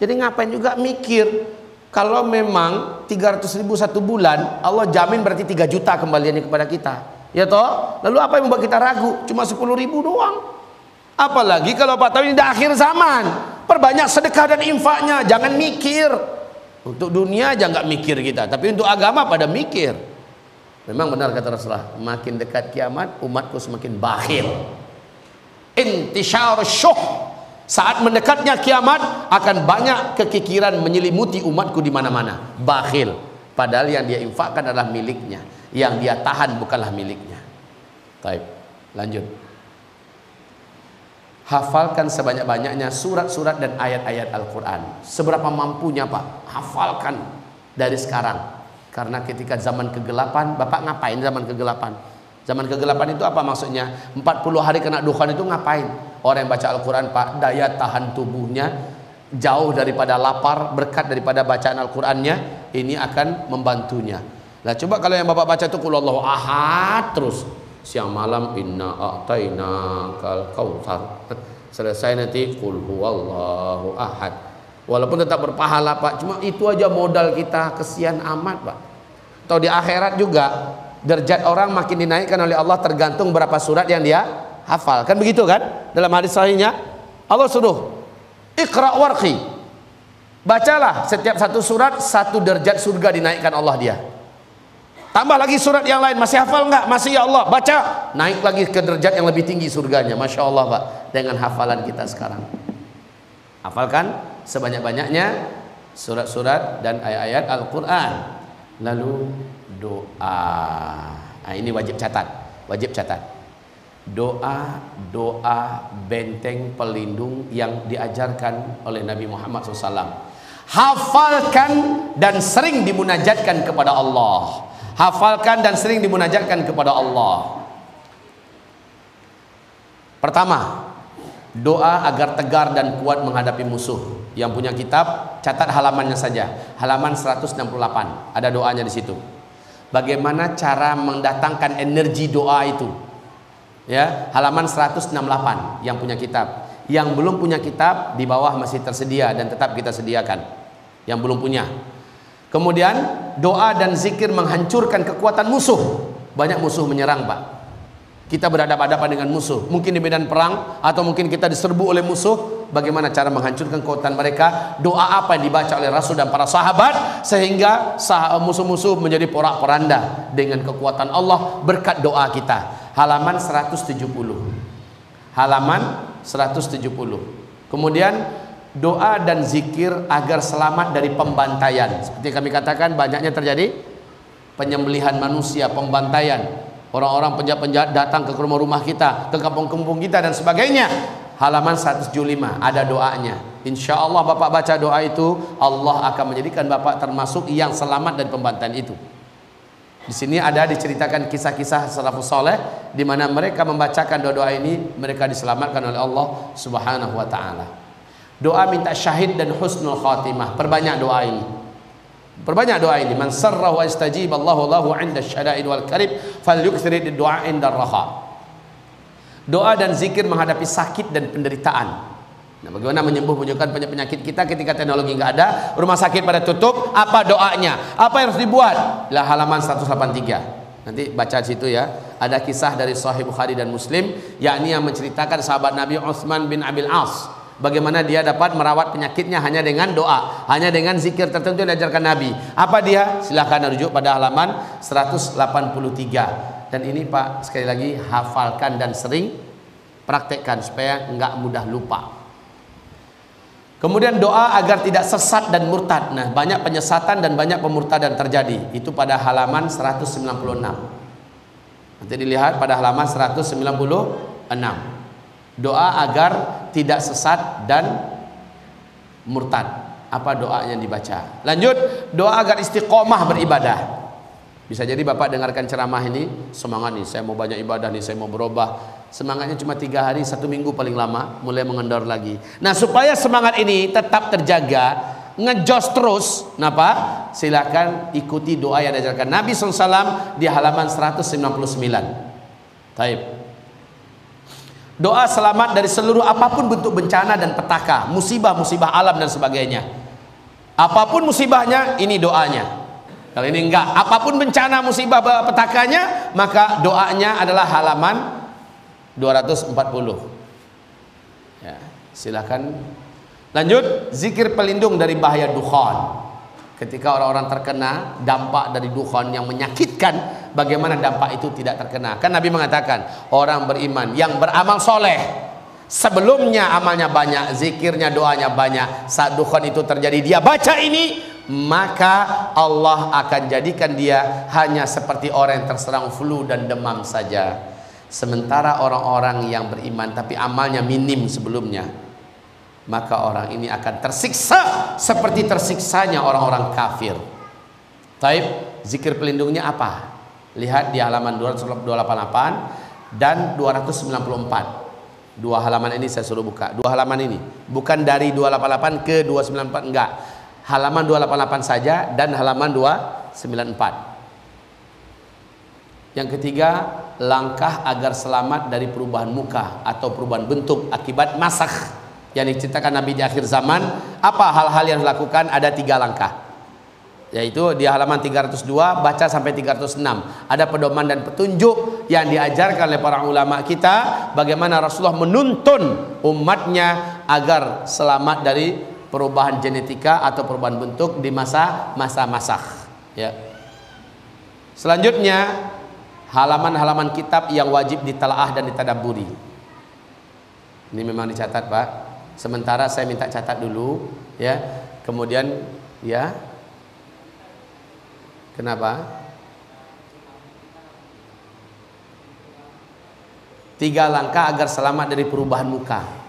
Jadi ngapain juga mikir? Kalau memang 300.000 satu bulan, Allah jamin berarti 3 juta kembaliannya kepada kita. Ya toh? Lalu apa yang membuat kita ragu? Cuma 10.000 doang. Apalagi kalau Pak tahu ini di akhir zaman. Perbanyak sedekah dan infaknya. Jangan mikir. Untuk dunia aja nggak mikir kita, tapi untuk agama pada mikir. Memang benar kata Rasulullah, makin dekat kiamat umatku semakin bakhil. Intishar syuh. Saat mendekatnya kiamat akan banyak kekikiran menyelimuti umatku di mana-mana. Bakhil. Padahal yang dia infakkan adalah miliknya, yang dia tahan bukanlah miliknya. Baik, lanjut. Hafalkan sebanyak-banyaknya surat-surat dan ayat-ayat Al-Quran. Seberapa mampunya Pak, hafalkan dari sekarang. Karena ketika zaman kegelapan, Bapak ngapain zaman kegelapan? Zaman kegelapan itu apa maksudnya? 40 hari kena dukhan itu ngapain? Orang yang baca Al-Quran Pak, daya tahan tubuhnya jauh daripada lapar, berkat daripada bacaan Al-Qurannya, ini akan membantunya. Nah coba kalau yang Bapak baca itu Qul Huwallahu ahad terus, siang malam inna a'tainakal kautsar, selesai nanti Qul Huwallahu ahad. Walaupun tetap berpahala Pak, cuma itu aja modal kita, kesian amat Pak. Atau di akhirat juga derajat orang makin dinaikkan oleh Allah tergantung berapa surat yang dia hafal. Kan begitu kan? Dalam hadis sahihnya Allah suruh Iqra warqi, bacalah setiap satu surat 1 derajat surga dinaikkan Allah dia. Tambah lagi surat yang lain, masih hafal enggak? Masih ya Allah, baca, naik lagi ke derajat yang lebih tinggi surganya. Masya Allah Pak, dengan hafalan kita sekarang. Hafalkan sebanyak-banyaknya surat-surat dan ayat-ayat Al-Quran. Lalu doa. Nah, ini wajib catat. Wajib catat. Doa benteng pelindung yang diajarkan oleh Nabi Muhammad SAW. Hafalkan dan sering dimunajatkan kepada Allah. Hafalkan dan sering dimunajatkan kepada Allah. Pertama, doa agar tegar dan kuat menghadapi musuh. Yang punya kitab, catat halamannya saja. Halaman 168. Ada doanya di situ. Bagaimana cara mendatangkan energi doa itu? Ya, halaman 168 yang punya kitab. Yang belum punya kitab di bawah masih tersedia dan tetap kita sediakan. Yang belum punya. Kemudian doa dan zikir menghancurkan kekuatan musuh. Banyak musuh menyerang Pak. Kita berhadapan-hadapan dengan musuh, mungkin di medan perang atau mungkin kita diserbu oleh musuh. Bagaimana cara menghancurkan kekuatan mereka? Doa apa yang dibaca oleh Rasul dan para sahabat sehingga musuh-musuh menjadi porak-poranda dengan kekuatan Allah berkat doa kita. Halaman 170. Halaman 170. Kemudian doa dan zikir agar selamat dari pembantaian. Seperti kami katakan, banyaknya terjadi penyembelihan manusia, pembantaian. Orang-orang penjahat-penjahat datang ke rumah-rumah kita, ke kampung-kampung kita dan sebagainya. Halaman 175 ada doanya. Insya Allah Bapak baca doa itu, Allah akan menjadikan Bapak termasuk yang selamat dari pembantaian itu. Di sini ada diceritakan kisah-kisah salafus saleh di mana mereka membacakan doa-doa ini, mereka diselamatkan oleh Allah Subhanahu wa taala. Doa minta syahid dan husnul khatimah. Perbanyak doa ini. Perbanyak doa ini. Man sarrahu astajib Allahu lahu 'inda syada'id wal karib falyukthir ad-du'a 'inda ar-raha. Doa dan zikir menghadapi sakit dan penderitaan. Nah, bagaimana menyembuhkan penyakit kita ketika teknologi nggak ada, rumah sakit pada tutup, apa doanya? Apa yang harus dibuat? Lah halaman 183. Nanti baca situ ya. Ada kisah dari Sahih Bukhari dan Muslim, yakni yang menceritakan sahabat Nabi Utsman bin Abil As, bagaimana dia dapat merawat penyakitnya hanya dengan doa, hanya dengan zikir tertentu yang diajarkan Nabi. Apa dia? Silahkan rujuk pada halaman 183. Dan ini Pak, sekali lagi hafalkan dan sering praktekkan supaya nggak mudah lupa. Kemudian doa agar tidak sesat dan murtad. Nah, banyak penyesatan dan banyak pemurtadan terjadi. Itu pada halaman 196. Nanti dilihat pada halaman 196. Doa agar tidak sesat dan murtad. Apa doa yang dibaca? Lanjut, doa agar istiqomah beribadah. Bisa jadi Bapak dengarkan ceramah ini, semangat nih, saya mau banyak ibadah nih, saya mau berubah. Semangatnya cuma 3 hari, 1 minggu paling lama, mulai mengendor lagi. Nah, supaya semangat ini tetap terjaga, ngejos terus, kenapa? Silakan ikuti doa yang diajarkan Nabi SAW di halaman 199. Taib. Doa selamat dari seluruh apapun bentuk bencana dan petaka, musibah-musibah alam dan sebagainya. Apapun musibahnya, ini doanya. Kalau ini enggak, apapun bencana, musibah, petakanya, maka doanya adalah halaman 240. Ya, silakan. Lanjut, zikir pelindung dari bahaya dukhan. Ketika orang-orang terkena dampak dari dukhan yang menyakitkan, bagaimana dampak itu tidak terkena? Kan Nabi mengatakan, orang beriman yang beramal soleh, sebelumnya amalnya banyak, zikirnya, doanya banyak, saat dukhan itu terjadi, dia baca ini, maka Allah akan jadikan dia hanya seperti orang yang terserang flu dan demam saja. Sementara orang-orang yang beriman tapi amalnya minim sebelumnya, maka orang ini akan tersiksa seperti tersiksanya orang-orang kafir. Taib, zikir pelindungnya apa? Lihat di halaman 288 dan 294. Dua halaman ini saya suruh buka. Dua halaman ini, bukan dari 288 ke 294, enggak. Halaman 288 saja dan halaman 294. Yang ketiga, langkah agar selamat dari perubahan muka atau perubahan bentuk akibat masakh yang diceritakan Nabi di akhir zaman. Apa hal-hal yang dilakukan? Ada 3 langkah, yaitu di halaman 302 baca sampai 306. Ada pedoman dan petunjuk yang diajarkan oleh para ulama kita, bagaimana Rasulullah menuntun umatnya agar selamat dari perubahan genetika atau perubahan bentuk di masa masakh. Ya. Selanjutnya, halaman-halaman kitab yang wajib ditelaah dan ditadabburi. Ini memang dicatat, Pak. Sementara saya minta catat dulu, ya. Kemudian, ya. Kenapa? 3 langkah agar selamat dari perubahan muka.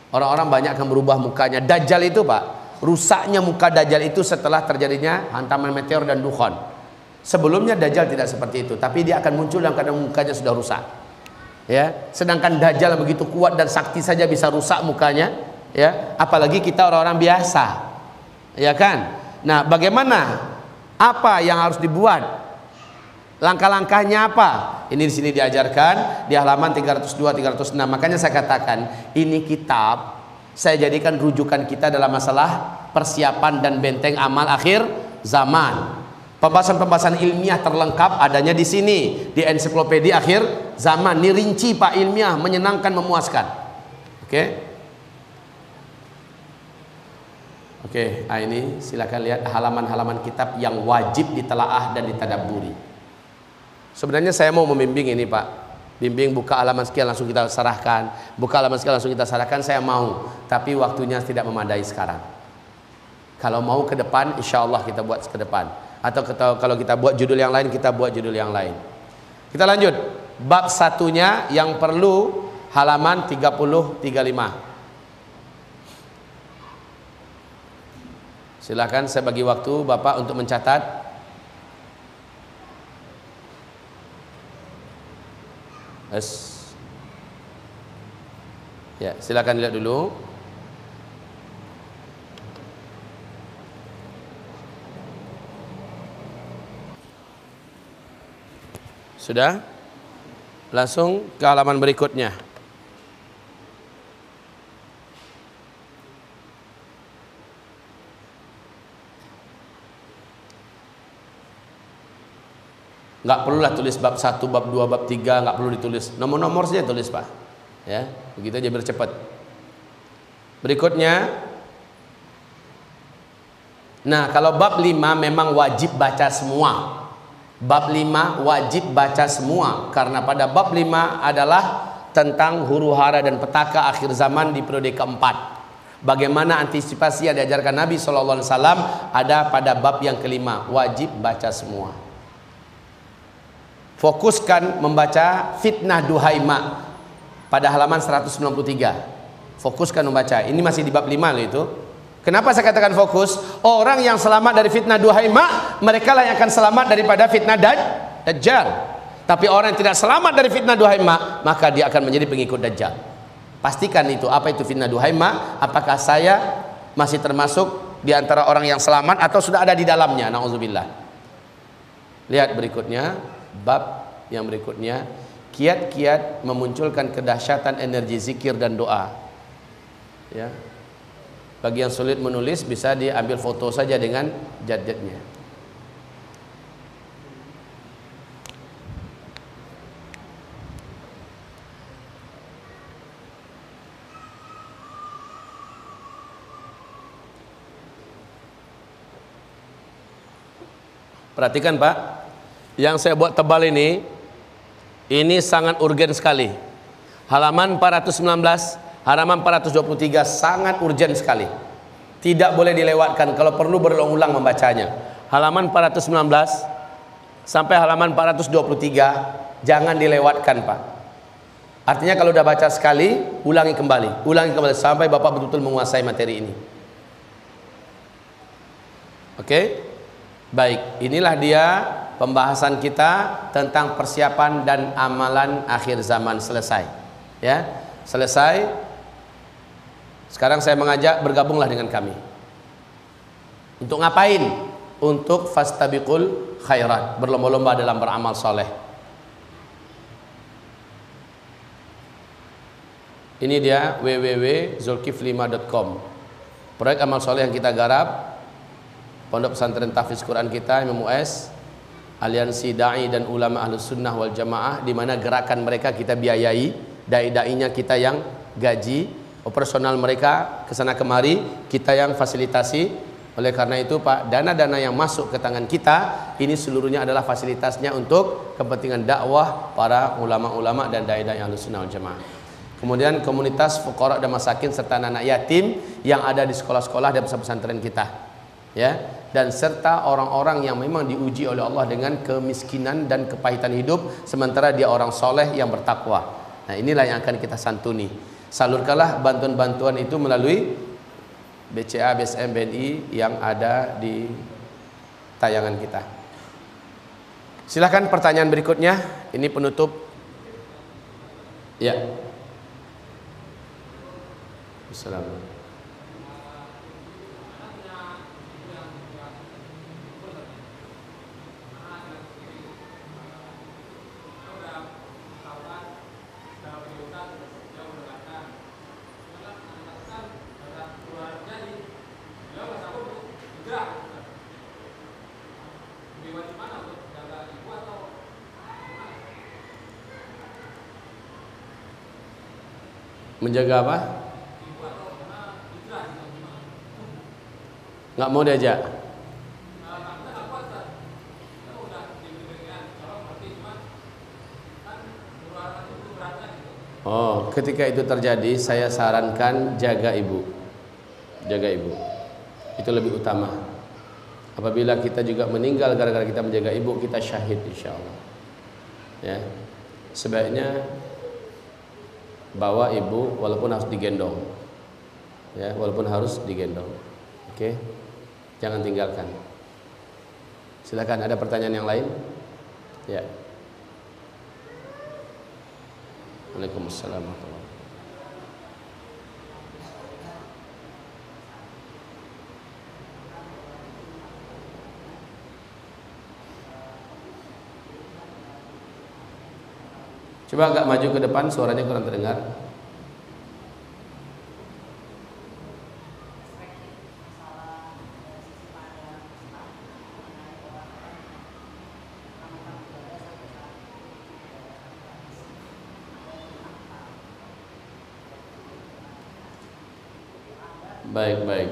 Orang-orang banyak akan berubah mukanya. Dajjal itu, Pak, rusaknya muka Dajjal itu setelah terjadinya hantaman meteor dan dukhan. Sebelumnya Dajjal tidak seperti itu, tapi dia akan muncul dalam keadaan mukanya sudah rusak. Ya, sedangkan Dajjal begitu kuat dan sakti saja bisa rusak mukanya, ya, apalagi kita orang-orang biasa. Ya kan? Nah, bagaimana? Apa yang harus dibuat? Langkah-langkahnya apa? Ini di sini diajarkan di halaman 302 306. Makanya saya katakan, ini kitab saya jadikan rujukan kita dalam masalah persiapan dan benteng amal akhir zaman. Pembahasan-pembahasan ilmiah terlengkap adanya di sini, di ensiklopedia akhir zaman. Ini rinci, Pak, ilmiah, menyenangkan, memuaskan. Oke. Oke, nah ini silakan lihat halaman-halaman kitab yang wajib ditelaah dan ditadabburi. Sebenarnya saya mau membimbing ini, Pak. bimbing buka halaman sekian langsung kita serahkan, buka halaman sekian langsung kita serahkan, saya mau, tapi waktunya tidak memadai sekarang. Kalau mau ke depan, insya Allah kita buat ke depan. Atau kalau kita buat judul yang lain, kita buat judul yang lain. Kita lanjut. Bab satunya yang perlu halaman 30-35. Silakan saya bagi waktu Bapak untuk mencatat. Ya, silakan lihat dulu. Sudah? Langsung ke halaman berikutnya. Nggak perlulah tulis bab 1, bab 2, bab 3, nggak perlu ditulis. Nomor-nomor saja tulis, Pak. Ya, begitu aja biar cepat. Berikutnya. Nah, kalau bab 5 memang wajib baca semua. Bab 5 wajib baca semua, karena pada bab 5 adalah tentang huru-hara dan petaka akhir zaman di periode keempat. Bagaimana antisipasi yang diajarkan Nabi SAW ada pada bab yang kelima, wajib baca semua. Fokuskan membaca fitnah Duhaimah pada halaman 193. Fokuskan membaca. Ini masih di bab 5 loh itu. Kenapa saya katakan fokus? Orang yang selamat dari fitnah Duhaimah, mereka lah yang akan selamat daripada fitnah Dajjal. Tapi orang yang tidak selamat dari fitnah Duhaimah, maka dia akan menjadi pengikut Dajjal. Pastikan itu. Apa itu fitnah Duhaimah? Apakah saya masih termasuk di antara orang yang selamat atau sudah ada di dalamnya? Nauzubillah. Lihat berikutnya, bab yang berikutnya, kiat-kiat memunculkan kedahsyatan energi zikir dan doa. Ya. Bagi yang sulit menulis, bisa diambil foto saja dengan jadjatnya. Perhatikan Pak, yang saya buat tebal ini sangat urgen sekali. Halaman 419, halaman 423 sangat urgen sekali. Tidak boleh dilewatkan, kalau perlu berulang-ulang membacanya. Halaman 419 sampai halaman 423 jangan dilewatkan Pak. Artinya kalau udah baca sekali, ulangi kembali sampai Bapak betul-betul menguasai materi ini. Oke? Baik, inilah dia pembahasan kita tentang persiapan dan amalan akhir zaman. Selesai. Ya, selesai. Sekarang saya mengajak bergabunglah dengan kami. Untuk ngapain? Untuk fastabiqul khairat, berlomba-lomba dalam beramal soleh. Ini dia www.zulkifli5.com. Proyek amal soleh yang kita garap, Pondok Pesantren Tahfiz Quran kita, Imam US, Aliansi Da'i dan Ulama Ahlus Sunnah wal Jamaah, di mana gerakan mereka kita biayai, dai-dainya kita yang gaji, operasional mereka kesana kemari kita yang fasilitasi. Oleh karena itu Pak, dana-dana yang masuk ke tangan kita ini seluruhnya adalah fasilitasnya untuk kepentingan dakwah para ulama-ulama dan dai-dai Ahlus Sunnah wal Jamaah. Kemudian komunitas fuqara dan masakin serta anak yatim yang ada di sekolah-sekolah dan pesantren kita. Ya, dan serta orang-orang yang memang diuji oleh Allah dengan kemiskinan dan kepahitan hidup, sementara dia orang soleh yang bertakwa. Nah, inilah yang akan kita santuni. Salurkanlah bantuan-bantuan itu melalui BCA, BSM, BNI yang ada di tayangan kita. Silakan pertanyaan berikutnya. Ini penutup. Ya. Assalamualaikum. Menjaga apa? Nggak mau diajak. Oh, ketika itu terjadi saya sarankan jaga ibu. Jaga ibu. Itu lebih utama. Apabila kita juga meninggal gara-gara kita menjaga ibu, kita syahid insyaallah. Ya. Sebaiknya bawa ibu walaupun harus digendong. Ya, walaupun harus digendong. Oke. Jangan tinggalkan. Silakan, ada pertanyaan yang lain? Ya. Waalaikumsalam warahmatullahi wabarakatuh. Coba agak maju ke depan, suaranya kurang terdengar.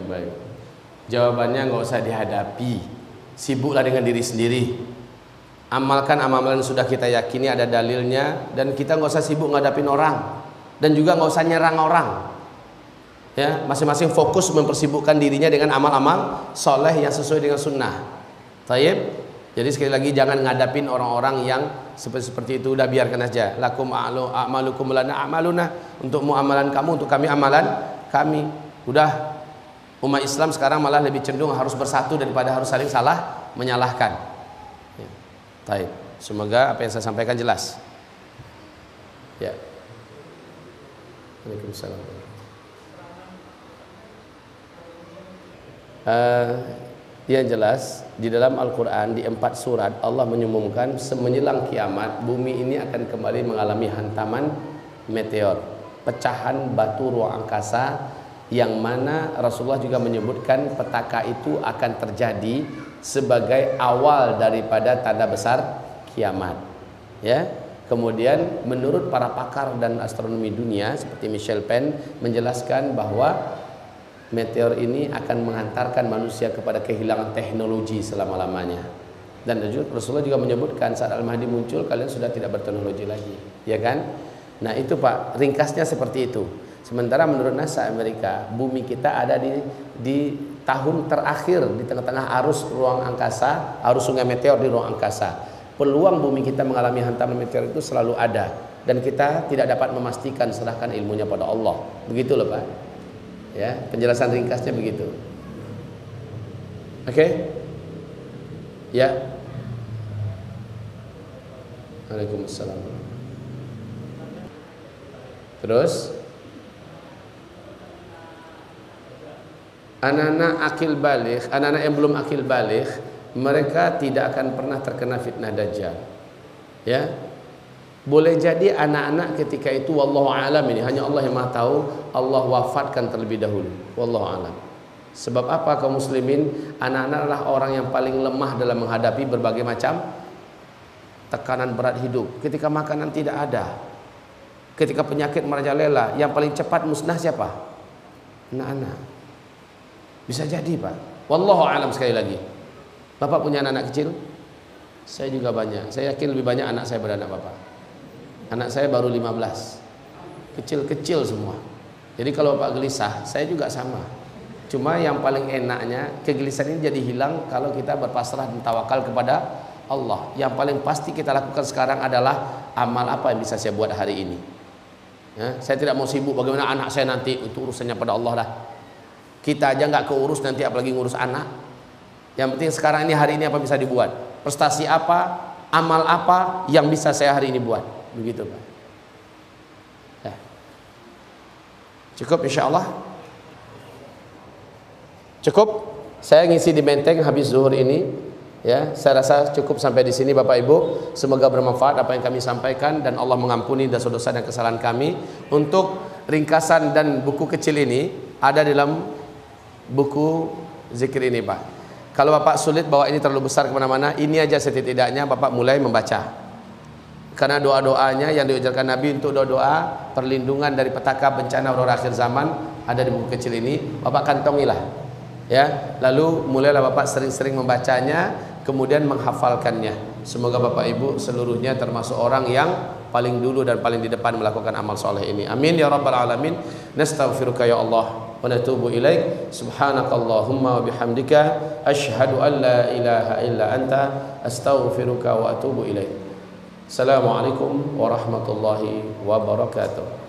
Baik. Jawabannya nggak usah dihadapi. Sibuklah dengan diri sendiri. Amalkan amalan yang sudah kita yakini ada dalilnya, dan kita nggak usah sibuk ngadapin orang, dan juga nggak usah nyerang orang. Ya, masing-masing fokus mempersibukkan dirinya dengan amal-amal soleh yang sesuai dengan sunnah. Taib. Jadi sekali lagi jangan ngadapin orang-orang yang seperti itu. Udah biarkan aja. Lakum a'malukum lana a'maluna. Untukmu amalan kamu, untuk kami amalan kami. Udah. Umat Islam sekarang malah lebih cenderung harus bersatu daripada harus saling salah menyalahkan. Ya. Baik. Semoga apa yang saya sampaikan jelas. Ya. Waalaikumsalam. Yang jelas di dalam Al-Quran di 4 surat Allah menyumumkan menjelang kiamat bumi ini akan kembali mengalami hantaman meteor, pecahan batu ruang angkasa, yang mana Rasulullah juga menyebutkan petaka itu akan terjadi sebagai awal daripada tanda besar kiamat. Ya. Kemudian menurut para pakar dan astronomi dunia seperti Michel Penn menjelaskan bahwa meteor ini akan menghantarkan manusia kepada kehilangan teknologi selama-lamanya. Dan Rasulullah juga menyebutkan saat Al-Mahdi muncul kalian sudah tidak berteknologi lagi, ya kan? Nah itu Pak, ringkasnya seperti itu. Sementara menurut NASA Amerika, bumi kita ada di tahun terakhir di tengah-tengah arus ruang angkasa, arus sungai meteor di ruang angkasa. Peluang bumi kita mengalami hantaman meteor itu selalu ada, dan kita tidak dapat memastikan, serahkan ilmunya pada Allah. Begitu loh Pak. Ya, penjelasan ringkasnya begitu. Oke? Ya. Waalaikumsalam. Terus anak-anak akil baligh, anak-anak yang belum akil baligh, mereka tidak akan pernah terkena fitnah dajjal. Ya. Boleh jadi anak-anak ketika itu wallahu alam, ini hanya Allah yang Maha tahu, Allah wafatkan terlebih dahulu. Wallahu alam. Sebab apa kaum muslimin? Anak-anak adalah orang yang paling lemah dalam menghadapi berbagai macam tekanan berat hidup. Ketika makanan tidak ada, ketika penyakit merajalela, yang paling cepat musnah siapa? Anak-anak. Bisa jadi Pak. Wallahu alam. Sekali lagi, Bapak punya anak-anak kecil? Saya juga banyak. Saya yakin lebih banyak anak saya beranak Bapak. Anak saya baru 15. Kecil-kecil semua. Jadi kalau Bapak gelisah, saya juga sama. Cuma yang paling enaknya kegelisahan ini jadi hilang kalau kita berpasrah dan tawakal kepada Allah. Yang paling pasti kita lakukan sekarang adalah amal apa yang bisa saya buat hari ini. Ya, saya tidak mau sibuk bagaimana anak saya nanti, itu urusannya pada Allah dah. Kita aja nggak keurus, nanti apalagi ngurus anak. Yang penting sekarang ini, hari ini apa bisa dibuat, prestasi apa, amal apa yang bisa saya hari ini buat. Begitu Pak. Ya. Cukup insya Allah. Cukup. Saya ngisi di Menteng habis zuhur ini. Ya, saya rasa cukup sampai di sini Bapak Ibu. Semoga bermanfaat apa yang kami sampaikan, dan Allah mengampuni dosa-dosa dan kesalahan kami. Untuk ringkasan dan buku kecil ini ada dalam buku zikir ini Pak. Kalau Bapak sulit bawa ini terlalu besar kemana-mana, ini aja setidaknya Bapak mulai membaca. Karena doa-doanya yang diujarkan Nabi untuk doa perlindungan dari petaka bencana aurora akhir zaman ada di buku kecil ini. Bapak kantongilah, ya. Lalu mulailah Bapak sering-sering membacanya, kemudian menghafalkannya. Semoga Bapak Ibu seluruhnya termasuk orang yang paling dulu dan paling di depan melakukan amal soleh ini. Amin ya rabbal alamin. Nastaghfiruka ya Allah wa natubu ilaik. Subhanakallahumma wa bihamdika asyhadu an la ilaha illa anta astaghfiruka wa atubu ilaik. Assalamualaikum warahmatullahi wabarakatuh.